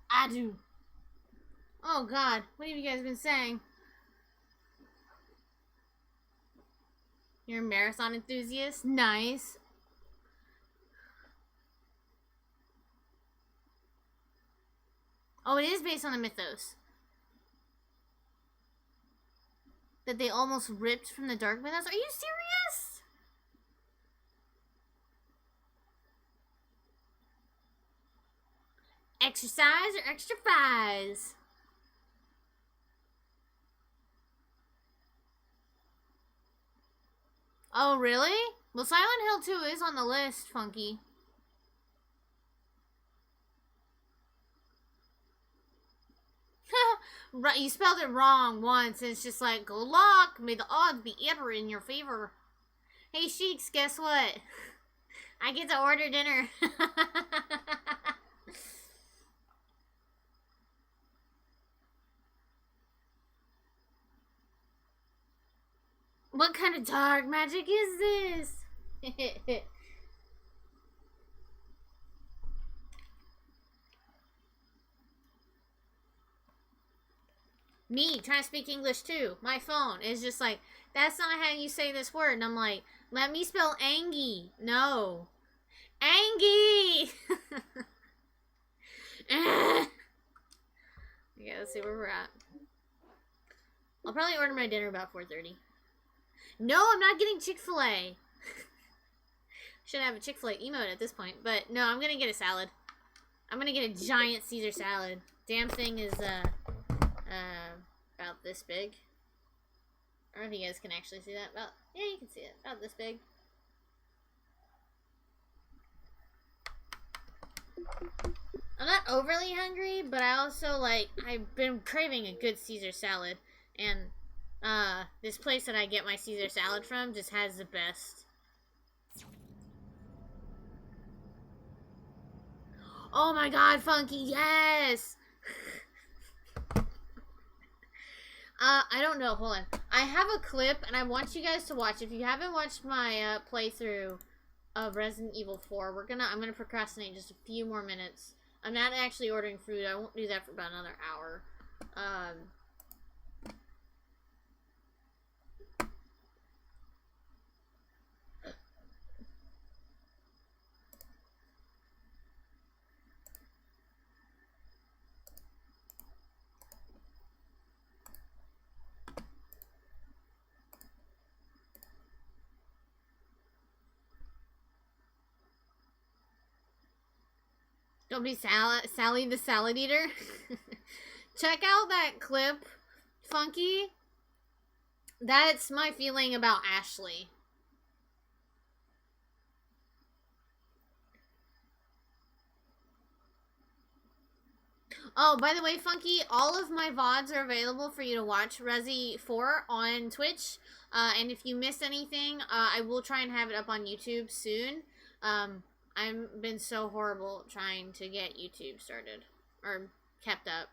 [SPEAKER 2] I do. Oh god, what have you guys been saying? You're a marathon enthusiast? Nice. Oh, it is based on the mythos. That they almost ripped from the Dark Mythos? Are you serious? Exercise or extra fries? Oh, really? Well, Silent Hill 2 is on the list, Funky. Right, you spelled it wrong once, and it's just like, good luck, may the odds be ever in your favor. Hey, Sheiks, guess what? I get to order dinner. What kind of dark magic is this? Me trying to speak English too. My phone is just like, that's not how you say this word. And I'm like, let me spell Angie. No. Angie! Yeah, let's see where we're at. I'll probably order my dinner about 4:30. No, I'm not getting Chick-fil-A. Should have a Chick-fil-A emote at this point. But no, I'm gonna get a salad. I'm gonna get a giant Caesar salad. Damn thing is, about this big. I don't know if you guys can actually see that. About, yeah, you can see it. About this big. I'm not overly hungry, but I also, like, I've been craving a good Caesar salad. And, this place that I get my Caesar salad from just has the best. Oh my god, Funky, yes! I don't know, hold on. I have a clip, and I want you guys to watch. If you haven't watched my, playthrough of Resident Evil 4, I'm gonna procrastinate just a few more minutes. I'm not actually ordering food. I won't do that for about another hour. Don't be Sally the Salad Eater. Check out that clip, Funky. That's my feeling about Ashley. Oh, by the way, Funky, all of my VODs are available for you to watch Resi 4 on Twitch. And if you missed anything, I will try and have it up on YouTube soon. I've been so horrible trying to get YouTube started. Or kept up.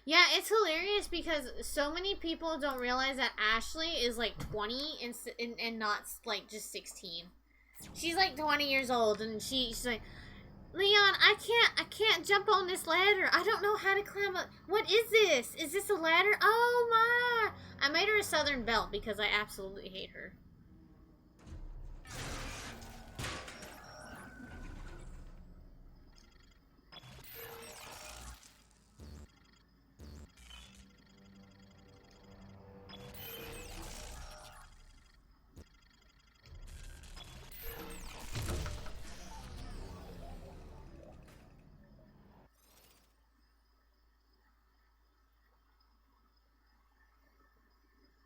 [SPEAKER 2] Yeah, it's hilarious because so many people don't realize that Ashley is like 20 and not like just 16. She's like 20 years old and she's like, Leon, I can't jump on this ladder. I don't know how to climb up. What is this? Is this a ladder? Oh my! I made her a Southern Belle because I absolutely hate her.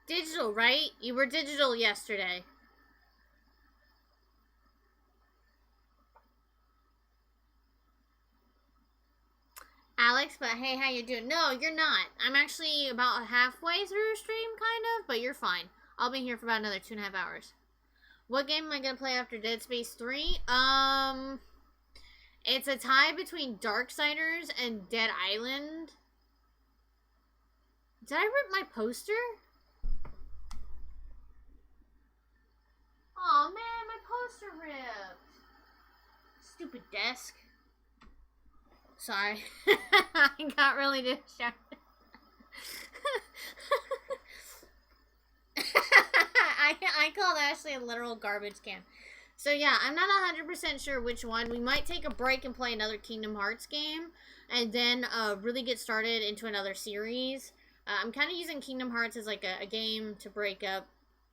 [SPEAKER 2] Digital, right? You were digital yesterday. Alex, but hey, how you doing? No, you're not. I'm actually about halfway through stream, kind of, but you're fine. I'll be here for about another 2.5 hours. What game am I gonna play after Dead Space 3? It's a tie between Darksiders and Dead Island. Did I rip my poster? Oh man, my poster ripped. Stupid desk. Sorry. I got really distracted. I called Ashley a literal garbage can. So yeah, I'm not 100% sure which one. We might take a break and play another Kingdom Hearts game, and then really get started into another series. I'm kind of using Kingdom Hearts as like a game to break up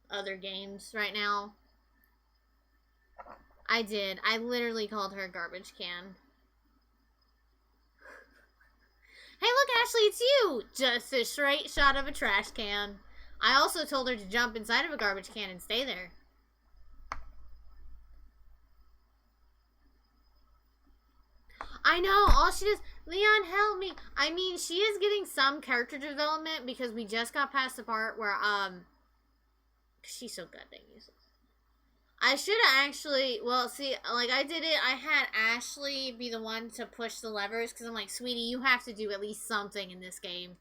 [SPEAKER 2] other games right now. I did. I literally called her a garbage can. Hey look, Ashley, it's you! Just a straight shot of a trash can. I also told her to jump inside of a garbage can and stay there. I know, all she does, Leon, help me. I mean, she is getting some character development because we just got past the part where, she's so goddamn useless. I should have actually, well, see, like, I did it, I had Ashley be the one to push the levers, because I'm like, sweetie, you have to do at least something in this game.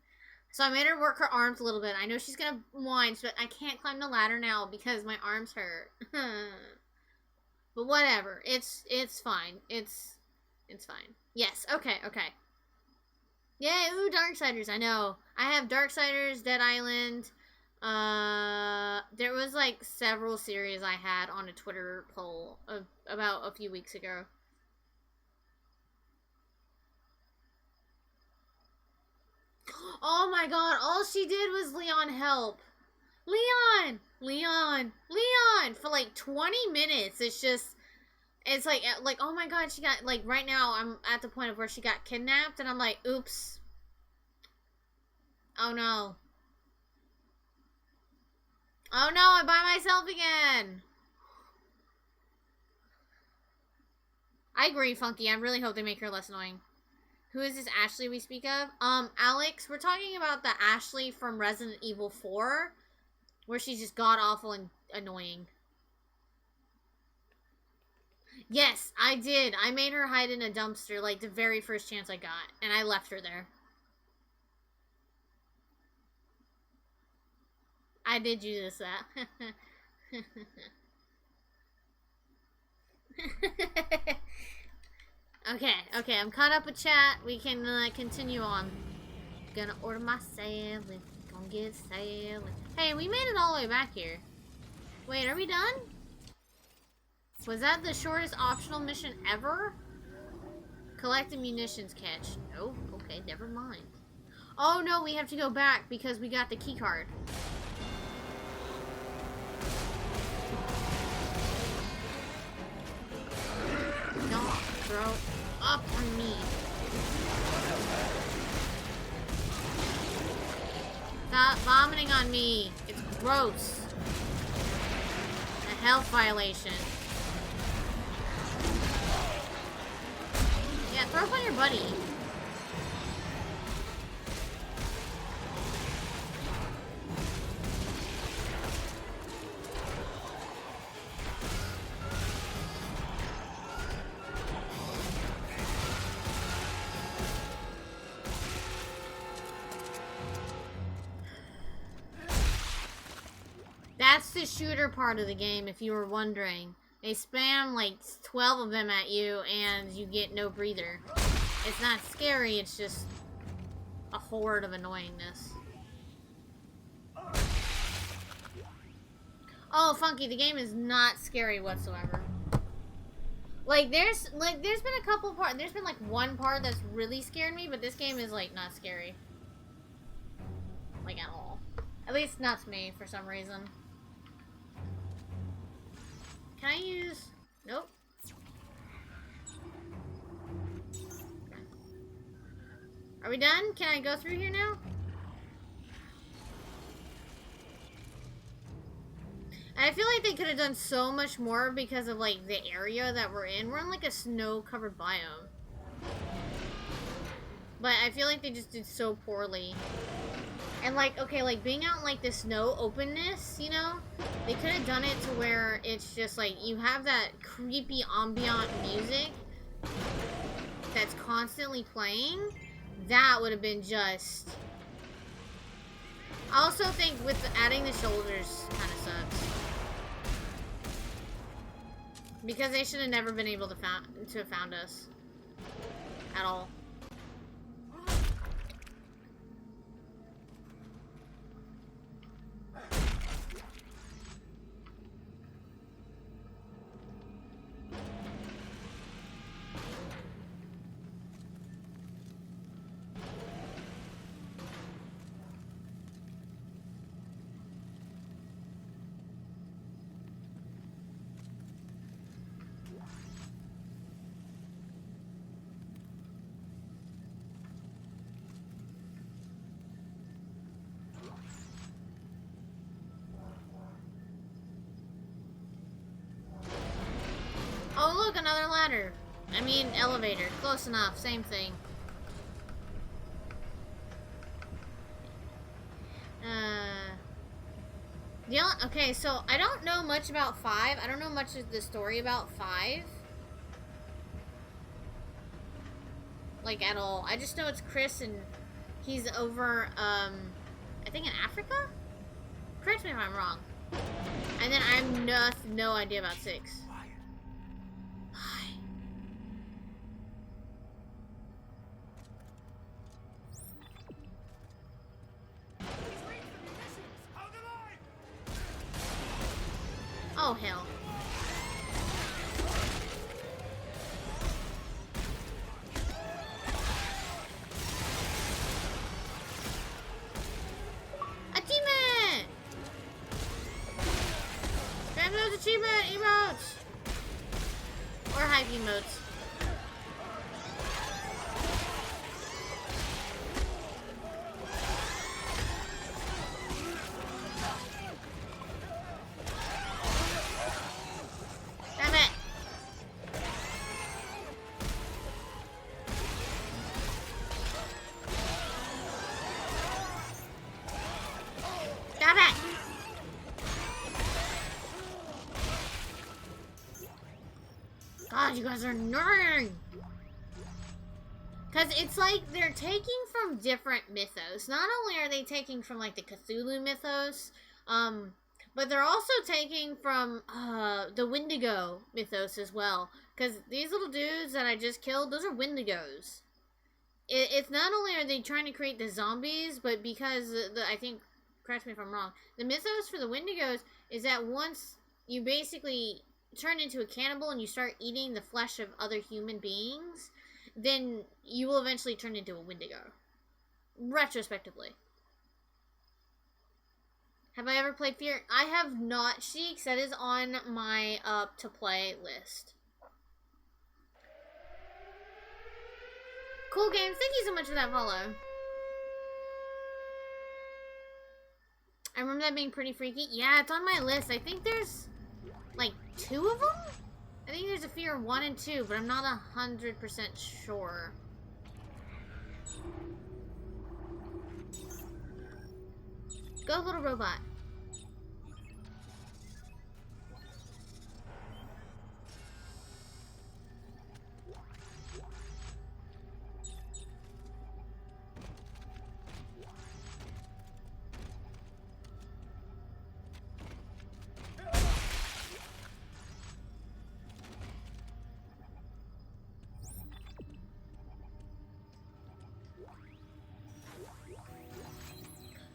[SPEAKER 2] So I made her work her arms a little bit. I know she's gonna whine, but I can't climb the ladder now because my arms hurt. But whatever, it's fine. It's fine. Yes, okay. Yay, ooh, Darksiders, I know. I have Darksiders, Dead Island. There was like several series I had on a Twitter poll about a few weeks ago. Oh my god, all she did was Leon help. Leon! For like 20 minutes. It's like, oh my god, she got, like, right now I'm at the point of where she got kidnapped, and I'm like, oops. Oh no. Oh no, I'm by myself again. I agree, Funky. I really hope they make her less annoying. Who is this Ashley we speak of? Alex, we're talking about the Ashley from Resident Evil 4, where she's just god-awful and annoying. Yes, I did. I made her hide in a dumpster, like, the very first chance I got, and I left her there. I did you this, that. Okay, I'm caught up with chat. We can continue on. Gonna order my sailing. Gonna get sailing. Hey, we made it all the way back here. Wait, are we done? Was that the shortest optional mission ever? Collect the munitions catch. Oh, okay, never mind. Oh no, we have to go back because we got the key card. Don't throw up on me. Stop vomiting on me. It's gross. A health violation. Yeah, throw up on your buddy. That's the shooter part of the game, if you were wondering. They spam like 12 of them at you and you get no breather. It's not scary, it's just a horde of annoyingness. Oh, Funky, the game is not scary whatsoever. Like there's been a couple parts, there's been like one part that's really scared me, but this game is like not scary. Like at all. At least not to me for some reason. Can I use... Nope. Are we done? Can I go through here now? I feel like they could have done so much more because of, like, the area that we're in. We're in, like, a snow-covered biome. But I feel like they just did so poorly. And, like, okay, like, being out in, like, the snow openness, you know? They could have done it to where it's just, like, you have that creepy ambient music that's constantly playing. That would have been just... I also think with adding the shoulders kind of sucks. Because they should have never been able to have found us. At all. Oh, look, another ladder. I mean, elevator. Close enough. Same thing. Okay, so I don't know much about 5. I don't know much of the story about 5. Like, at all. I just know it's Chris and he's over, I think in Africa? Correct me if I'm wrong. And then I have no idea about 6. Oh, hell. Achievement! Grab those achievement emotes! Or hype emotes. You guys are annoying! Because it's like they're taking from different mythos. Not only are they taking from like the Cthulhu mythos, but they're also taking from the Wendigo mythos as well. Because these little dudes that I just killed, those are Wendigos. It's not only are they trying to create the zombies, but because I think, correct me if I'm wrong, the mythos for the Wendigos is that once you basically turn into a cannibal and you start eating the flesh of other human beings, then you will eventually turn into a Wendigo. Retrospectively. Have I ever played Fear? I have not, Sheiks. That is on my to play list. Cool games. Thank you so much for that follow. I remember that being pretty freaky. Yeah, it's on my list. I think there's like 2 of them? I think there's a Fear 1 and 2, but I'm not 100% sure. Go, little robot.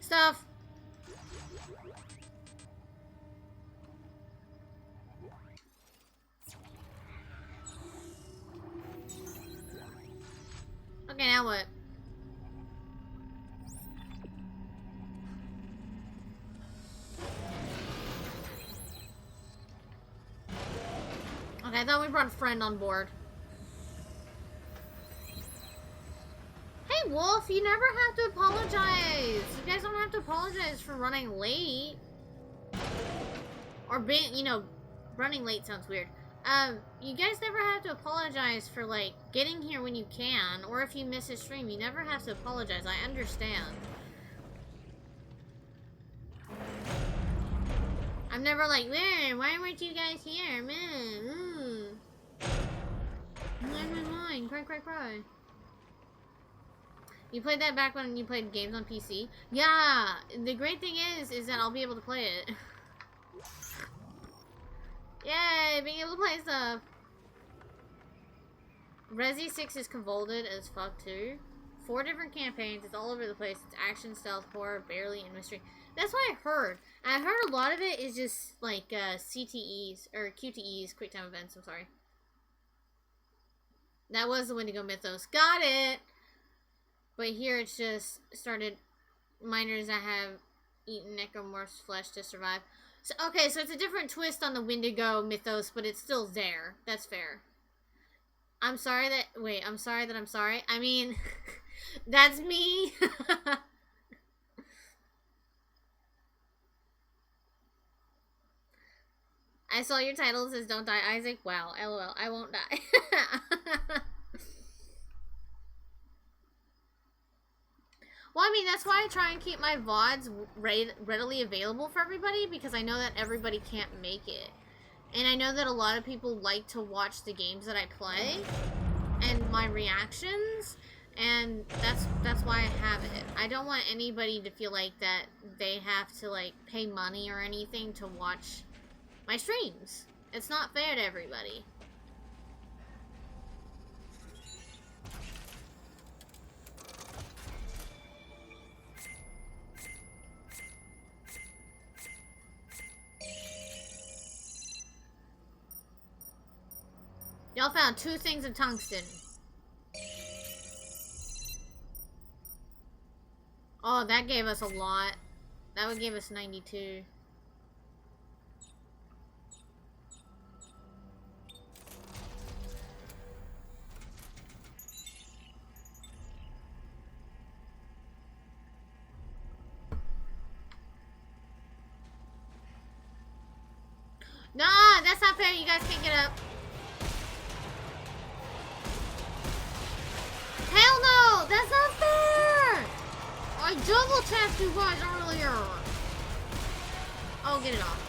[SPEAKER 2] Stuff. Okay, now what? Okay, I thought we brought a friend on board. Hey, Wolf, you never have to apologize. You guys don't have to apologize for running late. Or being, you know, running late sounds weird. You guys never have to apologize for, like, getting here when you can. Or if you miss a stream, you never have to apologize. I understand. I'm never like, man, why weren't you guys here? Man, Why? Cry, cry, cry. You played that back when you played games on PC? Yeah, the great thing is that I'll be able to play it. Yay, being able to play stuff. Resi 6 is convoluted as fuck too. 4 different campaigns, it's all over the place. It's action, stealth, horror, barely, and mystery. That's what I heard. I heard a lot of it is just like CTEs, or QTEs, quick time events, I'm sorry. That was the Wendigo Mythos. Got it! But here it's just started miners that have eaten necromorph's flesh to survive. So, okay, so it's a different twist on the Wendigo Mythos, but it's still there. That's fair. I'm sorry that... Wait, I'm sorry that I'm sorry? I mean, that's me. I saw your title says Don't Die, Isaac. Wow, LOL. I won't die. Well, I mean, that's why I try and keep my VODs readily available for everybody, because I know that everybody can't make it. And I know that a lot of people like to watch the games that I play and my reactions, and that's why I have it. I don't want anybody to feel like that they have to, like, pay money or anything to watch my streams. It's not fair to everybody. Y'all found 2 things of tungsten. Oh, that gave us a lot. That would give us 92. Nah, that's not fair. You guys can't get up. Hell no! That's not fair! I double tapped you guys earlier. Oh, get it off.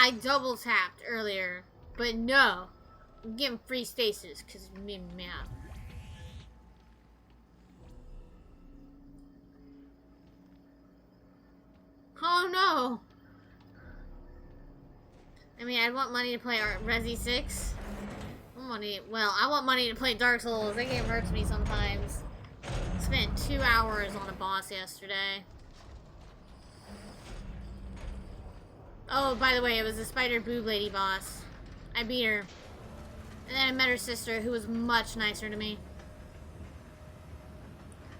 [SPEAKER 2] I double tapped earlier, but no. I'm getting free stasis because it made me mad. Oh no! I mean, I want money to play Resi 6. I want money to play Dark Souls. That game hurts me sometimes. Spent 2 hours on a boss yesterday. Oh, by the way, it was the Spider Boob Lady boss. I beat her. And then I met her sister, who was much nicer to me.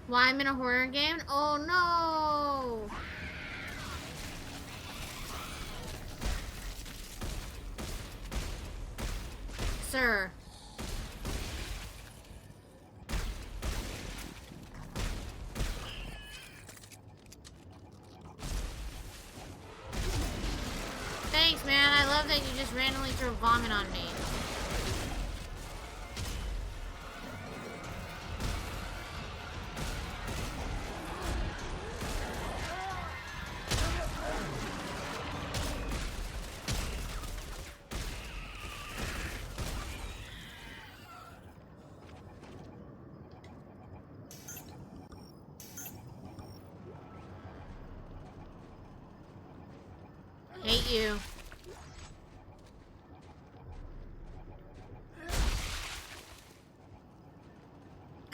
[SPEAKER 2] Why I'm in a horror game? Oh no! Sir. Thanks, man. I love that you just randomly threw vomit on me. Hate you.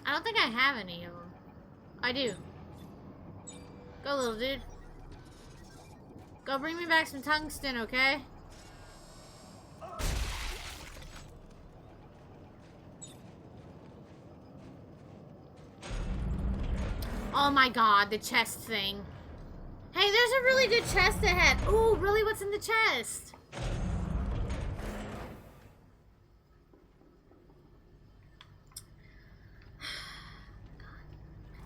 [SPEAKER 2] I don't think I have any of them. I do. Go, little dude. Go bring me back some tungsten, okay? Oh my god, the chest thing. Hey, there's a really good chest ahead. Ooh, really? What's in the chest?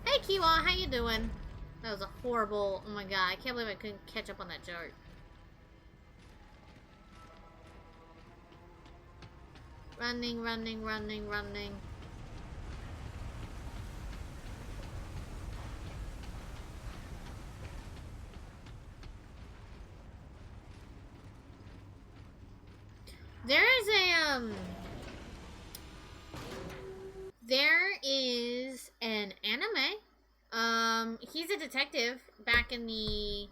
[SPEAKER 2] Hey, Kiwa, how you doing? That was a horrible... Oh my god, I can't believe I couldn't catch up on that joke. Running, running, running, running. There is an anime. He's a detective back in the...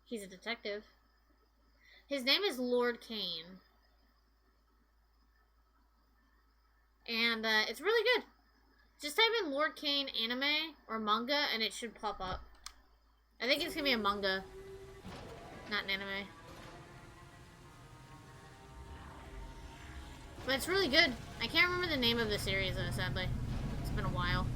[SPEAKER 2] He's a detective. His name is Lord Kane. And, it's really good. Just type in Lord Kane anime or manga and it should pop up. I think it's gonna be a manga, not an anime. But it's really good. I can't remember the name of the series, though, sadly. It's been a while.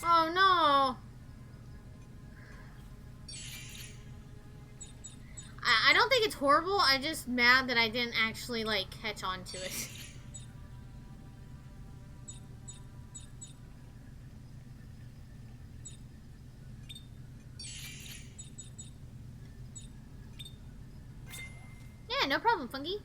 [SPEAKER 2] Oh, no! I don't think it's horrible. I'm just mad that I didn't actually, like, catch on to it. Yeah, no problem, Funky.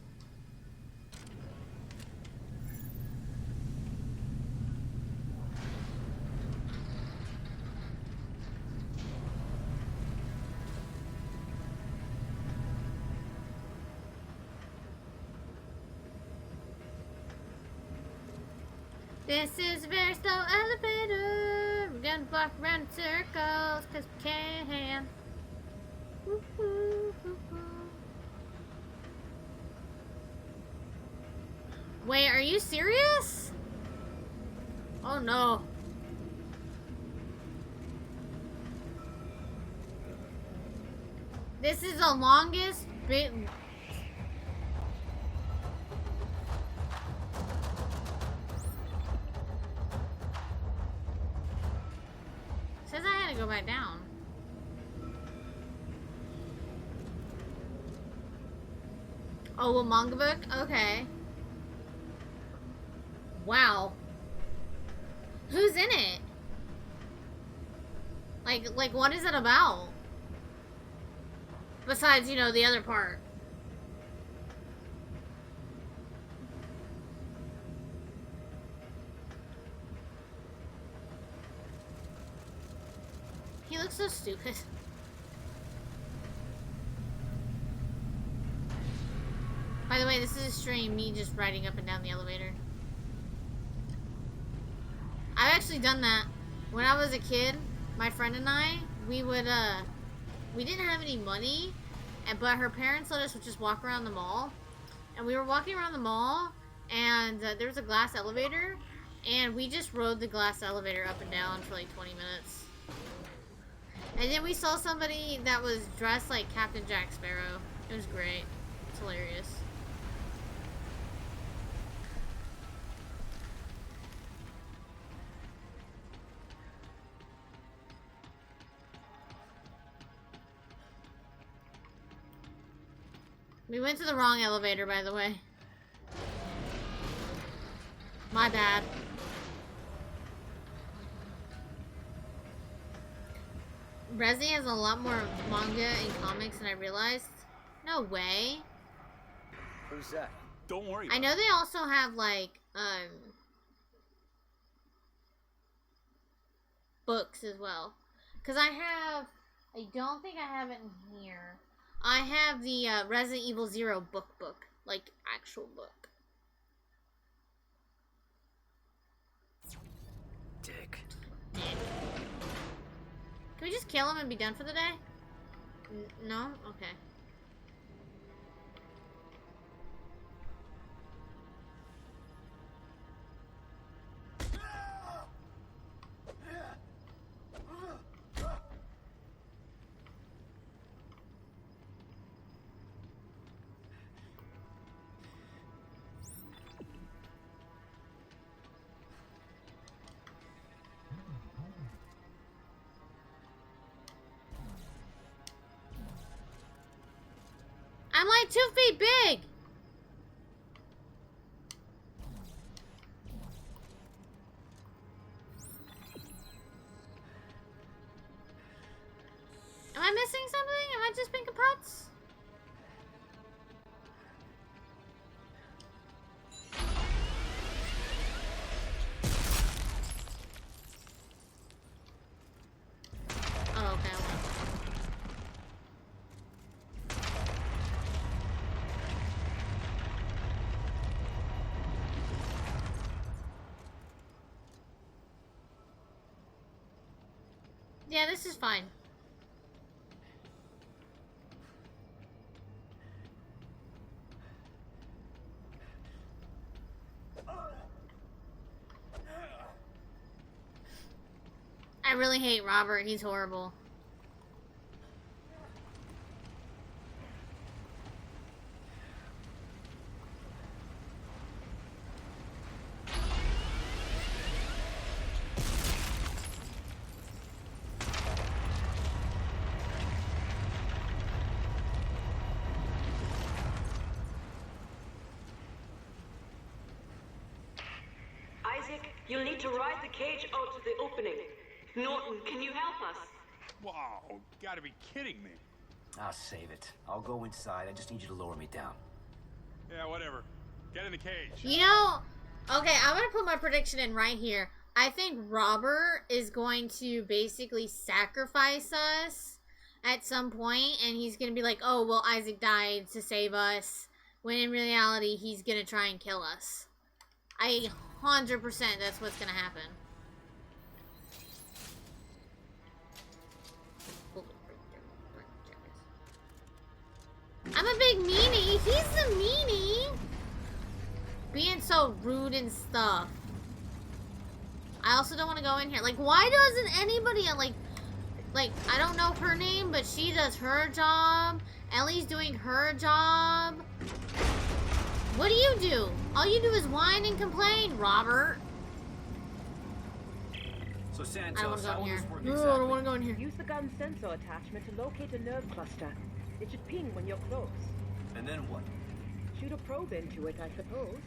[SPEAKER 2] This is a very slow elevator. We're gonna walk around in circles because we can. Wait, are you serious? Oh no. This is the longest bit. Says I had to go back down. Oh, a manga book? Okay. Wow. Who's in it? Like what is it about? Besides, you know, the other part. He looks so stupid. By the way, this is a stream, me just riding up and down the elevator. I've actually done that. When I was a kid, my friend and I, we didn't have any money, but her parents let us just walk around the mall. And we were walking around the mall, and there was a glass elevator, and we just rode the glass elevator up and down for like 20 minutes. And then we saw somebody that was dressed like Captain Jack Sparrow. It was great. It's hilarious. We went to the wrong elevator, by the way. My bad. Resi has a lot more manga and comics than I realized. No way.
[SPEAKER 16] Who's that?
[SPEAKER 11] Don't worry.
[SPEAKER 2] I know they also have, like, books as well. Because I don't think I have it in here. I have the Resident Evil Zero book, like actual book.
[SPEAKER 16] Dick.
[SPEAKER 2] Can we just kill him and be done for the day? No? Okay. I'm like 2 feet big! Am I missing something? Am I just being kaputz? Oh, okay. Yeah, this is fine. I really hate Robert. He's horrible.
[SPEAKER 13] Isaac, you'll need to ride the cage out to the opening. Norton, can you help us?
[SPEAKER 5] Wow, gotta be kidding me.
[SPEAKER 16] I'll save it. I'll go inside. I just need you to lower me down.
[SPEAKER 5] Yeah, whatever. Get in the cage.
[SPEAKER 2] You know, okay, I'm gonna put my prediction in right here. I think Robert is going to basically sacrifice us at some point, and he's gonna be like, oh, well, Isaac died to save us, when in reality, he's gonna try and kill us. 100% that's what's gonna happen. I'm a big meanie. He's the meanie. Being so rude and stuff. I also don't want to go in here. Like, why doesn't anybody, like, I don't know her name, but she does her job. Ellie's doing her job. What do? All you do is whine and complain, Robert.
[SPEAKER 16] So, Santos,
[SPEAKER 2] I don't want to go in here.
[SPEAKER 16] exactly?
[SPEAKER 2] I don't want to go in here.
[SPEAKER 10] Use the gun sensor attachment to locate a nerve cluster. It should ping when you're close.
[SPEAKER 16] And then what?
[SPEAKER 10] Shoot a probe into it, I suppose.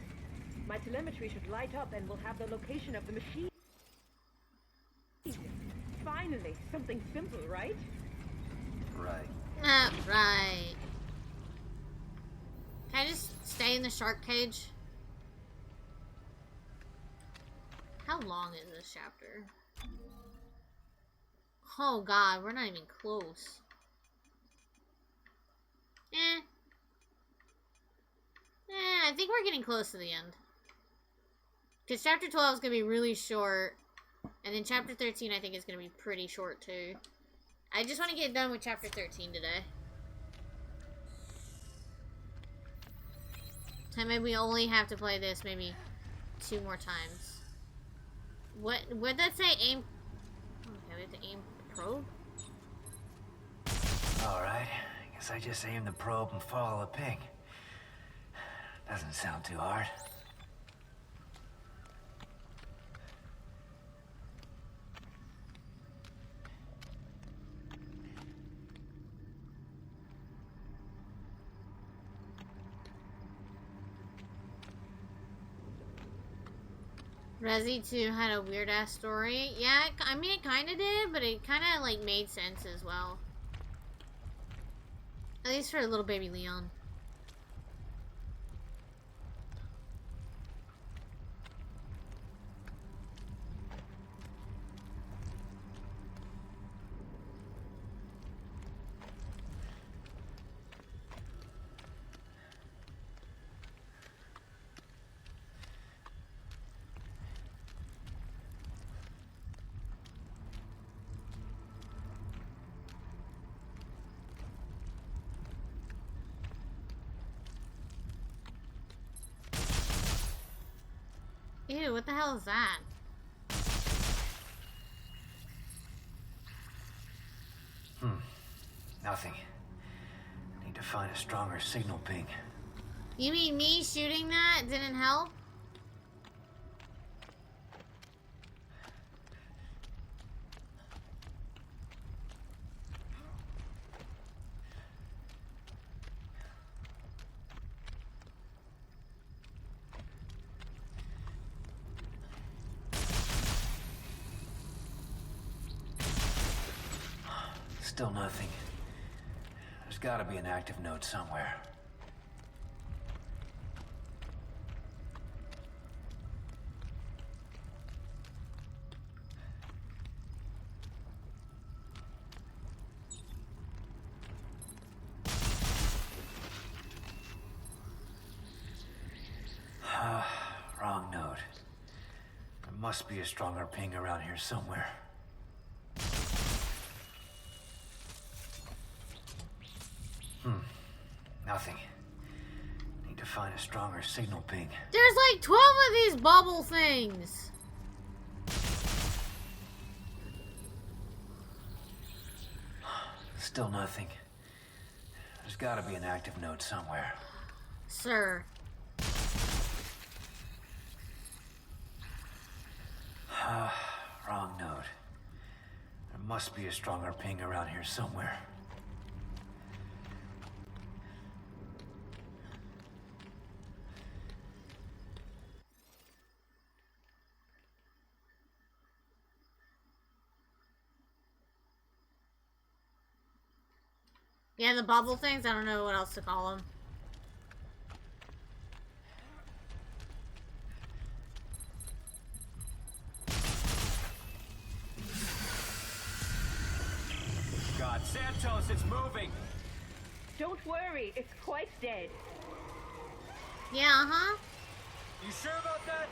[SPEAKER 10] My telemetry should light up and we'll have the location of the machine. Finally, something simple, right?
[SPEAKER 16] Right.
[SPEAKER 2] Right. Can I just stay in the shark cage? How long is this chapter? Oh god, we're not even close. I think we're getting close to the end. Because chapter 12 is going to be really short. And then chapter 13 I think is going to be pretty short too. I just want to get done with chapter 13 today. So maybe we only have to play this maybe 2 more times. Would that say aim? Okay, we have to aim probe?
[SPEAKER 16] Alright. Guess I just aim the probe and follow the ping. Doesn't sound too hard.
[SPEAKER 2] Resi 2 had a weird-ass story. Yeah, I mean, it kind of did, but it kind of, like, made sense as well. At least for little baby Leon. Ew, what the hell is that?
[SPEAKER 16] Nothing. Need to find a stronger signal ping.
[SPEAKER 2] You mean me shooting that didn't help?
[SPEAKER 8] Still nothing. There's gotta be an active node somewhere. Wrong node. There must be a stronger ping around here somewhere. Nothing. Need to find a stronger signal ping.
[SPEAKER 2] There's like 12 of these bubble things.
[SPEAKER 8] Still nothing. There's gotta be an active node somewhere.
[SPEAKER 2] Sir.
[SPEAKER 8] Wrong node. There must be a stronger ping around here somewhere.
[SPEAKER 2] Yeah, the bubble things, I don't know what else to call them.
[SPEAKER 16] God, Santos, it's moving!
[SPEAKER 10] Don't worry, it's quite dead.
[SPEAKER 2] Yeah, uh-huh.
[SPEAKER 16] You sure about that?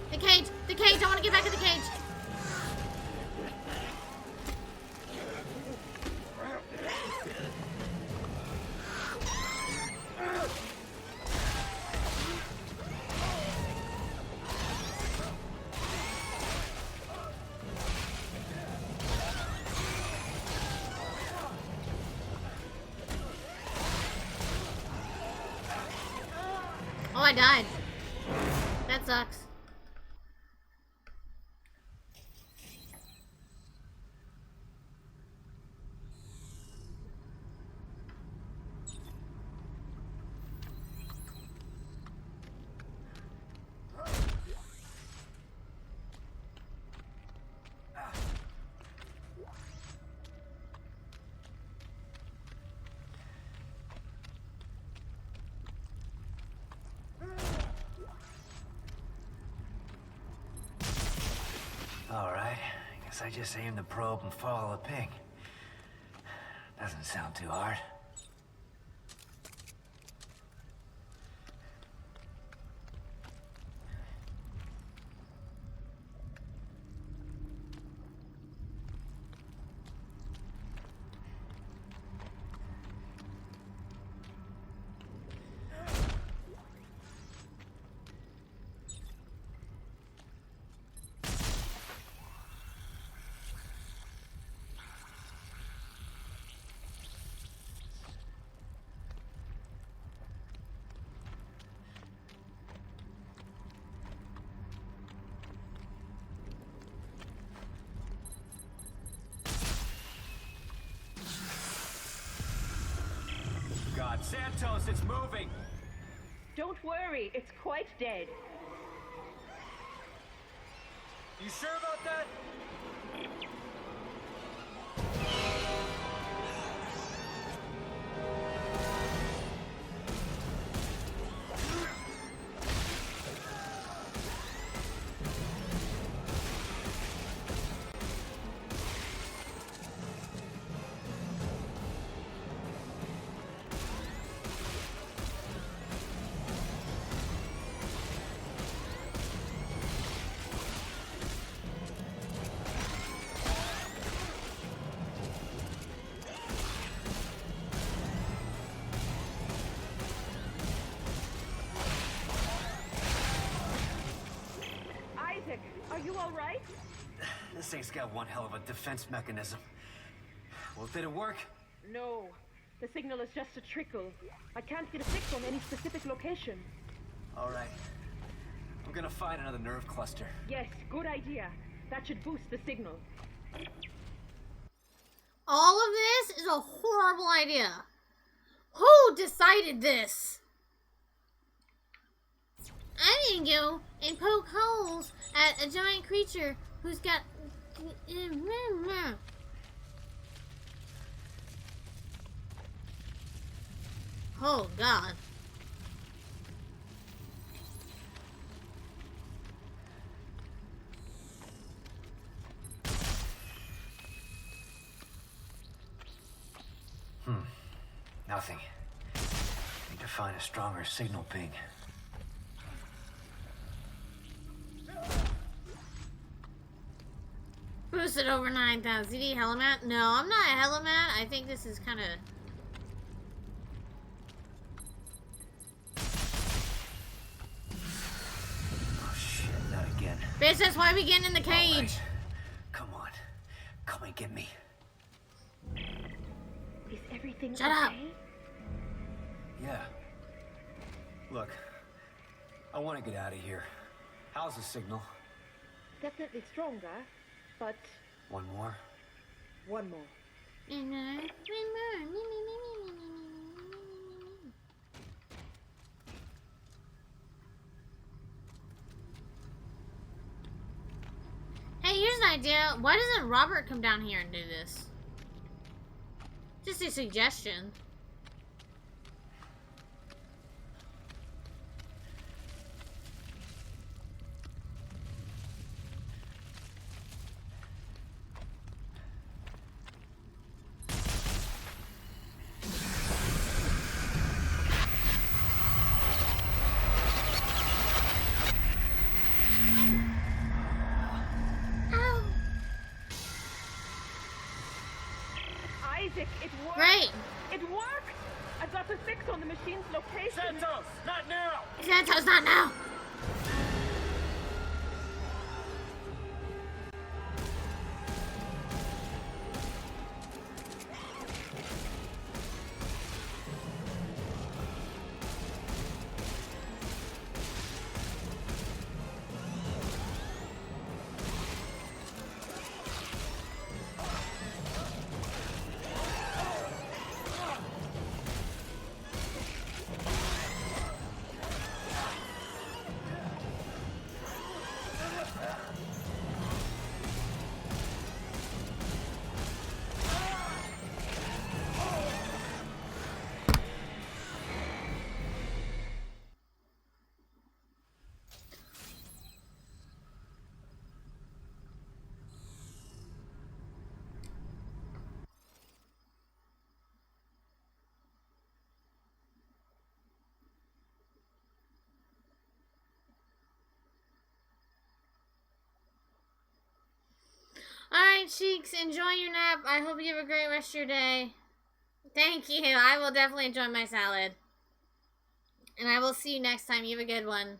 [SPEAKER 2] The cage, I want to get back in the cage. Oh, I died. That sucks.
[SPEAKER 8] Alright, I guess I just aim the probe and follow the ping. Doesn't sound too hard.
[SPEAKER 16] God, Santos, it's moving!
[SPEAKER 10] Don't worry, it's quite dead.
[SPEAKER 16] You sure about that?
[SPEAKER 10] Are you all right?
[SPEAKER 8] This thing's got one hell of a defense mechanism. Well, did it work?
[SPEAKER 10] No. The signal is just a trickle. I can't get a fix on any specific location.
[SPEAKER 8] All right. I'm gonna find another nerve cluster.
[SPEAKER 10] Yes, good idea. That should boost the signal.
[SPEAKER 2] All of this is a horrible idea. Who decided this? I didn't go and poke holes at a giant creature who's got... Oh, God.
[SPEAKER 8] Nothing. Need to find a stronger signal ping.
[SPEAKER 2] Boosted over 9,000. CD Helimat? No, I'm not a Helimat. I think this is kind of...
[SPEAKER 8] Oh shit, not again.
[SPEAKER 2] Bitch, that's why we get in the cage.
[SPEAKER 8] Right. Come on. Come and get me.
[SPEAKER 10] Is everything
[SPEAKER 2] Shut up.
[SPEAKER 10] okay?
[SPEAKER 8] Yeah. Look, I want to get out of here. How's the signal?
[SPEAKER 10] Definitely stronger, but
[SPEAKER 8] One more?
[SPEAKER 10] one more.
[SPEAKER 2] Hey, here's an idea. Why doesn't Robert come down here and do this? Just a suggestion.
[SPEAKER 10] Isaac, it worked!
[SPEAKER 2] Right.
[SPEAKER 10] It worked! I got a fix on the machine's location.
[SPEAKER 11] Santos, not now!
[SPEAKER 2] Santos, not now! Alright, Cheeks, enjoy your nap. I hope you have a great rest of your day. Thank you. I will definitely enjoy my salad. And I will see you next time. You have a good one.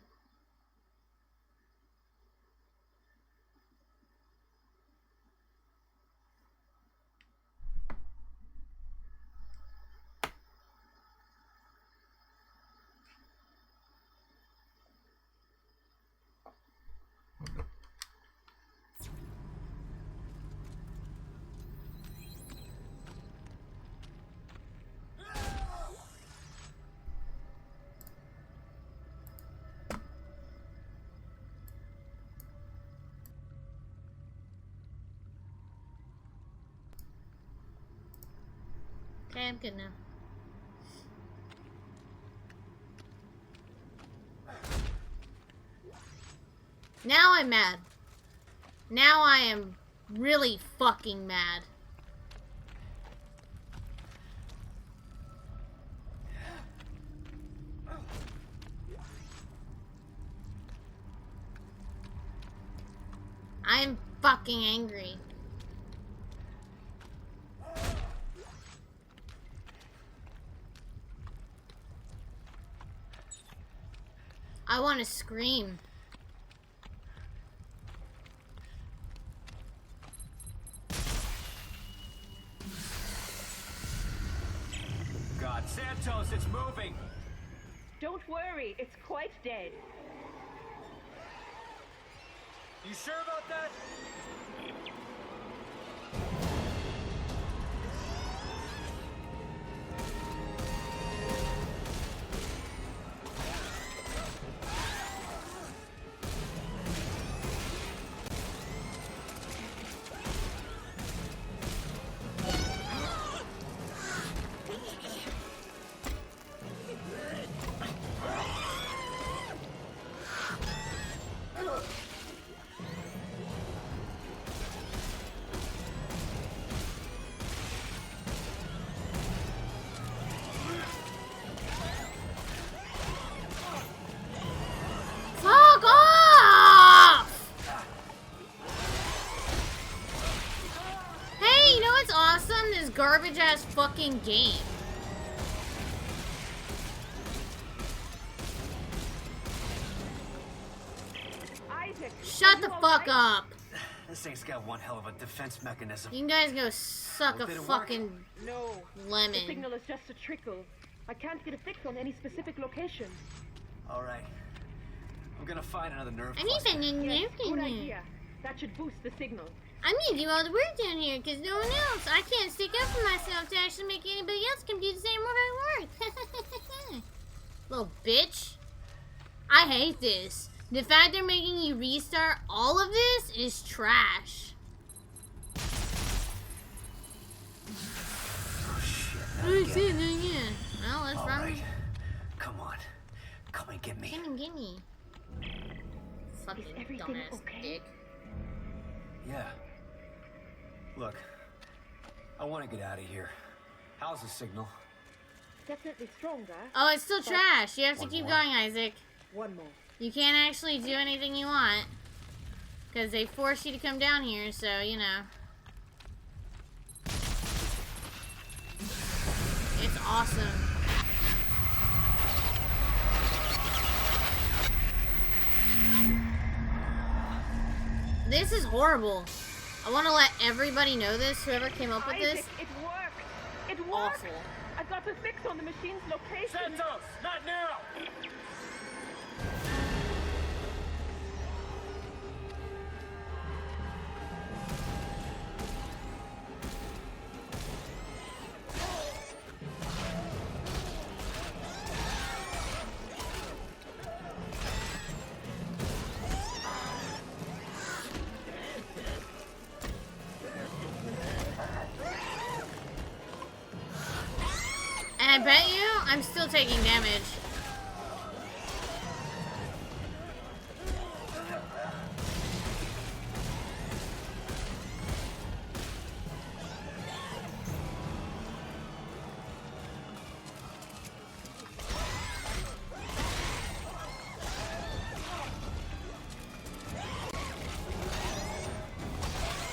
[SPEAKER 2] Okay, I'm good now. Now I'm mad. Now I am really fucking mad. I'm fucking angry. I want to scream.
[SPEAKER 16] God, Santos, it's moving!
[SPEAKER 10] Don't worry, it's quite dead.
[SPEAKER 16] You sure about that?
[SPEAKER 2] garbage ass fucking game.
[SPEAKER 10] Isaac,
[SPEAKER 2] Shut the fuck up.
[SPEAKER 16] This thing's got one hell of a defense mechanism.
[SPEAKER 2] You guys go suck a
[SPEAKER 16] Did it work?
[SPEAKER 2] fucking
[SPEAKER 10] No.
[SPEAKER 2] lemon.
[SPEAKER 10] The signal is just a trickle. I can't get a fix on any specific location.
[SPEAKER 16] All right. I'm gonna find another nerve.
[SPEAKER 2] I'm even in
[SPEAKER 10] Yes, good
[SPEAKER 2] there.
[SPEAKER 10] idea. That should boost the signal.
[SPEAKER 2] I'm gonna do all the work down here because no one else. I can't stick up for myself to actually make anybody else come do the same work. Little bitch. I hate this. The fact they're making you restart all of this is trash. Oh shit, yeah. Well, let's
[SPEAKER 16] All
[SPEAKER 2] run.
[SPEAKER 16] right. Come on. Come and get me.
[SPEAKER 2] Gimme. Fucking dumbass dick.
[SPEAKER 16] Yeah. Look, I want to get out of here. How's the signal?
[SPEAKER 10] Definitely stronger.
[SPEAKER 2] Oh, it's still
[SPEAKER 10] but-
[SPEAKER 2] trash. You have to
[SPEAKER 16] One
[SPEAKER 2] keep
[SPEAKER 16] more.
[SPEAKER 2] going, Isaac.
[SPEAKER 10] One more.
[SPEAKER 2] You can't actually do anything you want. Because they force you to come down here, so, you know. It's awesome. This is horrible. I want to let everybody know this, whoever came up with this.
[SPEAKER 10] Isaac, it worked. It worked.
[SPEAKER 2] Awful.
[SPEAKER 10] I got a fix on the machine's location.
[SPEAKER 11] Santos, not now!
[SPEAKER 2] And I bet you I'm still taking damage.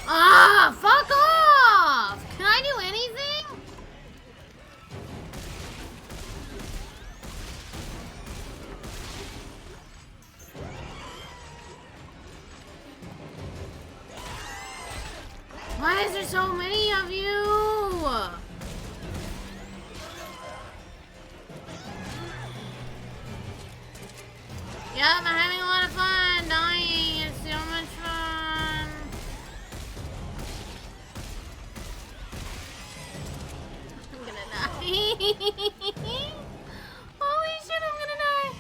[SPEAKER 2] Ah, fuck off! Can I do anything? Why is there so many of you? Yep, I'm having a lot of fun dying. It's so much fun. I'm gonna die. Holy shit, I'm gonna die.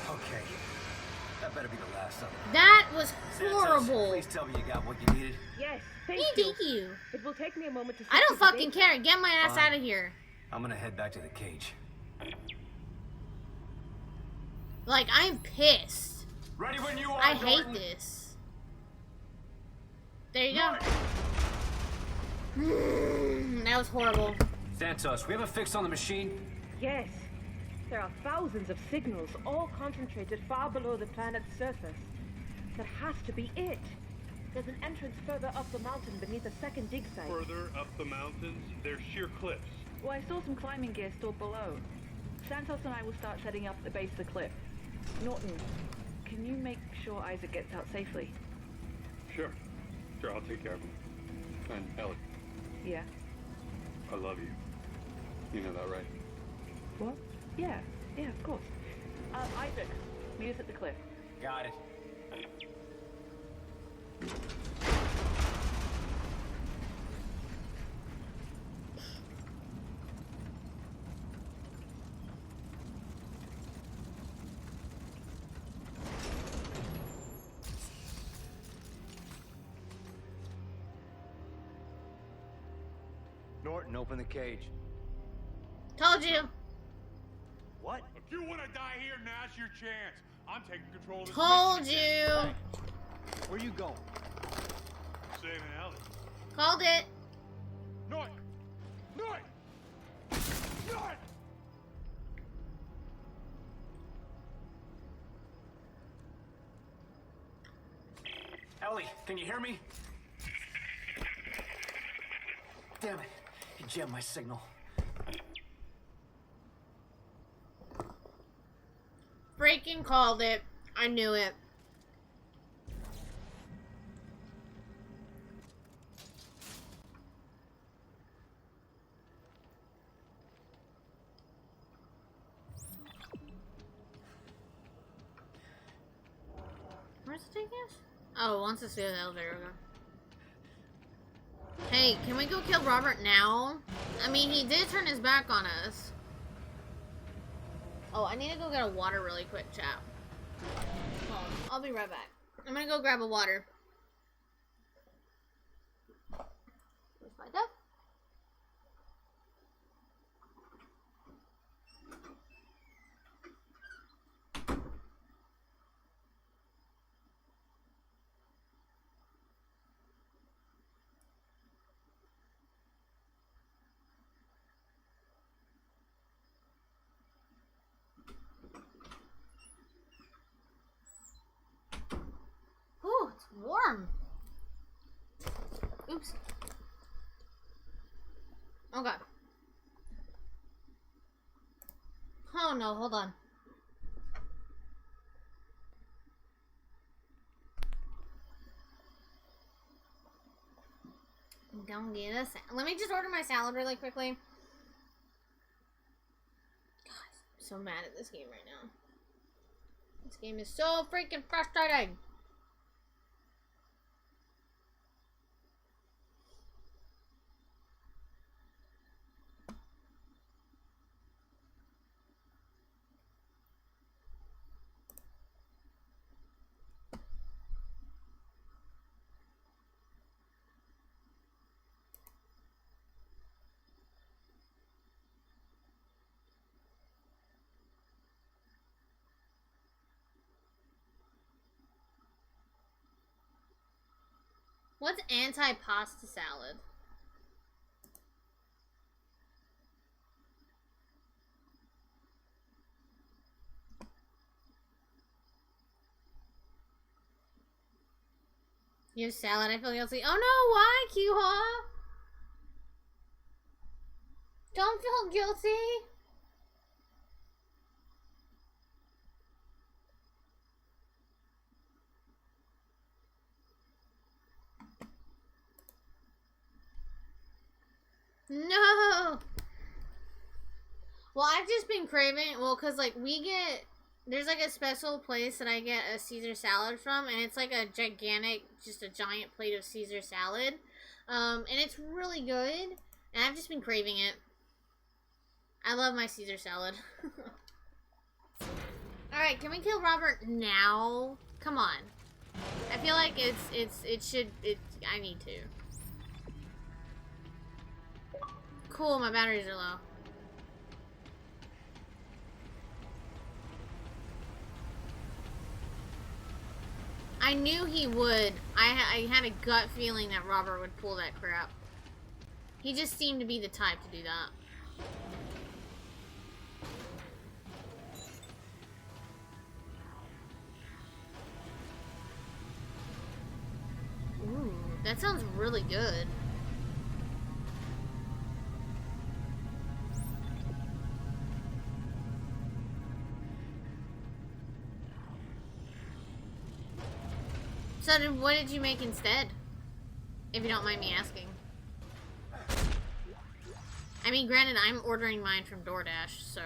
[SPEAKER 16] Okay. That better be the last of it.
[SPEAKER 2] That was
[SPEAKER 16] Santos,
[SPEAKER 2] horrible.
[SPEAKER 16] please tell me you got what you needed.
[SPEAKER 10] Yes, thank
[SPEAKER 2] you.
[SPEAKER 10] It will take me a moment to.
[SPEAKER 2] I don't
[SPEAKER 10] fix the
[SPEAKER 2] fucking
[SPEAKER 10] data.
[SPEAKER 2] care. Get my ass
[SPEAKER 16] Fine.
[SPEAKER 2] out of here.
[SPEAKER 16] I'm gonna head back to the cage.
[SPEAKER 2] Like, I'm pissed.
[SPEAKER 11] Ready when you are,
[SPEAKER 2] I hate
[SPEAKER 11] Norton.
[SPEAKER 2] this. There you go. That was horrible.
[SPEAKER 16] Santos, we have a fix on the machine?
[SPEAKER 10] Yes. There are thousands of signals, all concentrated far below the planet's surface. That has to be it. There's an entrance further up the mountain beneath a second dig site.
[SPEAKER 1] Further up the mountains, there's sheer cliffs.
[SPEAKER 4] Well, I saw some climbing gear stored below. Santos and I will start setting up at the base of the cliff. Norton, can you make sure Isaac gets out safely?
[SPEAKER 1] Sure. Sure, I'll take care of him. And Ellie,
[SPEAKER 4] Yeah.
[SPEAKER 1] I love you. You know that, right?
[SPEAKER 4] What? Yeah, of course. Isaac, meet us at the cliff.
[SPEAKER 16] Got it.
[SPEAKER 17] Norton, open the cage.
[SPEAKER 2] Told you.
[SPEAKER 17] What?
[SPEAKER 3] If you want to die here, now's your chance. I'm taking control of this.
[SPEAKER 2] Told
[SPEAKER 3] mission.
[SPEAKER 2] you.
[SPEAKER 17] Where you going?
[SPEAKER 3] Saving Ellie.
[SPEAKER 2] Called it.
[SPEAKER 3] Norton! Norton! Norton!
[SPEAKER 16] Ellie, can you hear me? Damn it. He jammed my signal.
[SPEAKER 2] Freaking called it. I knew it. Where's it taking us? Oh, it wants us to go to the elevator. Okay. Hey, can we go kill Robert now? I mean, he did turn his back on us. Oh, I need to go get a water really quick, chap. Hold on. I'll be right back. I'm gonna go grab a water. Where's my duck? Ooh, it's warm. Oops. Oh god. Oh no, hold on. Don't get us. Let me just order my salad really quickly. God, I'm so mad at this game right now. This game is so freaking frustrating. What's anti-pasta salad? You have salad, I feel guilty. Oh no, why, Q-Ha? Don't feel guilty. No! Well, I've just been craving, well, because, like, there's, like, a special place that I get a Caesar salad from, and it's, like, a gigantic, just a giant plate of Caesar salad, and it's really good, and I've just been craving it. I love my Caesar salad. Alright, can we kill Robert now? Come on. I feel like I need to. Cool, my batteries are low. I knew he would. I had a gut feeling that Robert would pull that crap. He just seemed to be the type to do that. Ooh, that sounds really good. So what did you make instead? If you don't mind me asking. I mean, granted, I'm ordering mine from DoorDash, so...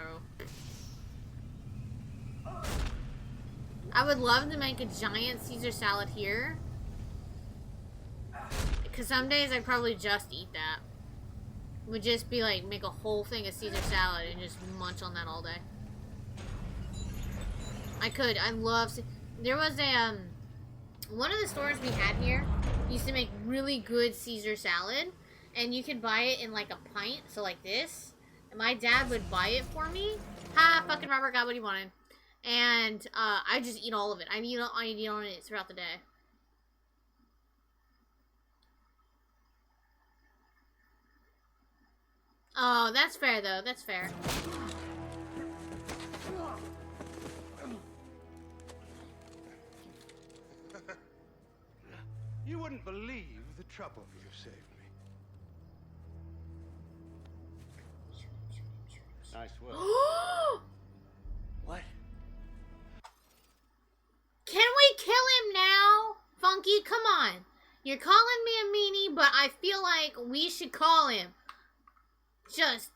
[SPEAKER 2] I would love to make a giant Caesar salad here. Because some days I'd probably just eat that. Would just be like, make a whole thing of Caesar salad and just munch on that all day. I could. I love... There was a, one of the stores we had here used to make really good Caesar salad, and you could buy it in like a pint, so like this. And my dad would buy it for me. Ha! Fucking Robert got what he wanted, and I just eat all of it. I eat all of it throughout the day. Oh, that's fair though. That's fair.
[SPEAKER 18] You wouldn't believe the trouble you've saved me. Nice work. What?
[SPEAKER 2] Can we kill him now? Funky, come on. You're calling me a meanie, but I feel like we should call him. Just...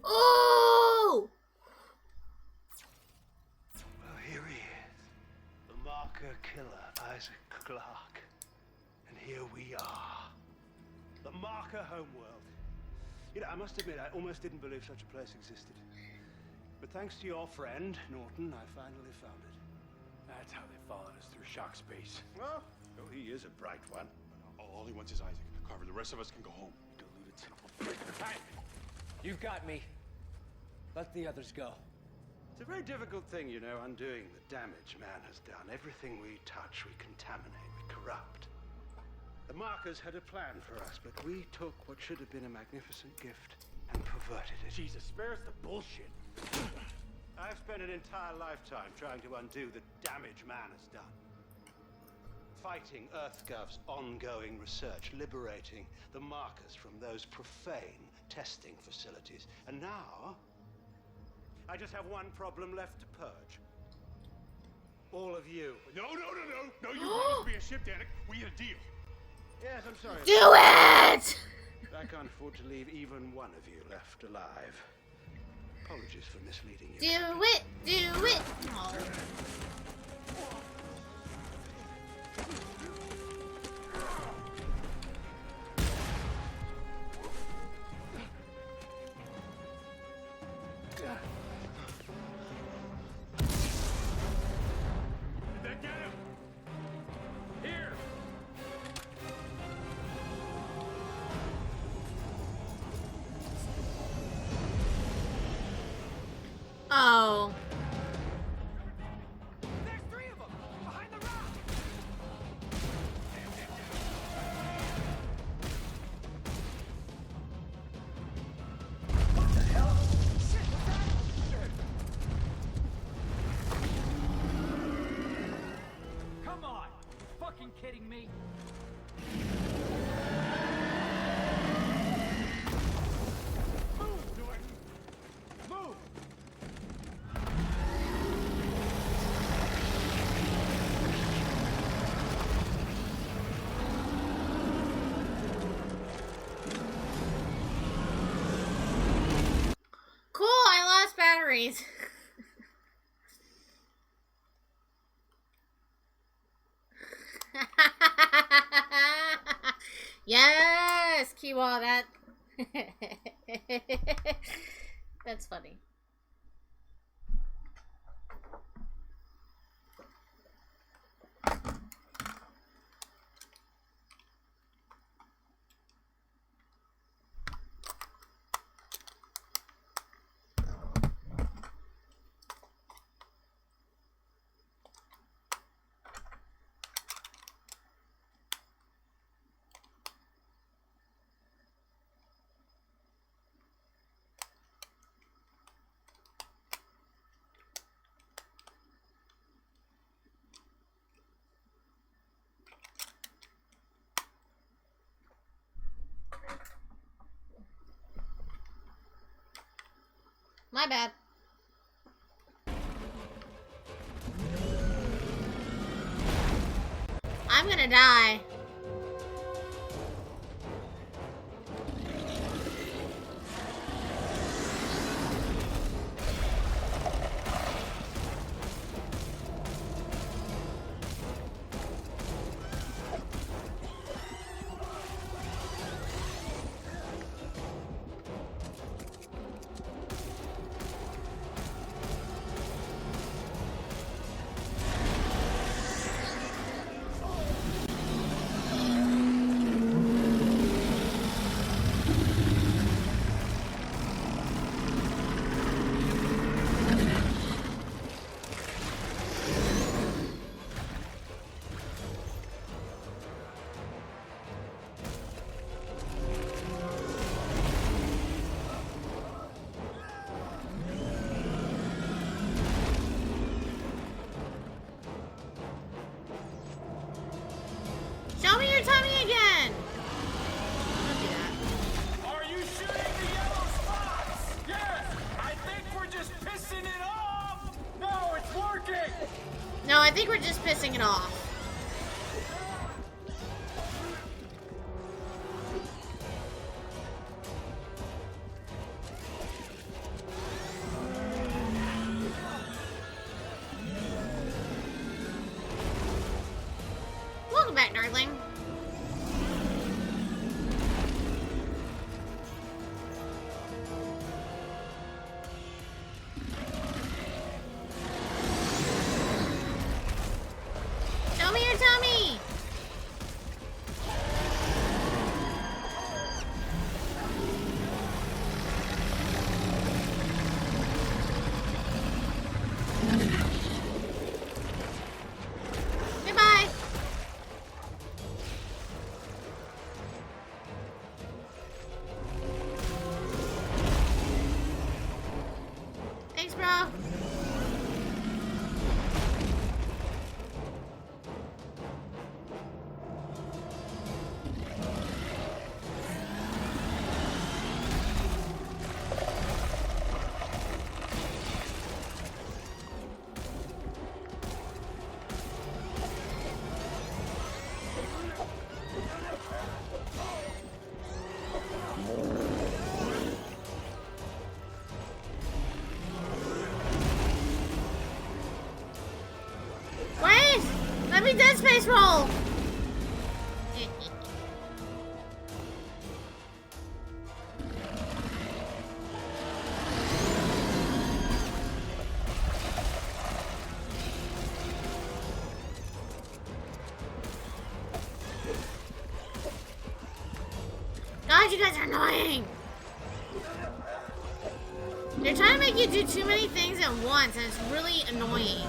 [SPEAKER 2] Ooh!
[SPEAKER 18] Well, here he is. The marker killer, Isaac Clarke. And here we are. The marker homeworld. You know, I must admit, I almost didn't believe such a place existed. But thanks to your friend, Norton, I finally found it.
[SPEAKER 3] That's how they followed us through shock space.
[SPEAKER 18] Well, he is a bright one.
[SPEAKER 5] All he wants is Isaac. Carver, the rest of us can go home.
[SPEAKER 18] Deluded son of a bitch.
[SPEAKER 16] Hey, you've got me. Let the others go.
[SPEAKER 18] It's a very difficult thing, you know, undoing the damage man has done. Everything we touch, we contaminate, we corrupt. The markers had a plan for us, but we took what should have been a magnificent gift and perverted it.
[SPEAKER 3] Jesus, spare us the bullshit.
[SPEAKER 18] I've spent an entire lifetime trying to undo the damage man has done. Fighting EarthGov's ongoing research, liberating the markers from those profane testing facilities. And now, I just have one problem left to purge. All of you.
[SPEAKER 5] No, you promised me a ship, Danik. We had a deal.
[SPEAKER 18] Yes, I'm sorry.
[SPEAKER 2] Do it!
[SPEAKER 18] I can't afford to leave even one of you left alive. Apologies for misleading you.
[SPEAKER 2] Do it! Do it! Oh.
[SPEAKER 3] Get him! Here!
[SPEAKER 2] Oh.
[SPEAKER 16] There's three of them! Behind the rock! What the hell? Shit, what's that? Come on! Fucking kidding me?
[SPEAKER 3] Move, Norton! Move!
[SPEAKER 2] Cool, I lost batteries. Yes, Kiwa, that... That's funny. My bad. I'm gonna die. I think we're just pissing it off. Welcome back, darling. Show me your tummy! Goodbye! Thanks, bro. Wait! Let me Dead Space roll! God, you guys are annoying! They're trying to make you do too many things at once, and it's really annoying.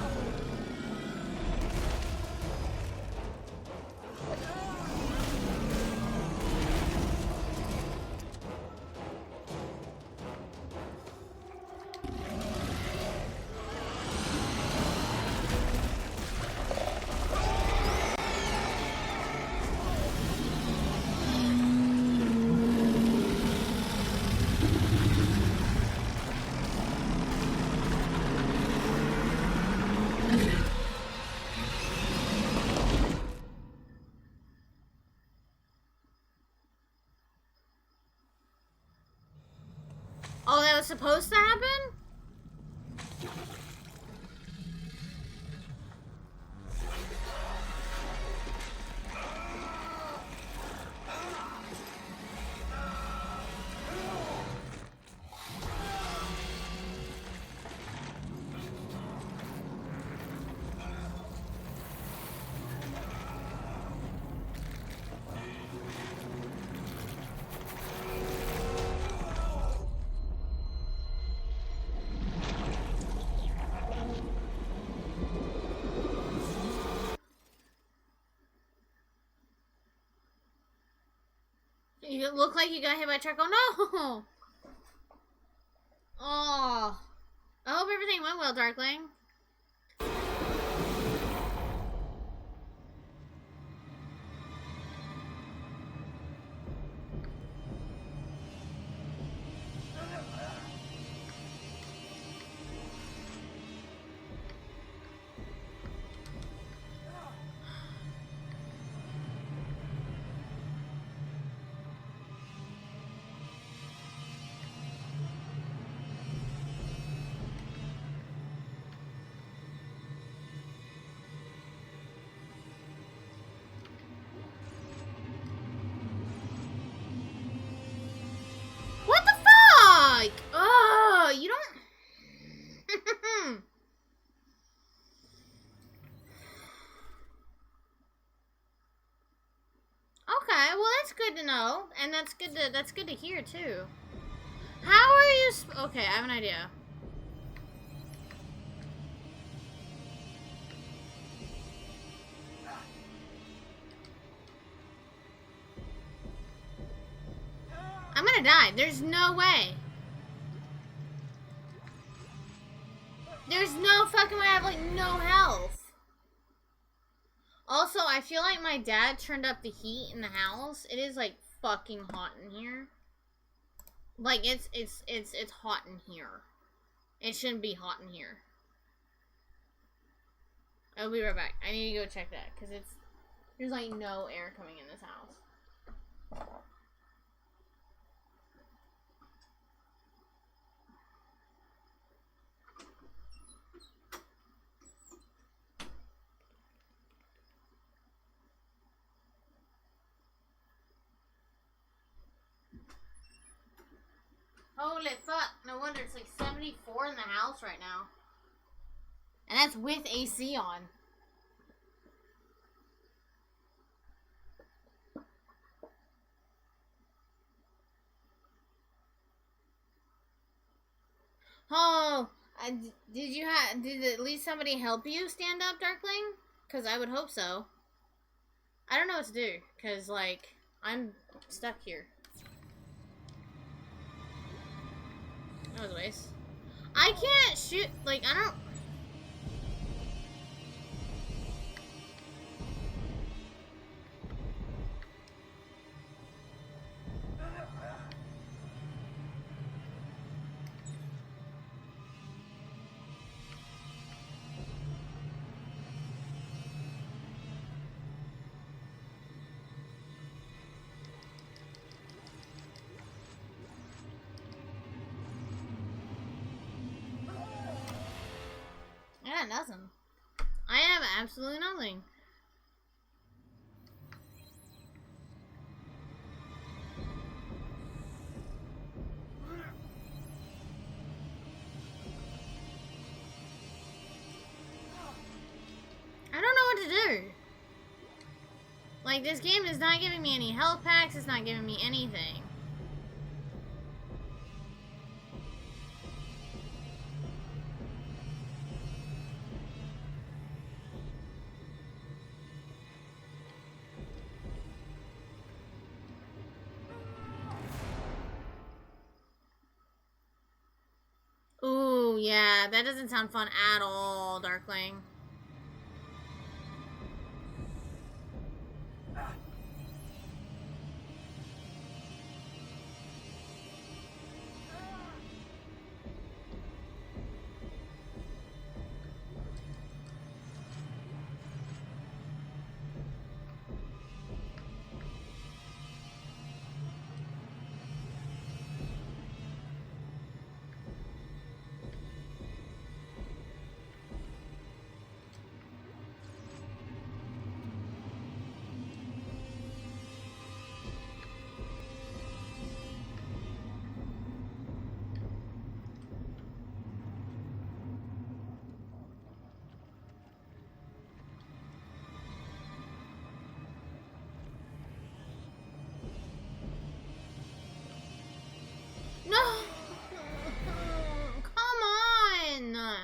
[SPEAKER 2] Oh, that was supposed to happen? You look like you got hit by a truck. Oh no! Oh. I hope everything went well, Darkling. What the fuck? Oh, you don't... Okay, well that's good to know, and that's good to hear too. How are you? Okay, I have an idea. I'm gonna die. There's no way. There's no fucking way. I have like no health. Also, I feel like my dad turned up the heat in the house. It is like fucking hot in here. Like it's hot in here. It shouldn't be hot in here. I'll be right back. I need to go check that because there's like no air coming in this house. Holy fuck, no wonder it's like 74 in the house right now. And that's with AC on. Oh, did at least somebody help you stand up, Darkling? Because I would hope so. I don't know what to do, because, like, I'm stuck here. That was a waste. I can't shoot, like, I don't... I got nothing. I have absolutely nothing. I don't know what to do. Like, this game is not giving me any health packs. It's not giving me anything. Ooh, yeah, that doesn't sound fun at all, Darkling. No! Come on!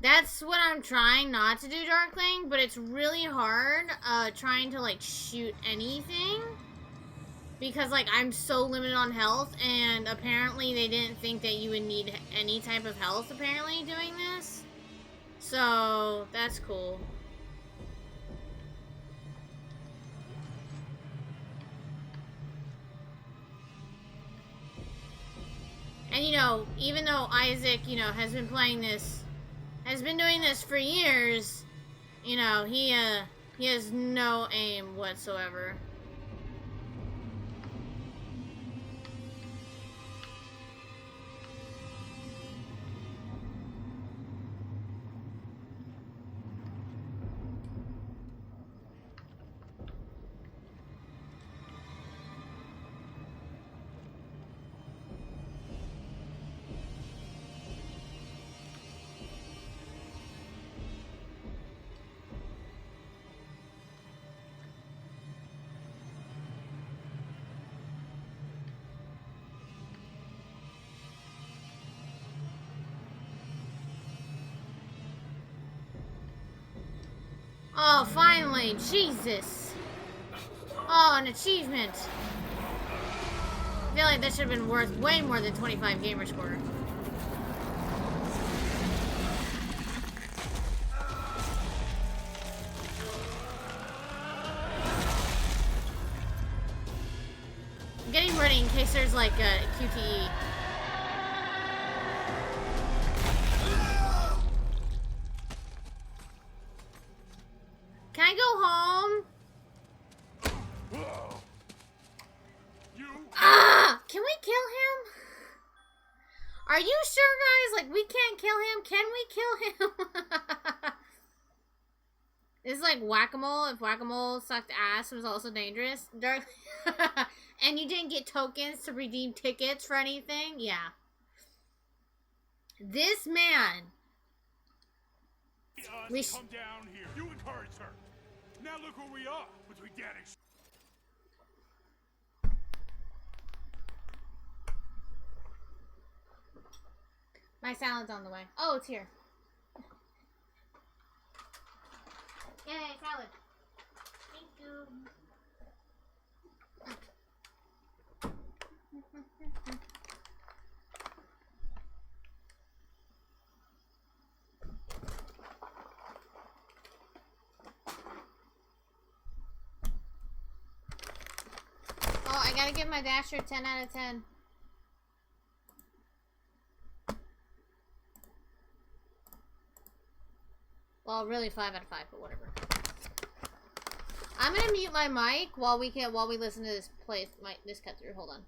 [SPEAKER 2] That's what I'm trying not to do, Darkling, but it's really hard trying to, like, shoot anything. Because, like, I'm so limited on health, and apparently they didn't think that you would need any type of health, apparently, doing this. So, that's cool. And, you know, even though Isaac, you know, has been playing this, has been doing this for years, you know, he has no aim whatsoever. Oh, finally! Jesus! Oh, an achievement! I feel like that should have been worth way more than 25 gamer score. I'm getting ready in case there's like a QTE. Can I go home? Ah! Can we kill him? Are you sure, guys? Like, we can't kill him? Can we kill him? It's like whack-a-mole. If whack-a-mole sucked ass, it was also dangerous. Dark. And you didn't get tokens to redeem tickets for anything? Yeah. This man.
[SPEAKER 3] We come down here. You encouraged her. Now look where we are between Danik.
[SPEAKER 2] My salad's on the way. Oh, it's here. Yay, salad. Thank you. Oh, I gotta give my Dasher 10 out of 10. Well, really 5 out of 5, but whatever. I'm gonna mute my mic while we listen to this this cut through. Hold on,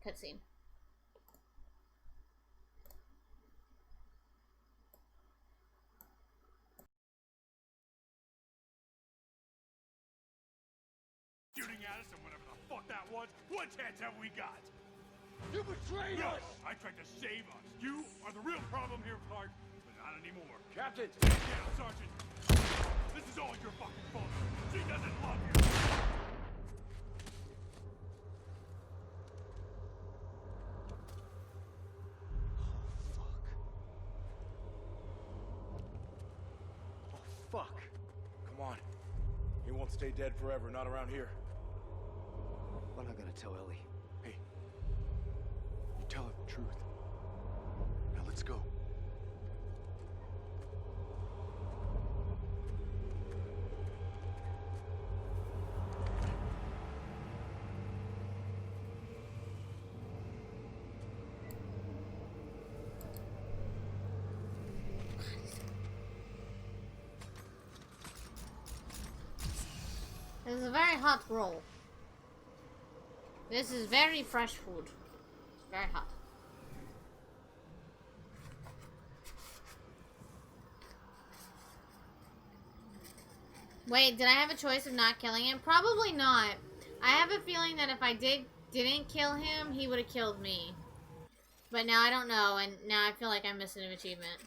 [SPEAKER 2] cutscene.
[SPEAKER 3] Shooting at us and whatever the fuck that was. What chance have we got? You betrayed us! I tried to save us. You are the real problem here, Clark. But not anymore. Captain! Stand down, Sergeant. This is all your fucking fault. She doesn't love you. Oh, fuck. Come on. He won't stay dead forever, not around here.
[SPEAKER 16] I'm not gonna tell Ellie.
[SPEAKER 3] Hey, you tell her the truth. Now let's go.
[SPEAKER 2] This is a very hot roll. This is very fresh food. It's very hot. Wait, did I have a choice of not killing him? Probably not. I have a feeling that if I didn't kill him, he would have killed me. But now I don't know, and now I feel like I'm missing an achievement.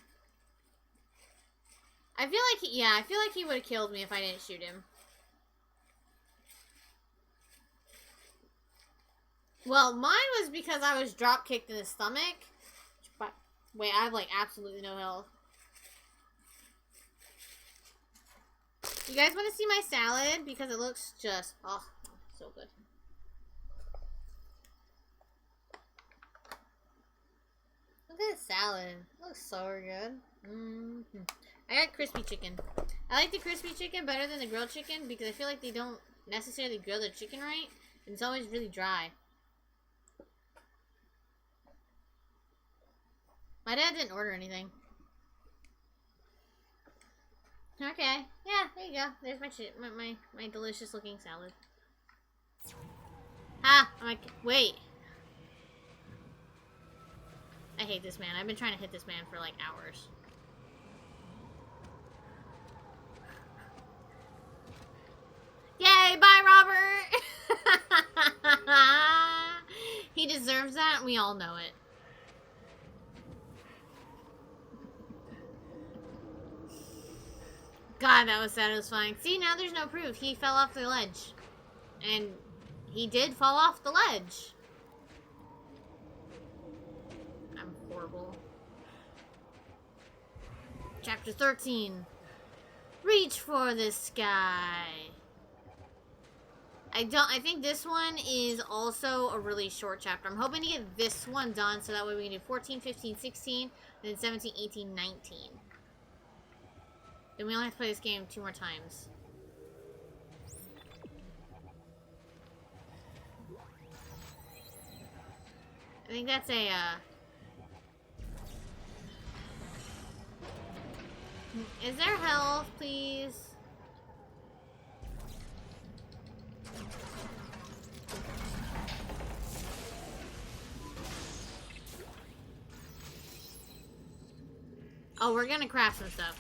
[SPEAKER 2] I feel like he would have killed me if I didn't shoot him. Well, mine was because I was drop kicked in the stomach. But wait, I have like absolutely no health. You guys want to see my salad? Because it looks just, oh, so good. Look at the salad. It looks so good. I got crispy chicken. I like the crispy chicken better than the grilled chicken because I feel like they don't necessarily grill the chicken right. And it's always really dry. My dad didn't order anything. Okay. Yeah, there you go. There's my delicious looking salad. Ah! I'm like, wait. I hate this man. I've been trying to hit this man for like hours. Yay! Bye, Robert! He deserves that, and we all know it. God, that was satisfying. See, now there's no proof. He fell off the ledge. And he did fall off the ledge. I'm horrible. Chapter 13. Reach for the sky. I think this one is also a really short chapter. I'm hoping to get this one done so that way we can do 14, 15, 16, and then 17, 18, 19. Then we only have to play this game 2 more times. I think that's a, is there health, please? Oh, we're gonna craft some stuff.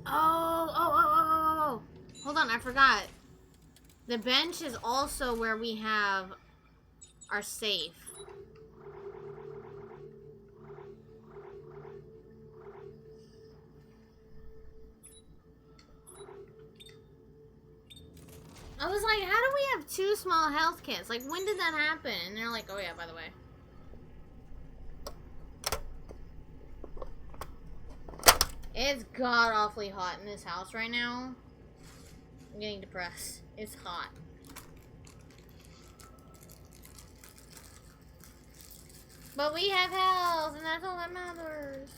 [SPEAKER 2] Oh. Hold on, I forgot. The bench is also where we have our safe. I was like, how do we have 2 small health kits? Like, when did that happen? And they're like, oh yeah, by the way. It's god awfully hot in this house right now. I'm getting depressed. It's hot. But we have health, and that's all that matters.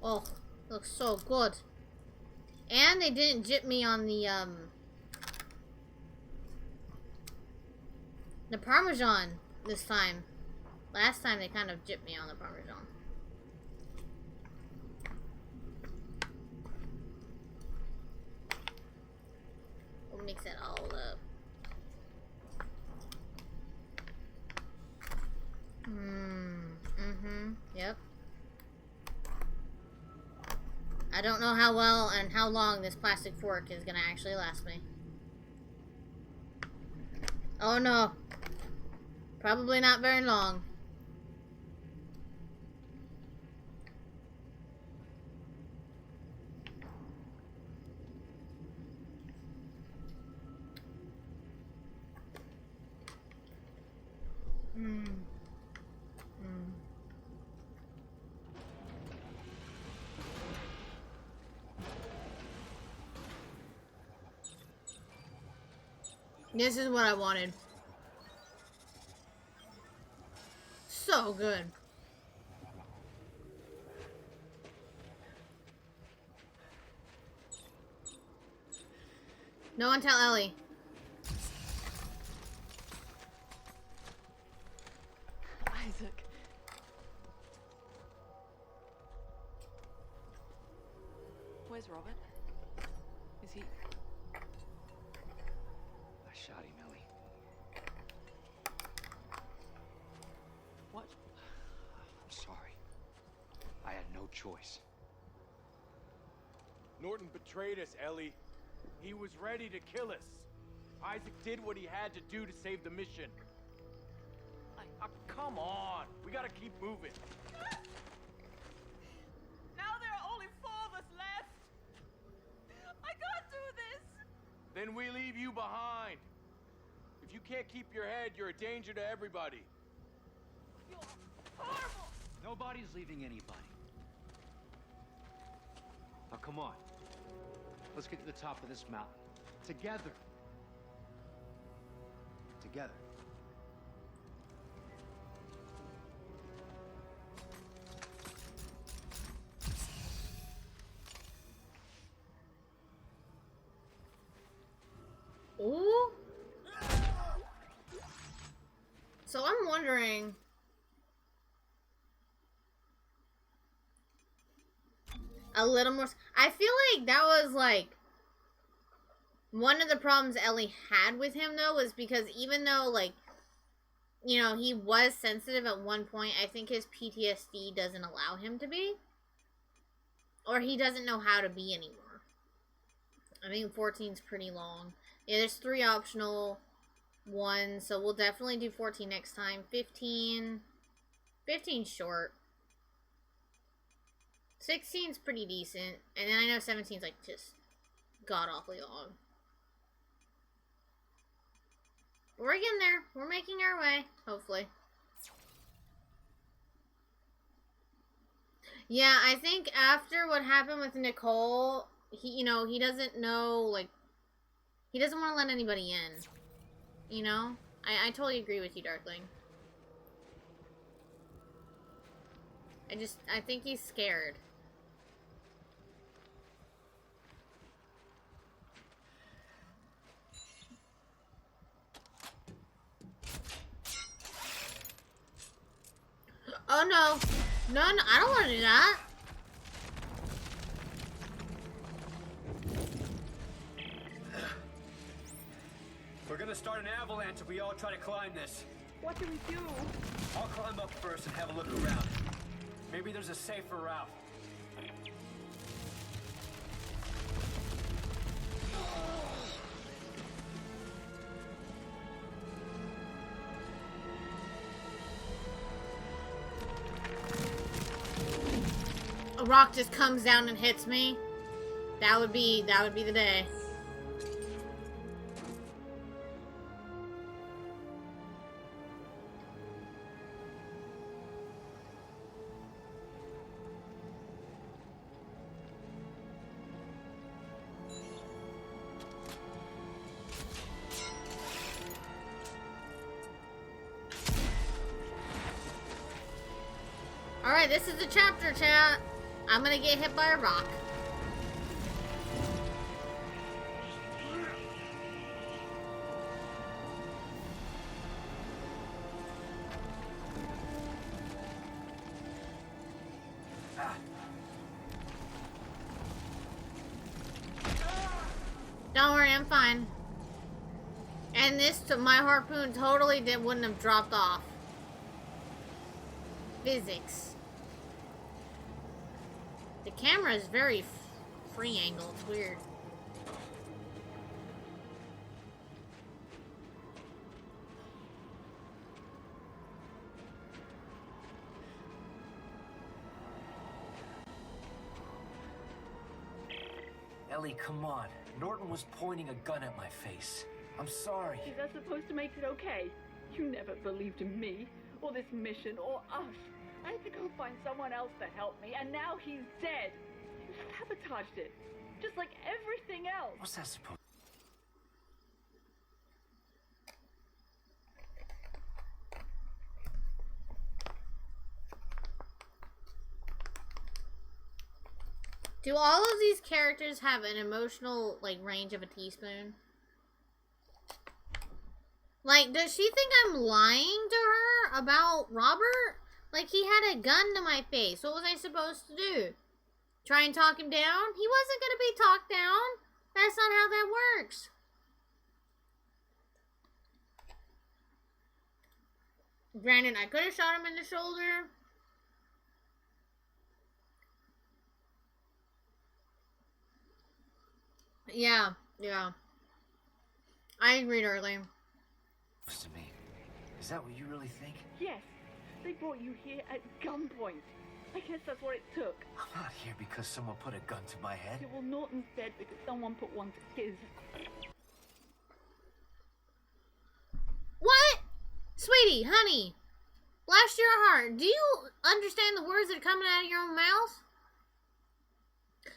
[SPEAKER 2] Oh, looks so good. And they didn't jip me on the Parmesan this time. Last time they kind of jipped me on the Parmesan. We'll mix it all up. Yep. I don't know how well and how long this plastic fork is gonna actually last me. Oh no. Probably not very long. This is what I wanted. So good. No one tell Ellie.
[SPEAKER 7] Isaac. Where's Robert? Is he...
[SPEAKER 8] I shot him, Ellie.
[SPEAKER 7] What?
[SPEAKER 8] I'm sorry. I had no choice.
[SPEAKER 3] Norton betrayed us, Ellie. He was ready to kill us. Isaac did what he had to do to save the mission. Come on. We gotta keep moving.
[SPEAKER 6] Now there are only 4 of us left. I can't do this.
[SPEAKER 3] Then we leave you behind. If you can't keep your head, you're a danger to everybody.
[SPEAKER 6] You're horrible.
[SPEAKER 16] Nobody's leaving anybody. Now come on. Let's get to the top of this mountain. Together. Together.
[SPEAKER 2] Ooh. So I'm wondering. a little more. I feel like that was like one of the problems Ellie had with him, though, was because even though, like, you know, he was sensitive at one point, I think his PTSD doesn't allow him to be. Or he doesn't know how to be anymore. I think 14's pretty long. Yeah, there's 3 optional ones, so we'll definitely do 14 next time. 15 short. 16's pretty decent. And then I know 17's like just god-awfully long. But we're getting there. We're making our way, hopefully. Yeah, I think after what happened with Nicole, he doesn't know, like, he doesn't want to let anybody in. You know? I totally agree with you, Darkling. I think he's scared. Oh no. No, I don't want to do that.
[SPEAKER 16] We're gonna start an avalanche if we all try to climb this.
[SPEAKER 10] What do we do?
[SPEAKER 16] I'll climb up first and have a look around. Maybe there's a safer route.
[SPEAKER 2] A rock just comes down and hits me. That would be the day. Alright, this is the chapter, chat. I'm gonna get hit by a rock. Don't worry, I'm fine. And my harpoon totally wouldn't have dropped off. Physics. The camera is very free angle. It's weird.
[SPEAKER 8] Ellie, come on. Norton was pointing a gun at my face. I'm sorry.
[SPEAKER 4] Is that supposed to make it okay? You never believed in me, or this mission, or us. I had to go find someone else to help me, and now he's dead. You sabotaged it, just like everything else.
[SPEAKER 8] What's that supposed?
[SPEAKER 2] Do all of these characters have an emotional, like, range of a teaspoon? Like, does she think I'm lying to her about Robert? Like, he had a gun to my face. What was I supposed to do? Try and talk him down? He wasn't going to be talked down. That's not how that works. Granted, I could have shot him in the shoulder. Yeah. I agree, Darling.
[SPEAKER 8] To me. Is that what you really think?
[SPEAKER 4] Yes. They brought you here at gunpoint. I guess that's what it took.
[SPEAKER 8] I'm not here because someone put a gun to my head.
[SPEAKER 4] Yeah, well, Norton's dead because someone put one to his.
[SPEAKER 2] What? Sweetie, honey, blast your heart. Do you understand the words that are coming out of your own mouth?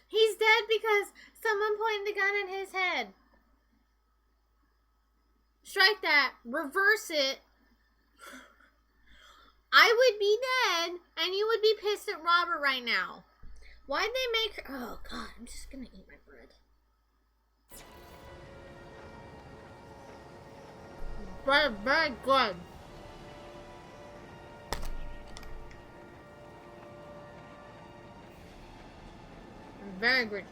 [SPEAKER 2] He's dead because someone pointed the gun at his head. Strike that. Reverse it. I would be dead, and you would be pissed at Robert right now. Why'd they make her... Oh, God, I'm just gonna eat my bread. Bread, good. Very good.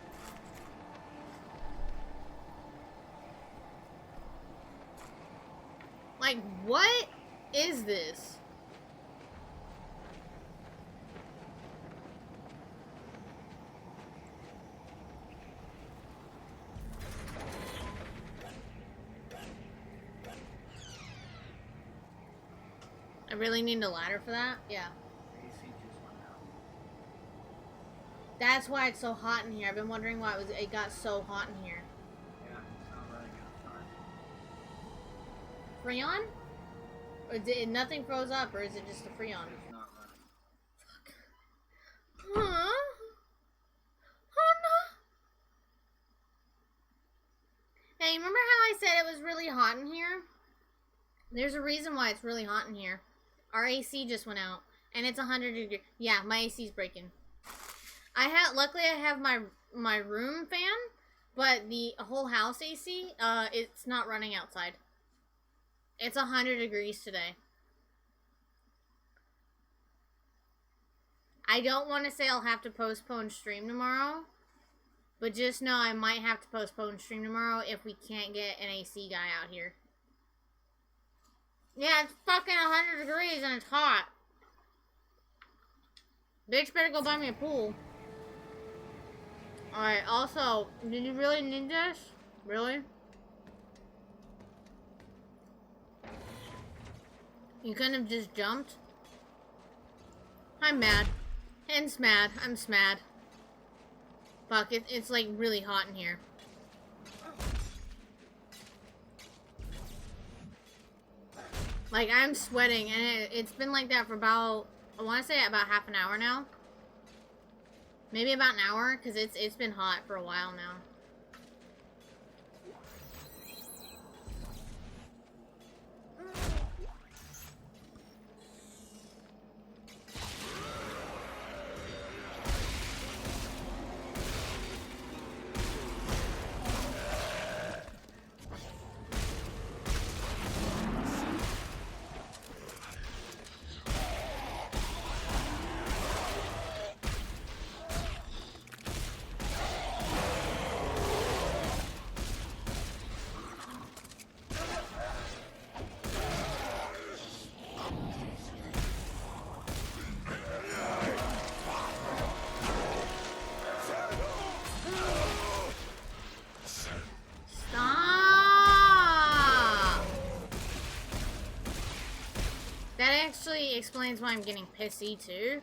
[SPEAKER 2] Like, what is this? I really need a ladder for that? Yeah. That's why it's so hot in here. I've been wondering why it got so hot in here.
[SPEAKER 16] Yeah, it's not running outside.
[SPEAKER 2] Freon? Or did nothing froze up, or is it just a Freon?
[SPEAKER 16] It's not running.
[SPEAKER 2] Fuck. Huh? Oh no. Hey, remember how I said it was really hot in here? There's a reason why it's really hot in here. Our AC just went out, and it's 100 degrees. Yeah, my AC's breaking. Luckily I have my room fan, but the whole house AC, it's not running outside. It's 100 degrees today. I don't want to say I'll have to postpone stream tomorrow, but just know I might have to postpone stream tomorrow if we can't get an AC guy out here. Yeah, it's fucking 100 degrees and it's hot. Bitch better go buy me a pool. Alright, also, did you really need this? Really? You couldn't have just jumped? I'm mad. Hen's mad. I'm smad. Fuck, it's like really hot in here. Like, I'm sweating, and it's been like that for about, I want to say about half an hour now. Maybe about an hour, because it's been hot for a while now. Actually explains why I'm getting pissy too.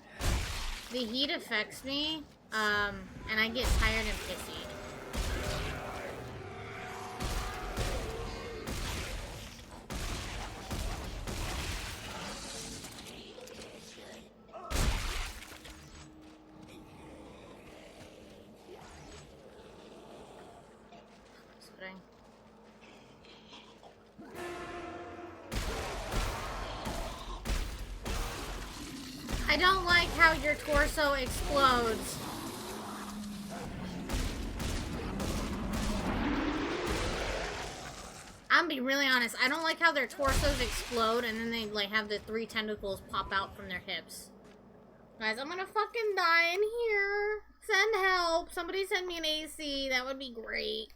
[SPEAKER 2] The heat affects me, and I get tired and pissy. I don't like how your torso explodes. I'm gonna be really honest. I don't like how their torsos explode and then they like have the 3 tentacles pop out from their hips. Guys, I'm gonna fucking die in here. Send help. Somebody send me an AC. That would be great.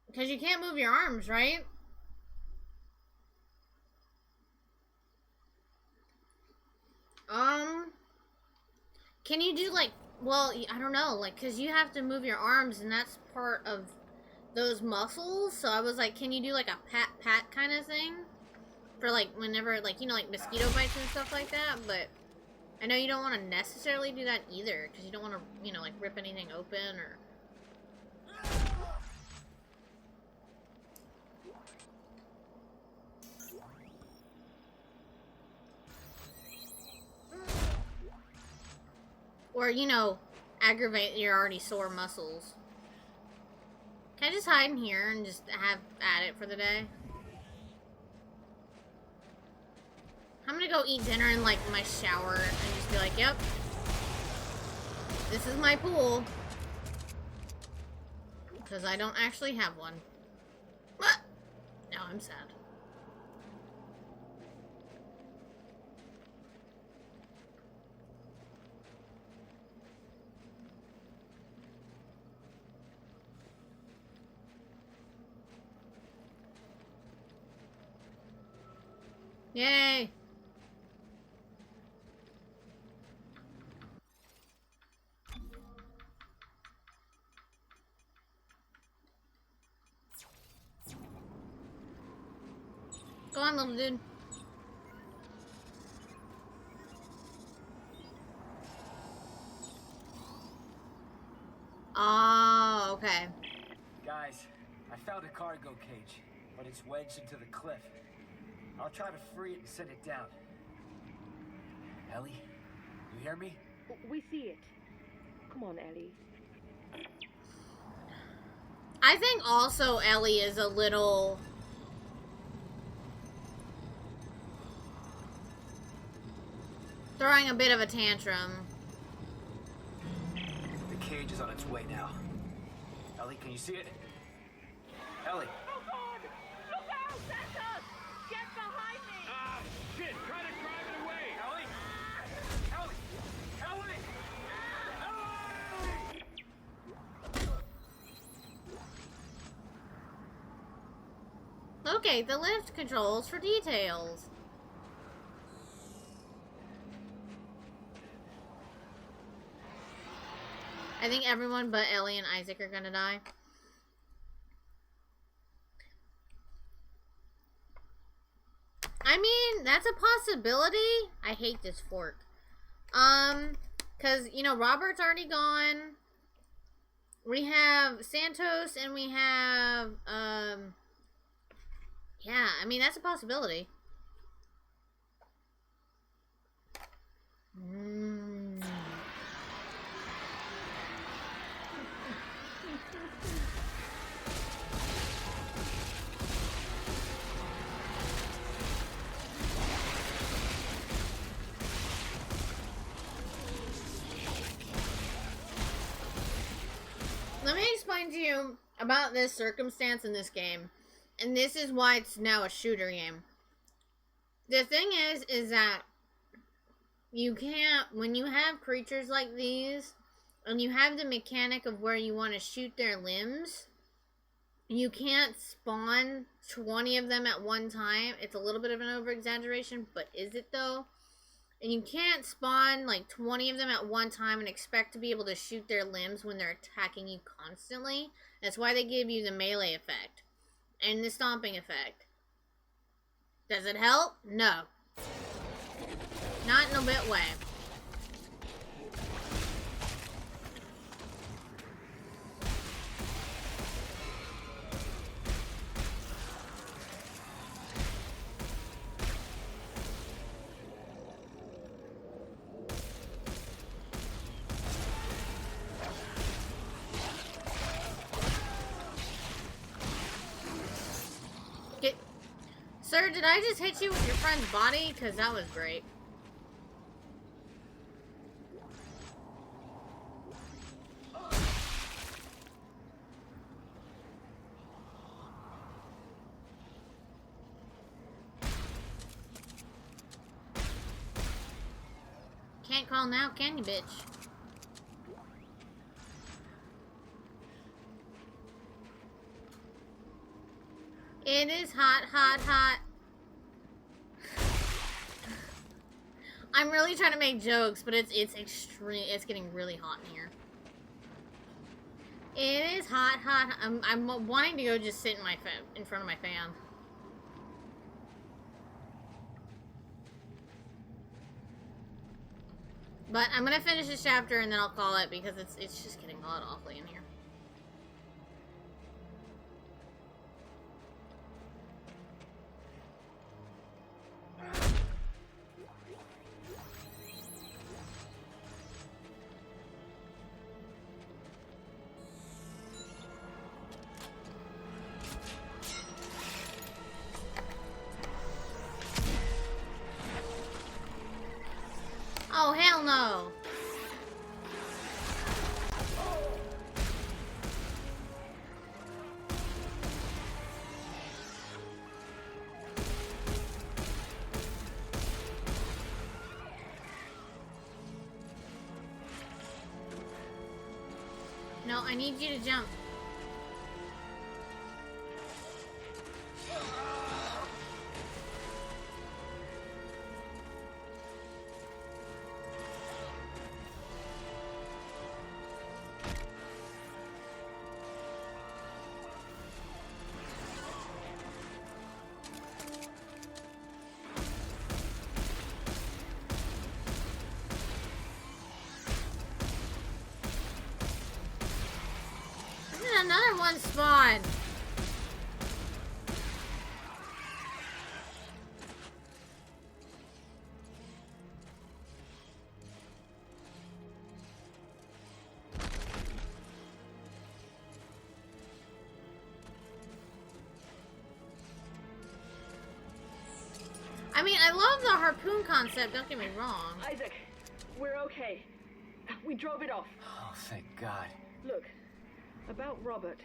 [SPEAKER 2] Because you can't move your arms, right? Can you do like, well, I don't know, like, because you have to move your arms and that's part of those muscles. So I was like, can you do like a pat kind of thing? For like, whenever, like, you know, like mosquito bites and stuff like that, but I know you don't want to necessarily do that either, because you don't want to, you know, like, rip anything open or... Or, you know, aggravate your already sore muscles. Can I just hide in here and just have at it for the day? I'm gonna go eat dinner in, like, my shower and just be like, yep. This is my pool. Because I don't actually have one. What? Now I'm sad. Yay! Go on, little dude. Oh, okay.
[SPEAKER 16] Guys, I found a cargo cage, but it's wedged into the cliff. I'll try to free it and set it down. Ellie, you hear me?
[SPEAKER 10] We see it. Come on, Ellie.
[SPEAKER 2] I think also Ellie is a little... throwing a bit of a tantrum.
[SPEAKER 16] The cage is on its way now. Ellie, can you see it? Ellie!
[SPEAKER 4] Oh God! Look out! That's us! Get behind me!
[SPEAKER 3] Ah, shit! Try to drive it away!
[SPEAKER 16] Ellie! Ellie!
[SPEAKER 2] Ellie! Okay, the lift controls for details. I think everyone but Ellie and Isaac are gonna die. I mean, that's a possibility. I hate this fork. Cause, you know, Robert's already gone. We have Santos and we have, yeah, I mean, that's a possibility. Let me explain to you about this circumstance in this game. And this is why it's now a shooter game. The thing is that you can't, when you have creatures like these, and you have the mechanic of where you want to shoot their limbs, you can't spawn 20 of them at one time. It's a little bit of an over-exaggeration, but is it though? And you can't spawn like 20 of them at one time and expect to be able to shoot their limbs when they're attacking you constantly. That's why they give you the melee effect and the stomping effect. Does it help? No. Not in a bit way. Sir, did I just hit you with your friend's body? Because that was great. Can't call now, can you, bitch? It is hot, hot, hot. I'm really trying to make jokes, but it's extreme. It's getting really hot in here. It is hot, hot. I'm wanting to go just sit in front of my fan. But I'm gonna finish this chapter and then I'll call it because it's just getting hot awfully in here. Hell no! No, I need you to jump. Another one spawned. I mean, I love the harpoon concept, don't get me wrong.
[SPEAKER 4] Isaac, we're okay. We drove it off.
[SPEAKER 16] Oh, thank God.
[SPEAKER 4] Look, about Robert.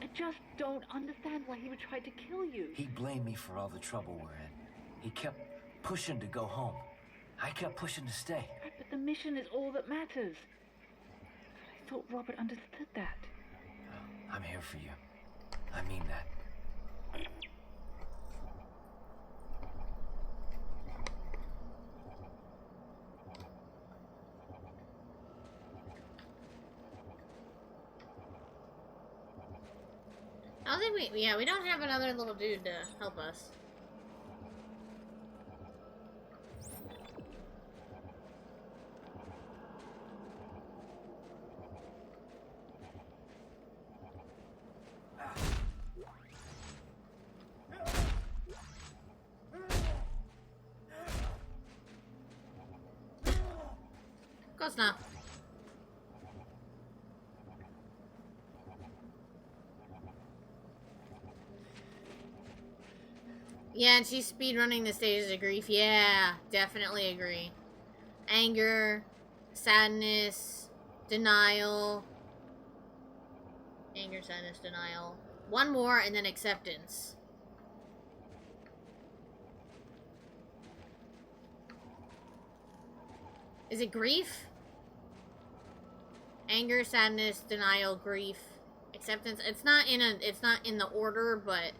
[SPEAKER 4] I just don't understand why he would try to kill you.
[SPEAKER 16] He blamed me for all the trouble we're in. He kept pushing to go home. I kept pushing to stay.
[SPEAKER 4] Right, but the mission is all that matters. But I thought Robert understood that.
[SPEAKER 16] I'm here for you. I mean that.
[SPEAKER 2] I don't think we don't have another little dude to help us. Of course not. Yeah, and she's speedrunning the stages of grief. Yeah, definitely agree. Anger, sadness, denial. Anger, sadness, denial. One more, and then acceptance. Is it grief? Anger, sadness, denial, grief, acceptance. It's not in the order, but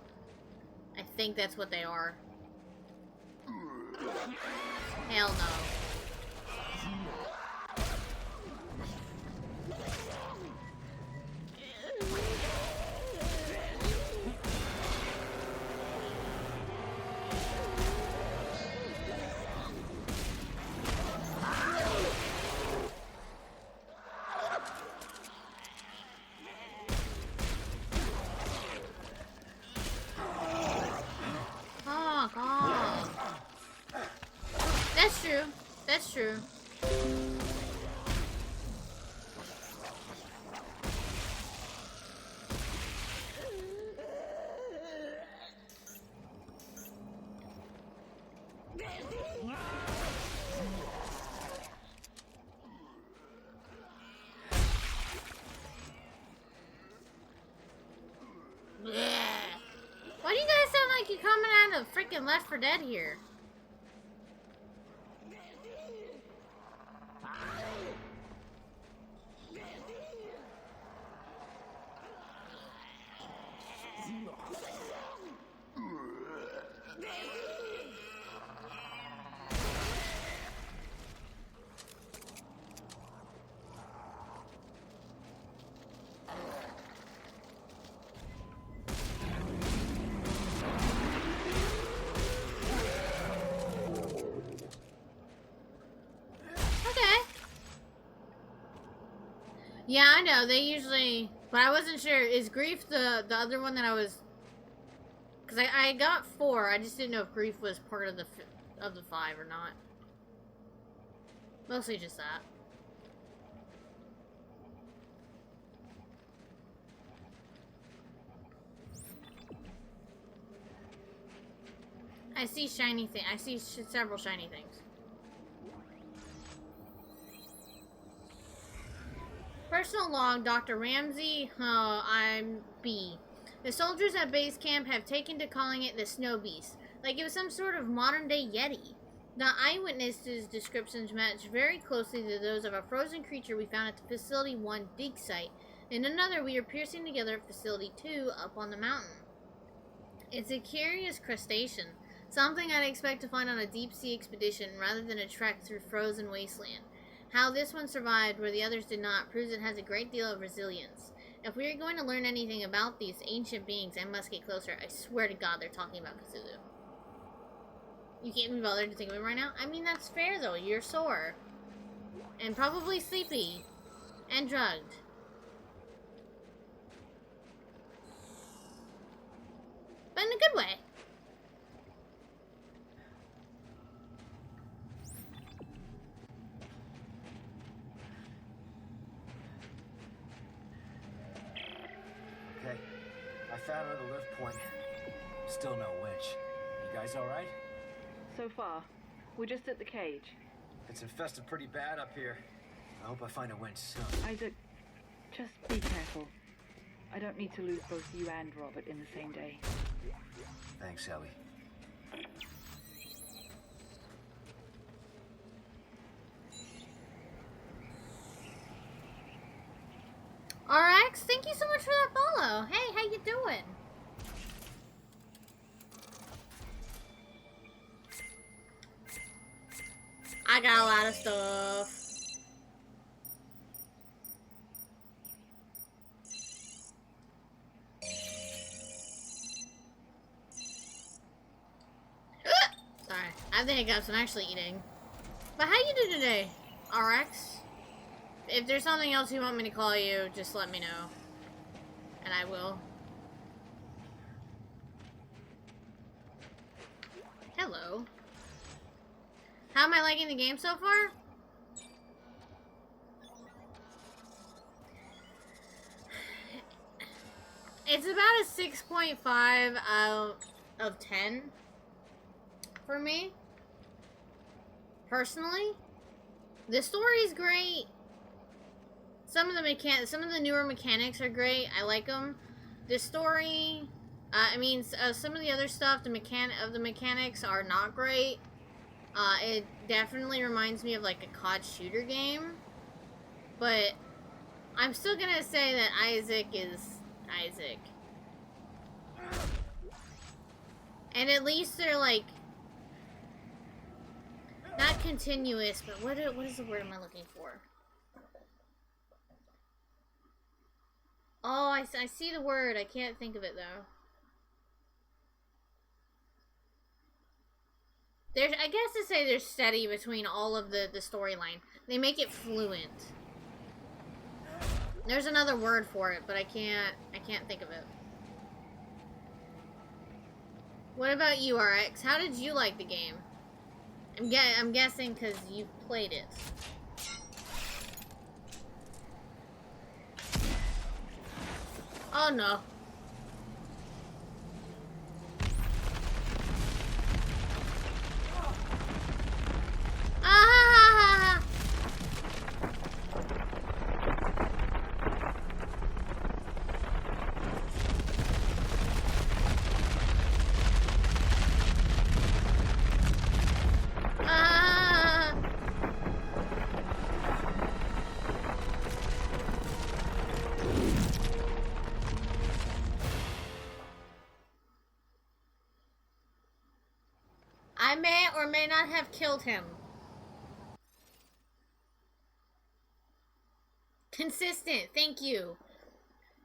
[SPEAKER 2] I think that's what they are. Hell no. Oh, God. That's true. That's true. Why do you guys sound like you're coming out of freaking Left 4 Dead here? Yeah, I know. They usually... But I wasn't sure. Is Grief the other one that I was... Because I got 4. I just didn't know if Grief was part of the 5 or not. Mostly just that. I see shiny things. I see several shiny things. Personal log, Dr. Ramsey, I'm B. The soldiers at base camp have taken to calling it the Snow Beast, like it was some sort of modern-day Yeti. The eyewitnesses' descriptions match very closely to those of a frozen creature we found at the Facility 1 dig site, and another we are piercing together at Facility 2 up on the mountain. It's a curious crustacean, something I'd expect to find on a deep-sea expedition rather than a trek through frozen wasteland. How this one survived where the others did not proves it has a great deal of resilience. If we are going to learn anything about these ancient beings, I must get closer. I swear to God they're talking about Cthulhu. You can't be bothered to think of it right now? I mean, that's fair though. You're sore. And probably sleepy. And drugged. But in a good way.
[SPEAKER 16] Okay, I found another lift point. Still no winch. You guys all right?
[SPEAKER 4] So far, we're just at the cage.
[SPEAKER 16] It's infested pretty bad up here. I hope I find a winch soon.
[SPEAKER 4] Isaac, just be careful. I don't need to lose both you and Robert in the same day.
[SPEAKER 16] Thanks, Ellie.
[SPEAKER 2] RX, thank you so much for that follow. Hey, how you doing? I got a lot of stuff. Sorry, I have the hiccups. I'm actually eating. But how you do today, RX? If there's something else you want me to call you, just let me know. And I will. Hello. How am I liking the game so far? It's about a 6.5 out of 10 for me. Personally. The story's great. Some of the newer mechanics are great. I like them. The story, some of the other stuff, the mechanics are not great. It definitely reminds me of like a COD shooter game. But I'm still gonna say that Isaac is Isaac. And at least they're like not continuous, but what is the word am I looking for? Oh, I see the word. I can't think of it though. I guess to say they're steady between all of the storyline. They make it fluent. There's another word for it, but I can't think of it. What about you, RX? How did you like the game? I'm guessing because you played it. Oh no. Ah! Ah! I may or may not have killed him. Consistent, thank you.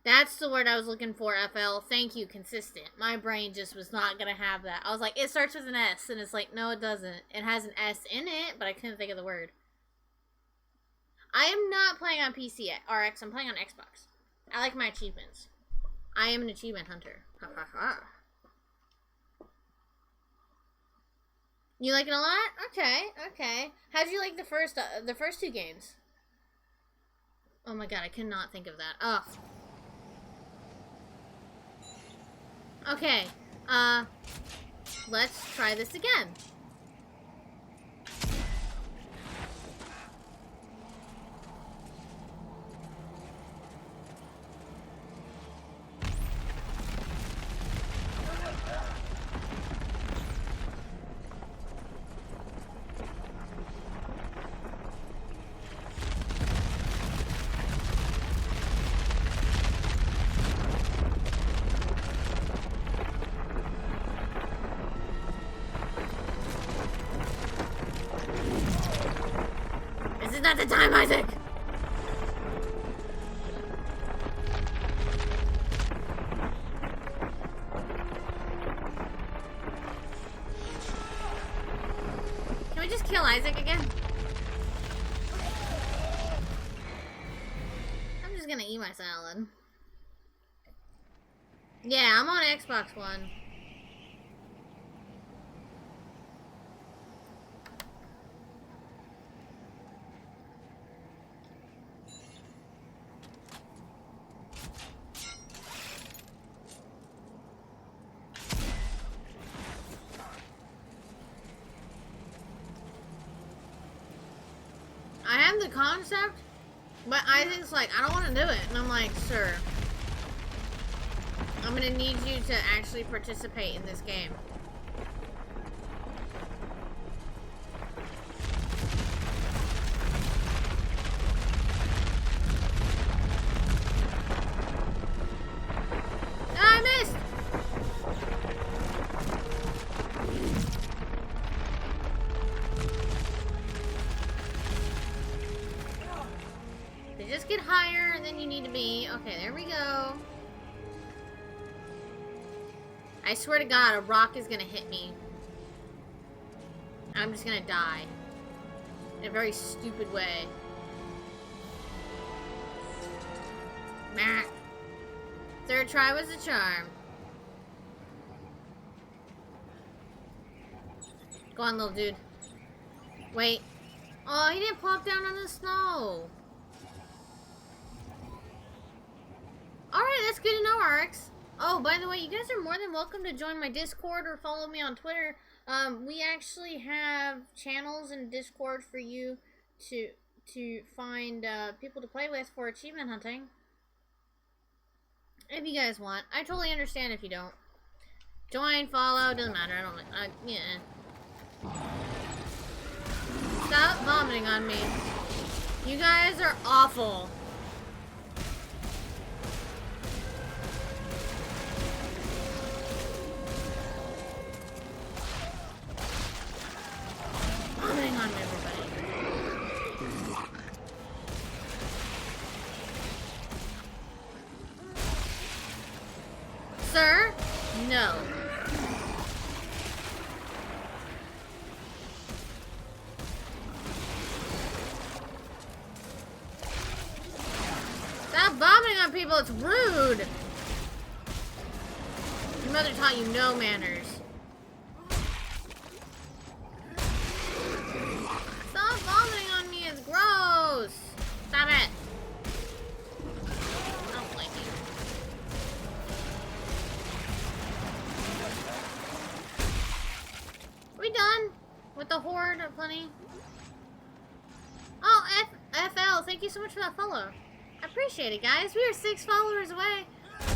[SPEAKER 2] That's the word I was looking for, FL. Thank you, consistent. My brain just was not gonna have that. I was like, it starts with an S, and it's like, no, it doesn't. It has an S in it, but I couldn't think of the word. I am not playing on PC yet, RX. I'm playing on Xbox. I like my achievements. I am an achievement hunter. Ha ha ha. You like it a lot? Okay, okay. How'd you like the first two games? Oh my god, I cannot think of that. Ugh. Okay, let's try this again. not the time, Isaac! Can we just kill Isaac again? I'm just gonna eat my salad. Yeah, I'm on Xbox One. I have the concept, but Isaac's like, I don't want to do it. And I'm like, sir, I'm gonna need you to actually participate in this game. Ah, I missed! They just get higher than you need to be. Okay, there we go. I swear to God, a rock is gonna hit me. I'm just gonna die. In a very stupid way. Meh. Third try was a charm. Go on, little dude. Wait. Oh, he didn't plop down on the snow. Alright, that's good to know, RX. Oh, by the way, you guys are more than welcome to join my Discord or follow me on Twitter. We actually have channels in Discord for you to find people to play with for achievement hunting. If you guys want. I totally understand if you don't. Join, follow, doesn't matter. I don't, yeah. Stop vomiting on me. You guys are awful. Vomiting on everybody. Sir? No. Stop vomiting on people, it's rude! Your mother taught you no manners. Stop vomiting on me, it's gross! Stop it! I don't like you. Are we done with the horde of plenty? Oh, FL, thank you so much for that follow. I appreciate it, guys. We are 6 followers away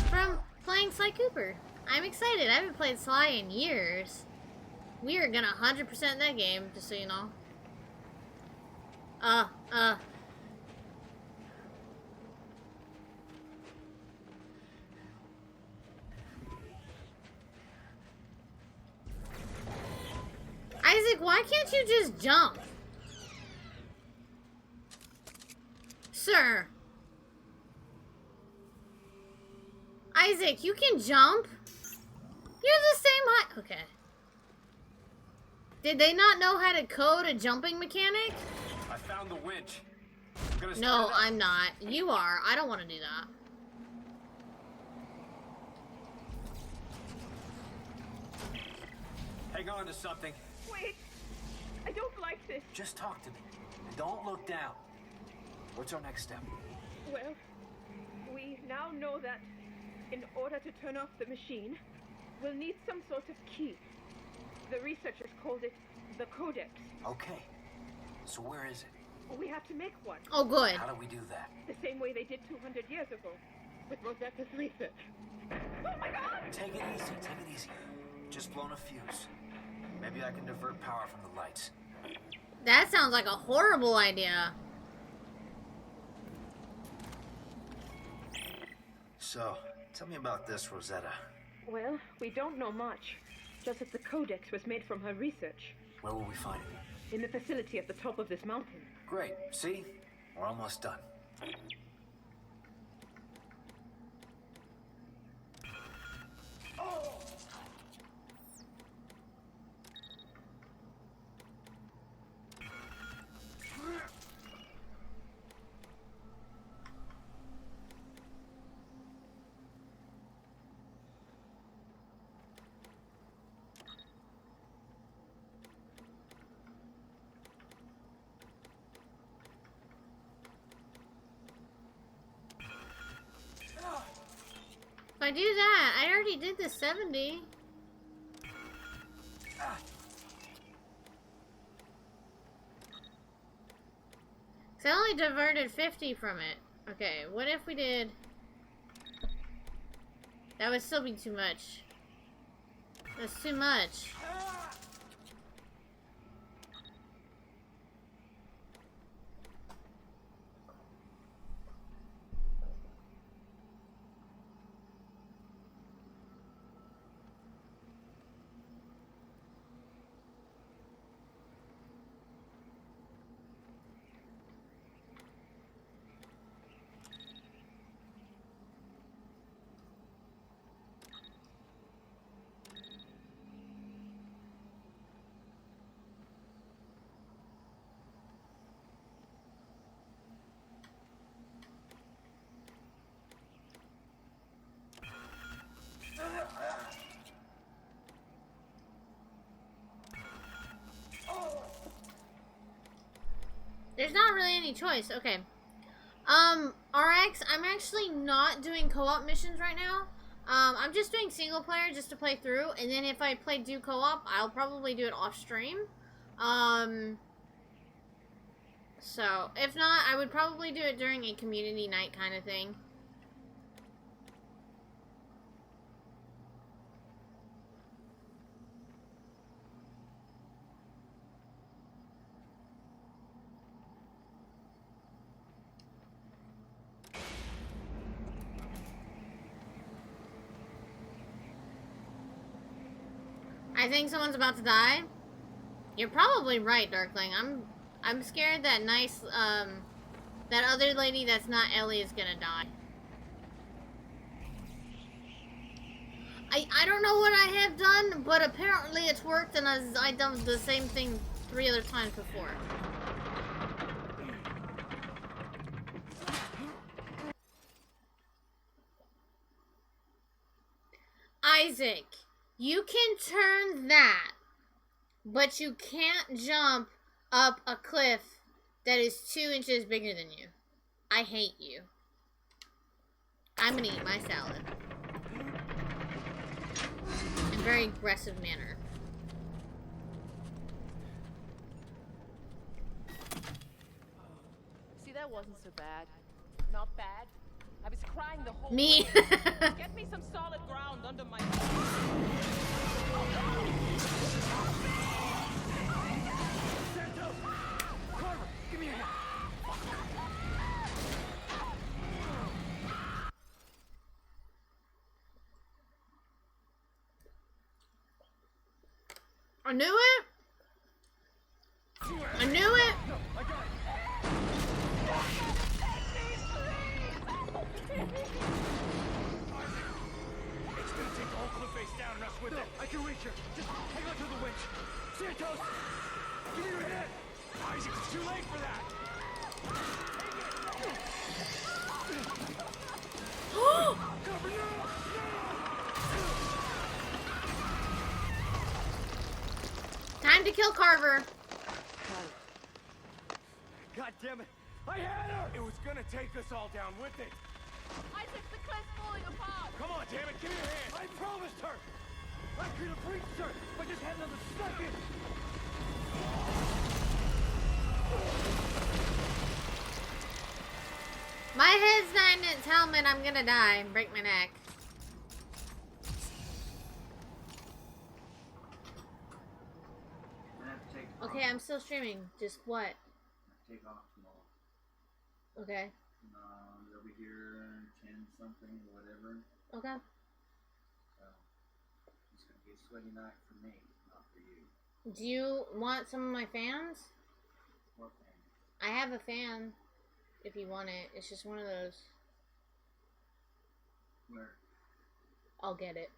[SPEAKER 2] from playing Sly Cooper. I'm excited. I haven't played Sly in years. We are gonna 100% that game, just so you know. Isaac, why can't you just jump? Sir. Isaac, you can jump? You're the same height. Okay. Did they not know how to code a jumping mechanic?
[SPEAKER 16] I found the winch.
[SPEAKER 2] No, I'm not. You are. I don't want to do that.
[SPEAKER 16] Hang on to something.
[SPEAKER 10] Wait. I don't like this.
[SPEAKER 16] Just talk to me. And don't look down. What's our next step?
[SPEAKER 10] Well, we now know that in order to turn off the machine, we'll need some sort of key. The researchers called it the Codex.
[SPEAKER 16] Okay. So where is it?
[SPEAKER 10] We have to make one.
[SPEAKER 2] Oh, good.
[SPEAKER 16] How do we do that?
[SPEAKER 10] The same way they did 200 years ago, with Rosetta's research. Oh my God!
[SPEAKER 16] Take it easy, take it easy. Just blown a fuse. Maybe I can divert power from the lights.
[SPEAKER 2] That sounds like a horrible idea.
[SPEAKER 16] So, tell me about this, Rosetta.
[SPEAKER 10] Well, we don't know much. Just that the Codex was made from her research.
[SPEAKER 16] Where will we find it?
[SPEAKER 10] In the facility at the top of this mountain.
[SPEAKER 16] Great. See? We're almost done.
[SPEAKER 2] If I do that, I already did the 70. So I only diverted 50 from it. Okay, what if we did... That would still be too much. That's too much. There's not really any choice. Okay. RX, I'm actually not doing co-op missions right now. I'm just doing single player just to play through, and then if I do co-op, I'll probably do it off stream. So, if not, I would probably do it during a community night kind of thing. I think someone's about to die. You're probably right, Darkling. I'm scared that that other lady that's not Ellie is gonna die. I don't know what I have done, but apparently it's worked, and I've done the same thing 3 other times before. Isaac, you can turn that, but you can't jump up a cliff that is 2 inches bigger than you. I hate you. I'm gonna eat my salad. In a very aggressive manner.
[SPEAKER 7] See, that wasn't so bad. Not bad. I was crying the whole
[SPEAKER 2] Me.
[SPEAKER 7] way. Get me some solid ground under my
[SPEAKER 11] Carver, give me a hand.
[SPEAKER 2] I knew it. I knew it.
[SPEAKER 11] No, I got it.
[SPEAKER 3] It's gonna take the whole cliff face down and us with it.
[SPEAKER 11] I can reach her. Just hang on to the winch. Santos, give me your hand.
[SPEAKER 3] Isaac, it's too late for that.
[SPEAKER 11] Cover, no!
[SPEAKER 2] Time to kill Carver.
[SPEAKER 11] God damn it! I had her!
[SPEAKER 3] It was gonna take us all down with it.
[SPEAKER 6] Isaac, the cliff's falling apart.
[SPEAKER 3] Come on, damn it, give me your hand.
[SPEAKER 11] I promised her! I could have reached her if I just had another second!
[SPEAKER 2] My head's not in its helmet. I'm gonna die and break my neck. Okay, I'm still streaming. Just what?
[SPEAKER 19] Take off tomorrow.
[SPEAKER 2] Okay.
[SPEAKER 19] They'll be here 10 something or whatever.
[SPEAKER 2] Okay.
[SPEAKER 19] So it's gonna be a sweaty night for me, not for you.
[SPEAKER 2] Do you want some of my fans?
[SPEAKER 19] What fan?
[SPEAKER 2] I have a fan. If you want it, it's just one of those.
[SPEAKER 19] Where?
[SPEAKER 2] I'll get it.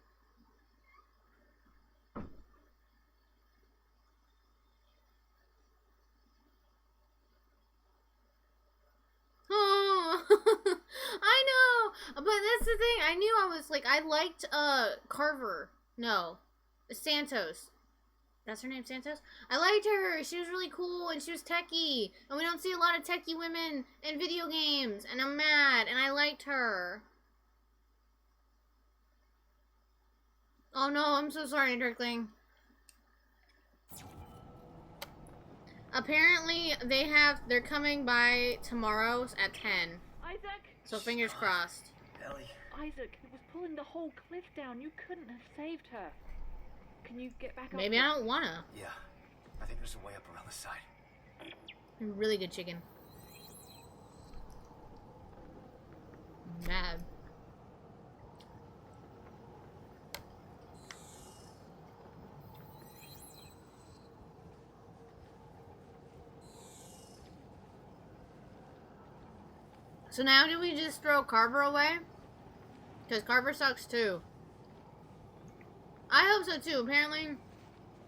[SPEAKER 2] Oh, I know, but that's the thing. I knew I was like, I liked Carver. No, Santos. That's her name, Santos? I liked her. She was really cool, and she was techie. And we don't see a lot of techie women in video games. And I'm mad, and I liked her. Oh no, I'm so sorry, Dirkling. Apparently, they're coming by tomorrow at 10.
[SPEAKER 4] Isaac!
[SPEAKER 2] So fingers crossed.
[SPEAKER 16] Ellie.
[SPEAKER 4] Isaac, it was pulling the whole cliff down. You couldn't have saved her. Can you get back up?
[SPEAKER 2] Maybe I don't wanna.
[SPEAKER 16] Yeah. I think there's a way up around the side.
[SPEAKER 2] Really good chicken. Mad. So now do we just throw Carver away? Because Carver sucks too. I hope so too. Apparently,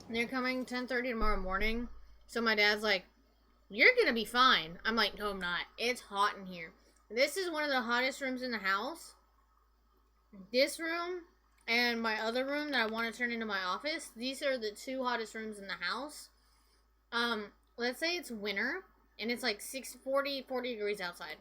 [SPEAKER 2] they're coming 10:30 tomorrow morning. So my dad's like, "You're gonna be fine." I'm like, "No, I'm not. It's hot in here." This is one of the hottest rooms in the house. This room and my other room that I want to turn into my office. These are the two hottest rooms in the house. Let's say it's winter and it's like 40 degrees outside.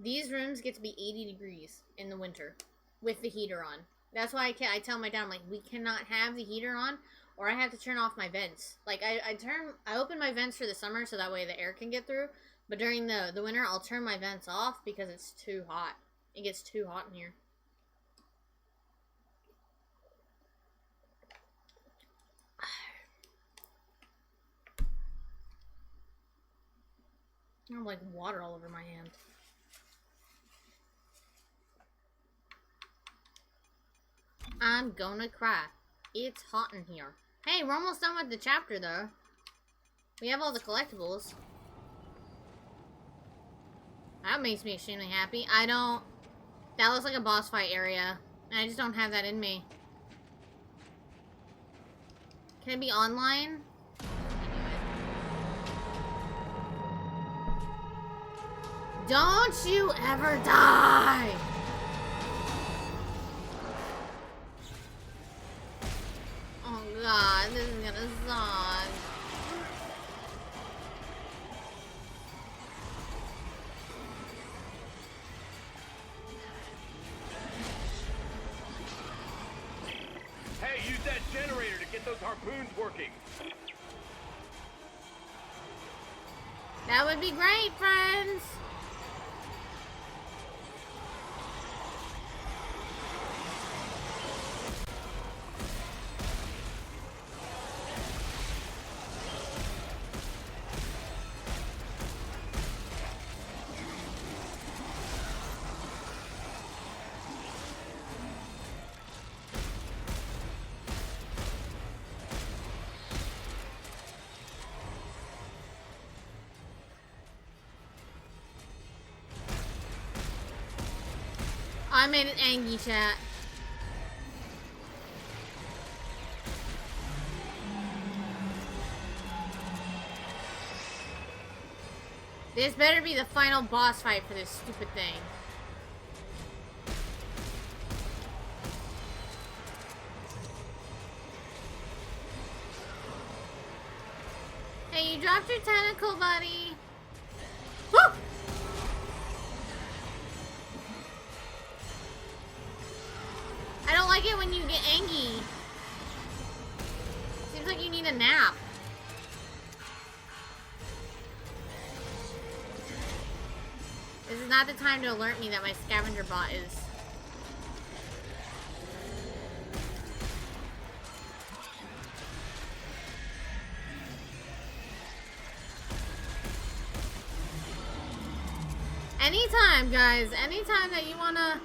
[SPEAKER 2] These rooms get to be 80 degrees in the winter with the heater on. That's why I tell my dad, I'm like, we cannot have the heater on, or I have to turn off my vents. Like, I open my vents for the summer so that way the air can get through, but during the winter, I'll turn my vents off because it's too hot. It gets too hot in here. I have like water all over my hand. I'm gonna cry. It's hot in here. Hey, we're almost done with the chapter, though. We have all the collectibles. That makes me extremely happy. That looks like a boss fight area. And I just don't have that in me. Can it be online? Don't you ever die! Oh god, this is gonna suck.
[SPEAKER 3] Hey, use that generator to get those harpoons working.
[SPEAKER 2] That would be great, friends! I made an angry chat. This better be the final boss fight for this stupid thing. Hey, you dropped your tentacle, buddy. Woo! I don't like it when you get angry. Seems like you need a nap. This is not the time to alert me that my scavenger bot is. Anytime, guys. Anytime that you wanna...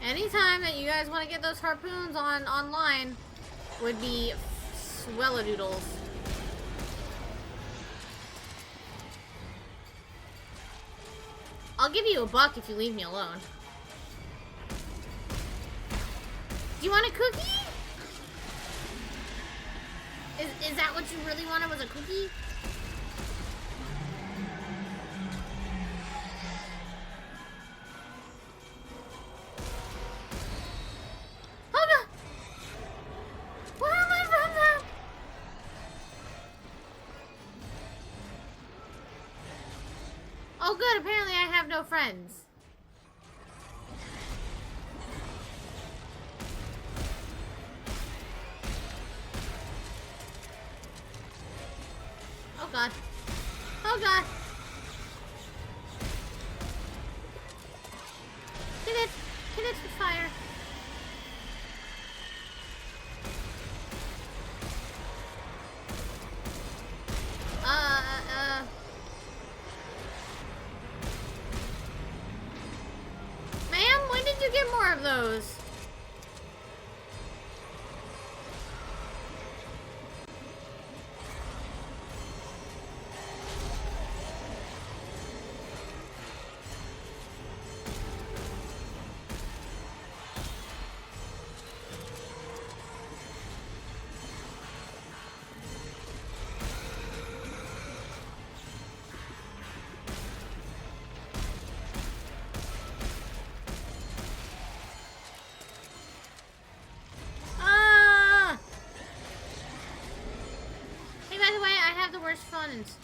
[SPEAKER 2] Anytime that you guys want to get those harpoons online would be swelladoodles. I'll give you $1 if you leave me alone. Do you want a cookie? Is that what you really wanted, was a cookie? Oh god! Where am I from now? Oh good, apparently I have no friends. Oh god. Oh god. Hit it. Hit it with fire. Ma'am, when did you get more of those? Hey, by the way, I have the worst funds.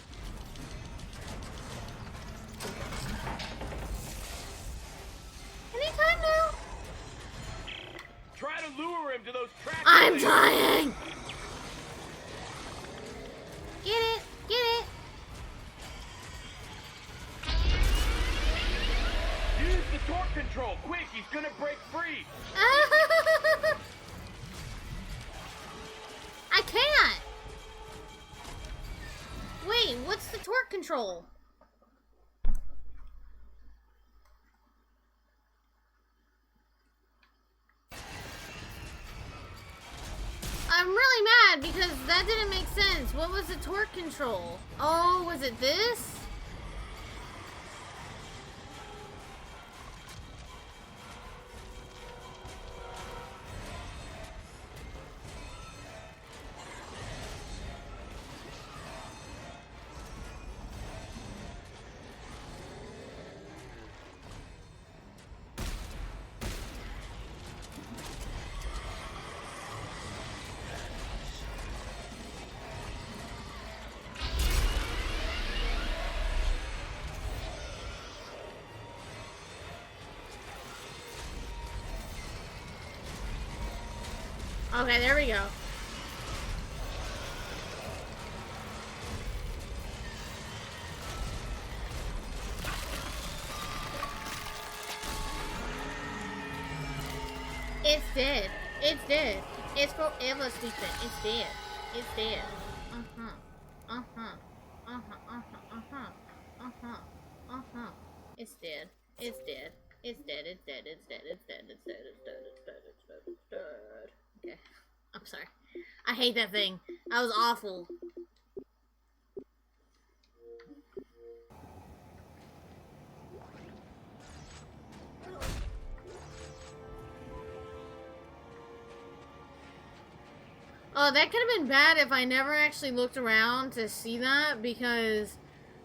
[SPEAKER 2] Anytime now.
[SPEAKER 3] Try to lure him to those tracks.
[SPEAKER 2] I'm trying. Get it. Get it.
[SPEAKER 3] Use the torque control. Quick, he's gonna break free.
[SPEAKER 2] I can't. Wait, what's the torque control? I'm really mad because that didn't make sense. What was the torque control? Oh, was it this? Okay, there we go. It's dead. It's dead. It's forever sleeping. It's dead. It's dead. Uh-huh. Uh-huh. Uh-huh. Uh-huh. Uh-huh. Uh-huh. Uh-huh. It's dead. It's dead. It's dead. It's dead. It's dead. It's dead. It's dead. It's dead. It's dead. It's dead. It's dead. Okay. I'm sorry. I hate that thing. That was awful. Oh, that could have been bad if I never actually looked around to see that, because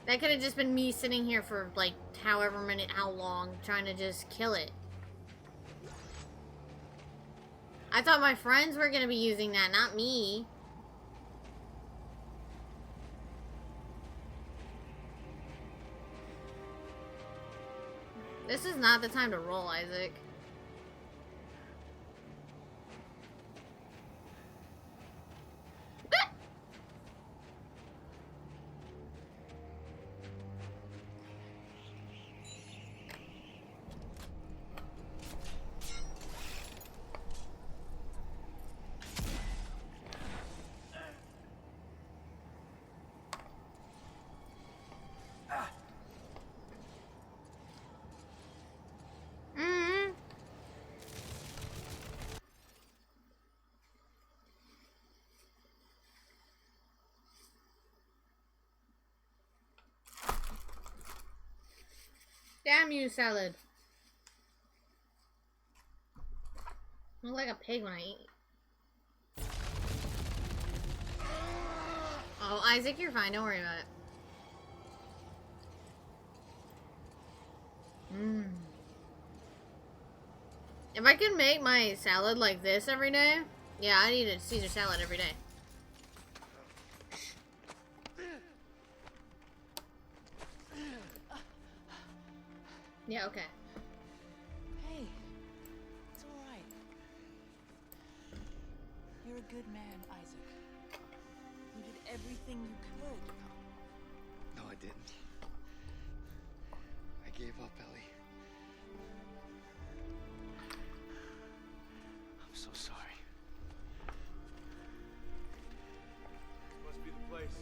[SPEAKER 2] that could have just been me sitting here for like how long trying to just kill it. I thought my friends were gonna be using that, not me. This is not the time to roll, Isaac. Damn you, salad. I look like a pig when I eat. Oh, Isaac, you're fine. Don't worry about it. Mmm. If I could make my salad like this every day, yeah, I'd eat a Caesar salad every day. Yeah, okay.
[SPEAKER 6] Hey, it's all right. You're a good man, Isaac. You did everything you could.
[SPEAKER 20] No, I didn't. I gave up, Ellie. I'm so sorry.
[SPEAKER 3] Must be the place.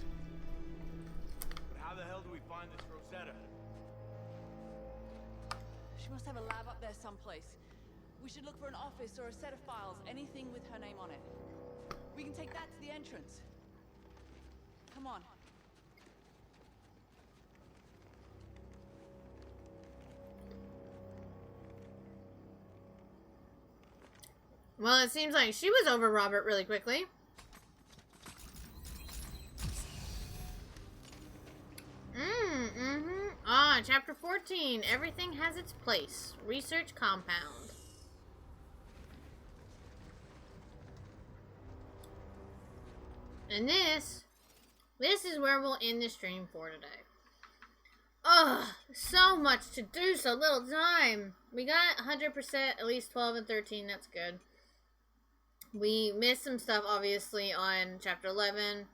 [SPEAKER 3] But how the hell do we find this Rosetta?
[SPEAKER 6] She must have a lab up there someplace. We should look for an office or a set of files, anything with her name on it. We can take that to the entrance. Come on.
[SPEAKER 2] Well, it seems like she was over Robert really quickly. Ah, chapter 14. Everything has its place. Research compound. And this is where we'll end the stream for today. Ugh, so much to do, so little time. We got 100%, at least 12 and 13, that's good. We missed some stuff, obviously, on chapter 11.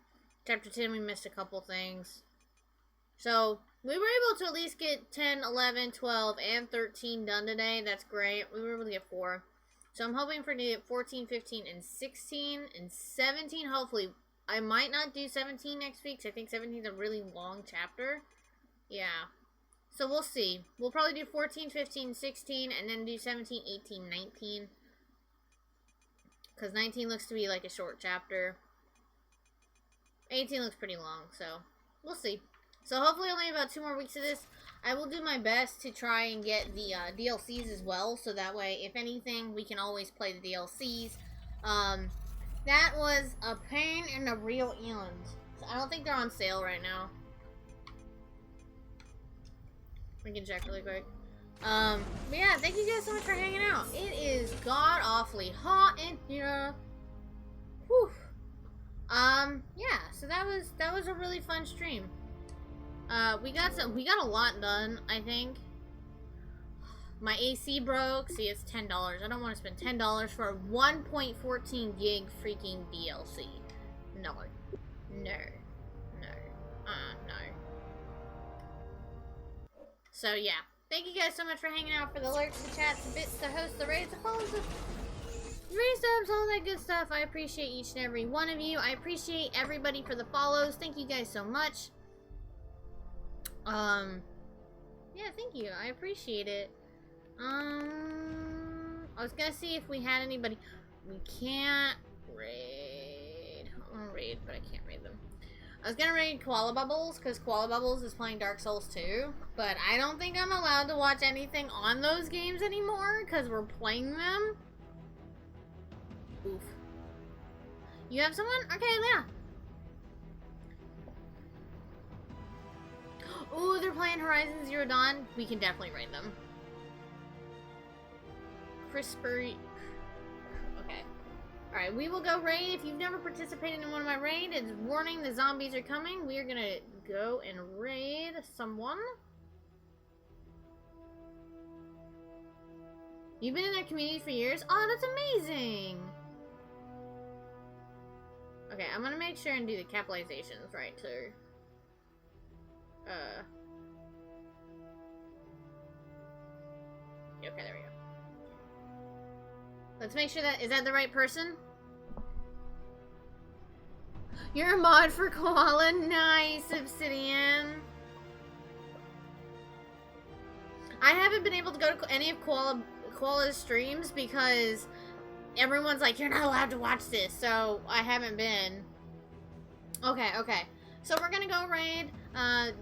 [SPEAKER 2] Chapter 10, we missed a couple things. So, we were able to at least get 10, 11, 12, and 13 done today. That's great. We were able to get 4. So, I'm hoping for to get 14, 15, and 16, and 17, hopefully. I might not do 17 next week, because I think 17 is a really long chapter. Yeah. So, we'll see. We'll probably do 14, 15, 16, and then do 17, 18, 19. Because 19 looks to be like a short chapter. 18 looks pretty long, so we'll see. So hopefully only about 2 more weeks of this. I will do my best to try and get the DLCs as well, so that way, if anything, we can always play the DLCs. That was a pain in the real end. So I don't think they're on sale right now. We can check really quick. But yeah, thank you guys so much for hanging out. It is god-awfully hot in here. Whew. Yeah, so that was a really fun stream. We got a lot done, I think. My AC broke. See, it's $10. I don't want to spend $10 for a 1.14 gig freaking DLC. No. No. So yeah. Thank you guys so much for hanging out, for the lurks, the chats, the bits, the hosts, the raids, the follows, the resubs, all that good stuff. I appreciate each and every one of you. I appreciate everybody for the follows. Thank you guys so much. Yeah, thank you. I appreciate it. I was gonna see if we had anybody. We can't raid. I want to raid, but I can't raid them. I was gonna raid Koala Bubbles, because Koala Bubbles is playing Dark Souls 2, but I don't think I'm allowed to watch anything on those games anymore, because we're playing them. Oof. You have someone? Okay, yeah. Ooh, they're playing Horizon Zero Dawn. We can definitely raid them. Crisper. Okay. Alright, we will go raid. If you've never participated in one of my raids, it's warning, the zombies are coming. We are gonna go and raid someone. You've been in their community for years? Oh, that's amazing! Okay, I'm gonna make sure and do the capitalizations right, too. Okay, there we go. Let's make sure that, is that the right person? You're a mod for Koala? Nice, Obsidian. I haven't been able to go to any of Koala's streams because everyone's like, you're not allowed to watch this, so I haven't been. Okay. So we're gonna go raid.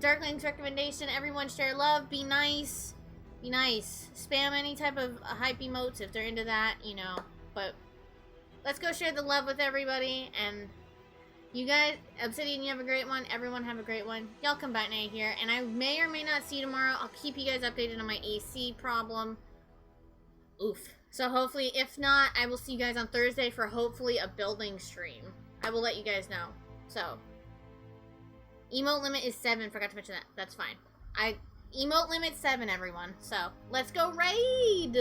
[SPEAKER 2] Darkling's recommendation, everyone share love, be nice. Be nice. Spam any type of hype emotes if they're into that, you know. But let's go share the love with everybody. And you guys, Obsidian, you have a great one. Everyone have a great one. Y'all come back night here. And I may or may not see you tomorrow. I'll keep you guys updated on my AC problem. Oof. So hopefully, if not, I will see you guys on Thursday for hopefully a building stream. I will let you guys know. So, emote limit is 7. Forgot to mention that. That's fine. Emote limit 7, everyone. So, let's go raid!